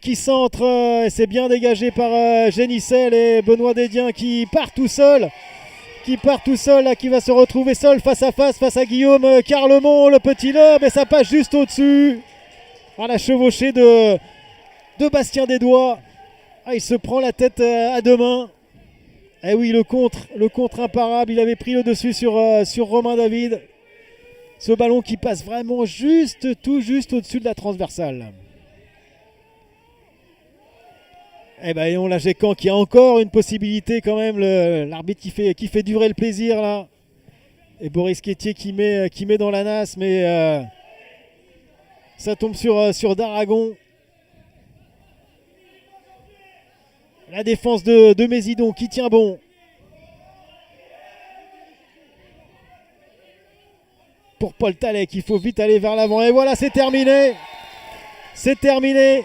qui centre, c'est bien dégagé par Génicel, et Benoît Dédien qui part tout seul, qui va se retrouver seul face à Guillaume Carlemont, le petit lobe, et ça passe juste au-dessus. La chevauchée de Bastien Desdois. Il se prend la tête à deux mains. Eh oui, le contre imparable, il avait pris le dessus sur Romain David. Ce ballon qui passe vraiment tout juste au-dessus de la transversale. Eh ben, et on la Gécamp qui a encore une possibilité quand même, l'arbitre qui fait durer le plaisir là. Et Boris Quétier qui met dans la nasse, mais ça tombe sur Daragon. La défense de Mésidon qui tient bon. Pour Paul Talek, il faut vite aller vers l'avant. Et voilà, c'est terminé. C'est terminé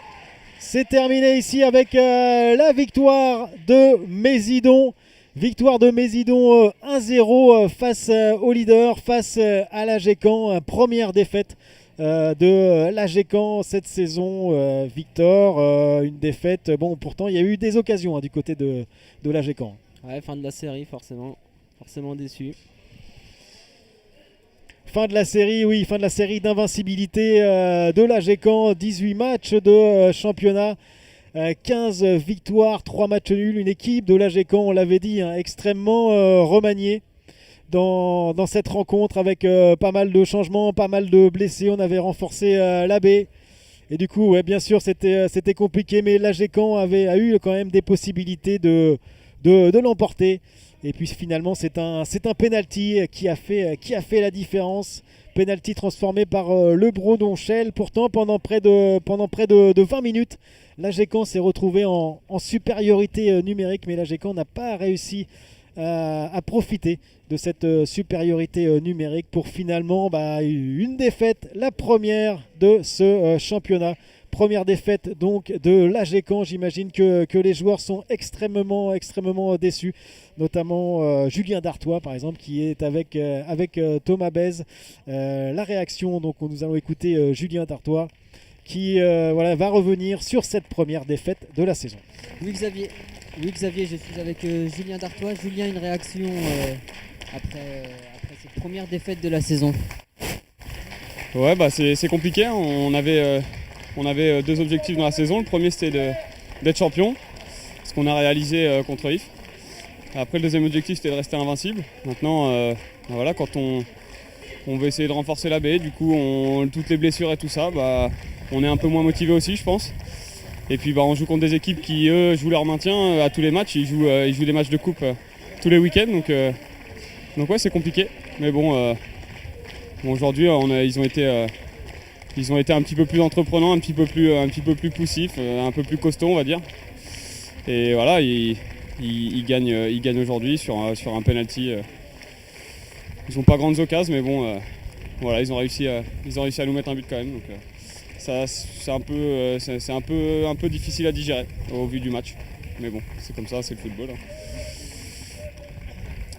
ici avec la victoire de Mésidon Victoire de Mésidon 1-0 face au leader, face à l'AGECAM. Première défaite de l'AGECAM cette saison. Victor, une défaite. Bon, pourtant, il y a eu des occasions du côté de l'AGECAM.
Ouais, fin de la série, forcément déçu.
Fin de la série, oui, fin de la série d'invincibilité de l'AGECAM. 18 matchs de championnat. 15 victoires, 3 matchs nuls, une équipe de l'AGECAM, on l'avait dit, extrêmement remaniée dans cette rencontre avec pas mal de changements, pas mal de blessés. On avait renforcé l'AB et du coup, ouais, bien sûr, c'était compliqué, mais l'AGECAM a eu quand même des possibilités de l'emporter. Et puis finalement, c'est un penalty qui a fait la différence. Penalty transformé par Le Brodonchel. Pourtant, pendant près de 20 minutes, l'AGECAM s'est retrouvé en supériorité numérique, mais l'AGECAM n'a pas réussi à profiter de cette supériorité numérique pour finalement une défaite, la première de ce championnat. Première défaite donc de l'AGECAM. J'imagine que les joueurs sont extrêmement déçus, notamment Julien Dartois par exemple qui est avec Thomas Bèze. La réaction, donc nous allons écouter Julien Dartois qui va revenir sur cette première défaite de la saison.
Oui Xavier, je suis avec Julien Dartois. Julien, une réaction après cette première défaite de la saison?
Ouais, c'est compliqué. On avait 2 objectifs dans la saison. Le premier, c'était d'être champion, ce qu'on a réalisé contre If. Après, le deuxième objectif, c'était de rester invincible. Maintenant, voilà, quand on veut essayer de renforcer la baie, du coup, toutes les blessures et tout ça, on est un peu moins motivé aussi, je pense. Et puis, on joue contre des équipes qui, eux, jouent leur maintien à tous les matchs. Ils jouent des matchs de coupe tous les week-ends. Donc ouais, c'est compliqué. Mais bon, aujourd'hui, ils ont été un petit peu plus entreprenants, un petit peu plus poussifs, un peu plus costauds, on va dire. Et voilà, ils gagnent aujourd'hui sur un penalty. Ils n'ont pas grandes occasions, mais bon, voilà, ils ont réussi à nous mettre un but quand même. Donc, ça, c'est un peu difficile à digérer au vu du match. Mais bon, c'est comme ça, c'est le football.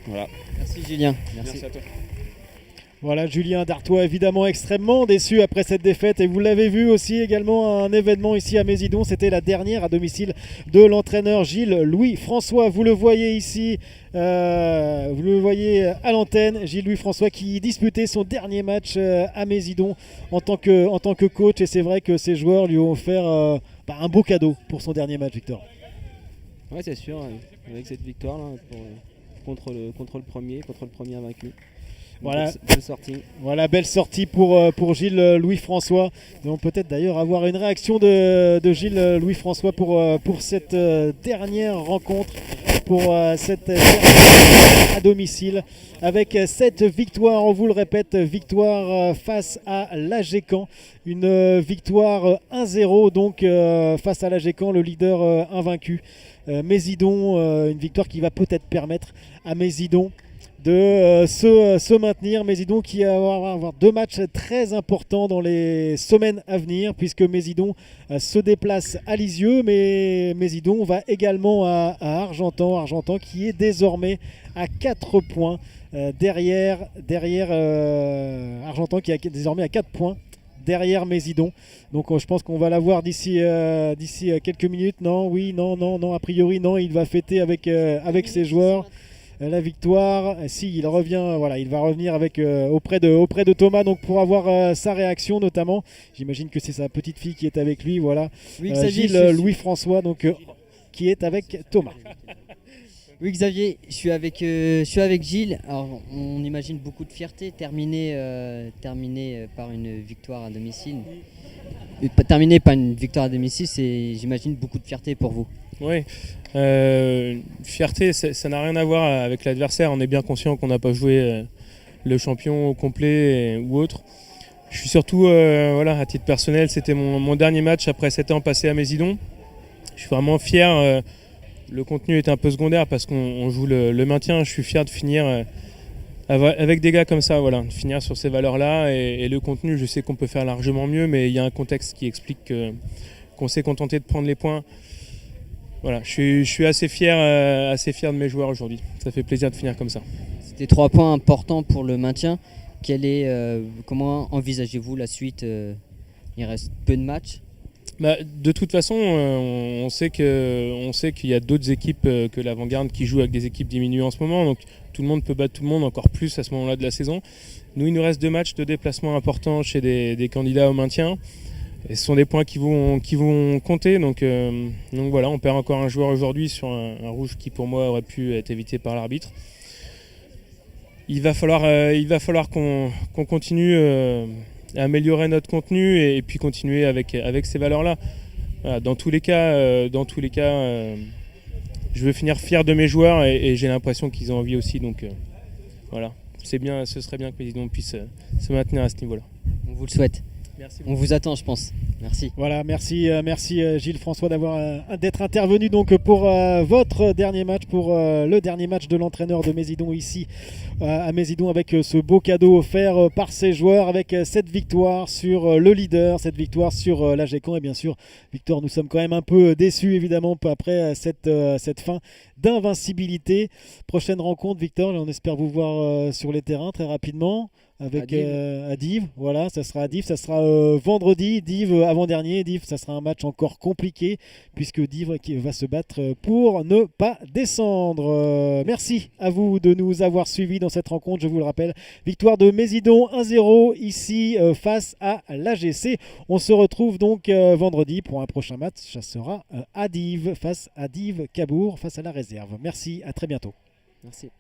Voilà.
Merci Julien.
Merci à toi.
Voilà, Julien Dartois évidemment extrêmement déçu après cette défaite et vous l'avez vu aussi également un événement ici à Mésidon, c'était la dernière à domicile de l'entraîneur Gilles Louis François. Vous le voyez ici, vous le voyez à l'antenne, Gilles Louis François qui disputait son dernier match à Mésidon en tant que coach et c'est vrai que ses joueurs lui ont offert un beau cadeau pour son dernier match, Victor.
Ouais, c'est sûr, avec cette victoire là, contre le premier invaincu.
Voilà.
Belle sortie.
Voilà, belle sortie pour Gilles Louis François. Nous allons peut-être d'ailleurs avoir une réaction de Gilles Louis François pour cette dernière rencontre, pour cette dernière à domicile. Avec cette victoire, on vous le répète, victoire face à l'AGECAM. Une victoire 1-0 donc face à l'AGECAM, le leader invaincu. Mésidon, une victoire qui va peut-être permettre à Mésidon de se maintenir. Mésidon qui va avoir 2 matchs très importants dans les semaines à venir puisque Mésidon se déplace à Lisieux, mais Mésidon va également à Argentan qui est désormais à 4 points derrière Argentan qui est désormais à 4 points derrière Mésidon. Donc je pense qu'on va l'avoir d'ici quelques minutes. Non, a priori non, il va fêter avec ses joueurs la victoire. Si, il revient, voilà, il va revenir avec auprès de Thomas donc pour avoir sa réaction notamment. J'imagine que c'est sa petite fille qui est avec lui, voilà.
Oui,
Gilles Louis François donc qui est avec Thomas.
Oui Xavier, je suis avec Gilles. Alors on imagine beaucoup de fierté terminée par une victoire à domicile. Terminé par une victoire à domicile, c'est j'imagine beaucoup de fierté pour vous.
Oui, fierté, ça n'a rien à voir avec l'adversaire. On est bien conscient qu'on n'a pas joué le champion au complet ou autre. Je suis surtout, à titre personnel, c'était mon dernier match après 7 ans passés à Mésidon. Je suis vraiment fier. Le contenu est un peu secondaire parce qu'on joue le maintien. Je suis fier de finir avec des gars comme ça, voilà, de finir sur ces valeurs-là. Et le contenu, je sais qu'on peut faire largement mieux, mais il y a un contexte qui explique qu'on s'est contenté de prendre les points. voilà, je suis assez fier de mes joueurs aujourd'hui. Ça fait plaisir de finir comme ça.
C'était 3 points importants pour le maintien. Comment envisagez-vous la suite Il reste peu de matchs.
De toute façon, on sait qu'il y a d'autres équipes que l'Avant-Garde qui jouent avec des équipes diminuées en ce moment. Donc tout le monde peut battre tout le monde encore plus à ce moment-là de la saison. Nous, il nous reste 2 matchs de déplacement importants chez des candidats au maintien. Et ce sont des points qui vont compter. Donc voilà, on perd encore un joueur aujourd'hui sur un rouge qui pour moi aurait pu être évité par l'arbitre. Il va falloir qu'on continue à améliorer notre contenu et puis continuer avec ces valeurs-là. Voilà, dans tous les cas, je veux finir fier de mes joueurs et j'ai l'impression qu'ils ont envie aussi. Donc voilà, ce serait bien que Mésidon puisse se maintenir à ce niveau-là.
On vous le souhaite.
Merci
On vous attend, je pense. Merci.
Voilà, merci Gilles François d'être intervenu donc pour votre dernier match, pour le dernier match de l'entraîneur de Mésidon ici à Mésidon, avec ce beau cadeau offert par ses joueurs, avec cette victoire sur le leader, cette victoire sur l'AGECAM. Et bien sûr, Victor, nous sommes quand même un peu déçus évidemment après cette fin d'invincibilité. Prochaine rencontre, Victor, on espère vous voir sur les terrains très rapidement. Avec à Dives, voilà, ça sera à Dives, ça sera vendredi, Dives avant-dernier, Dives, ça sera un match encore compliqué puisque Dives qui va se battre pour ne pas descendre. Merci à vous de nous avoir suivis dans cette rencontre, je vous le rappelle, victoire de Mésidon 1-0 ici face à l'AGC. On se retrouve donc vendredi pour un prochain match, ça sera à Dives face à Dives Cabourg face à la réserve. Merci, à très bientôt.
Merci.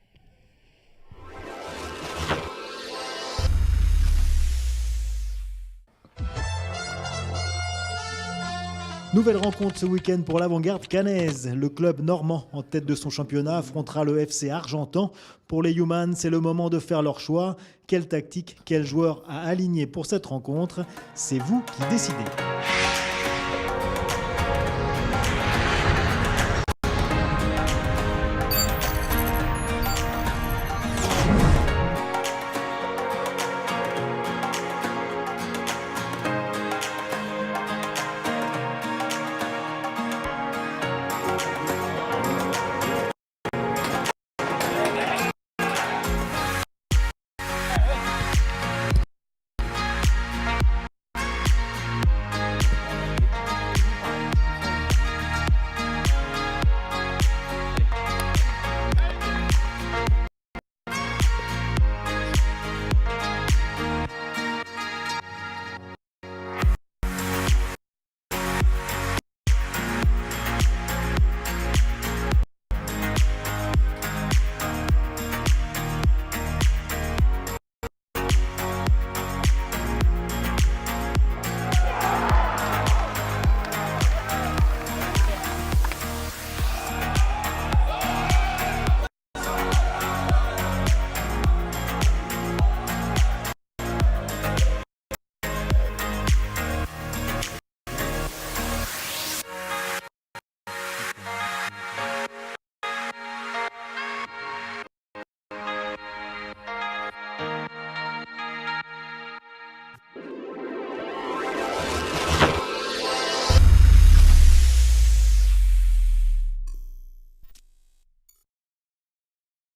Nouvelle rencontre ce week-end pour l'Avant-Garde caennaise. Le club normand en tête de son championnat affrontera le FC Argentan. Pour les Humans, c'est le moment de faire leur choix. Quelle tactique, quel joueur à aligner pour cette rencontre ? C'est vous qui décidez.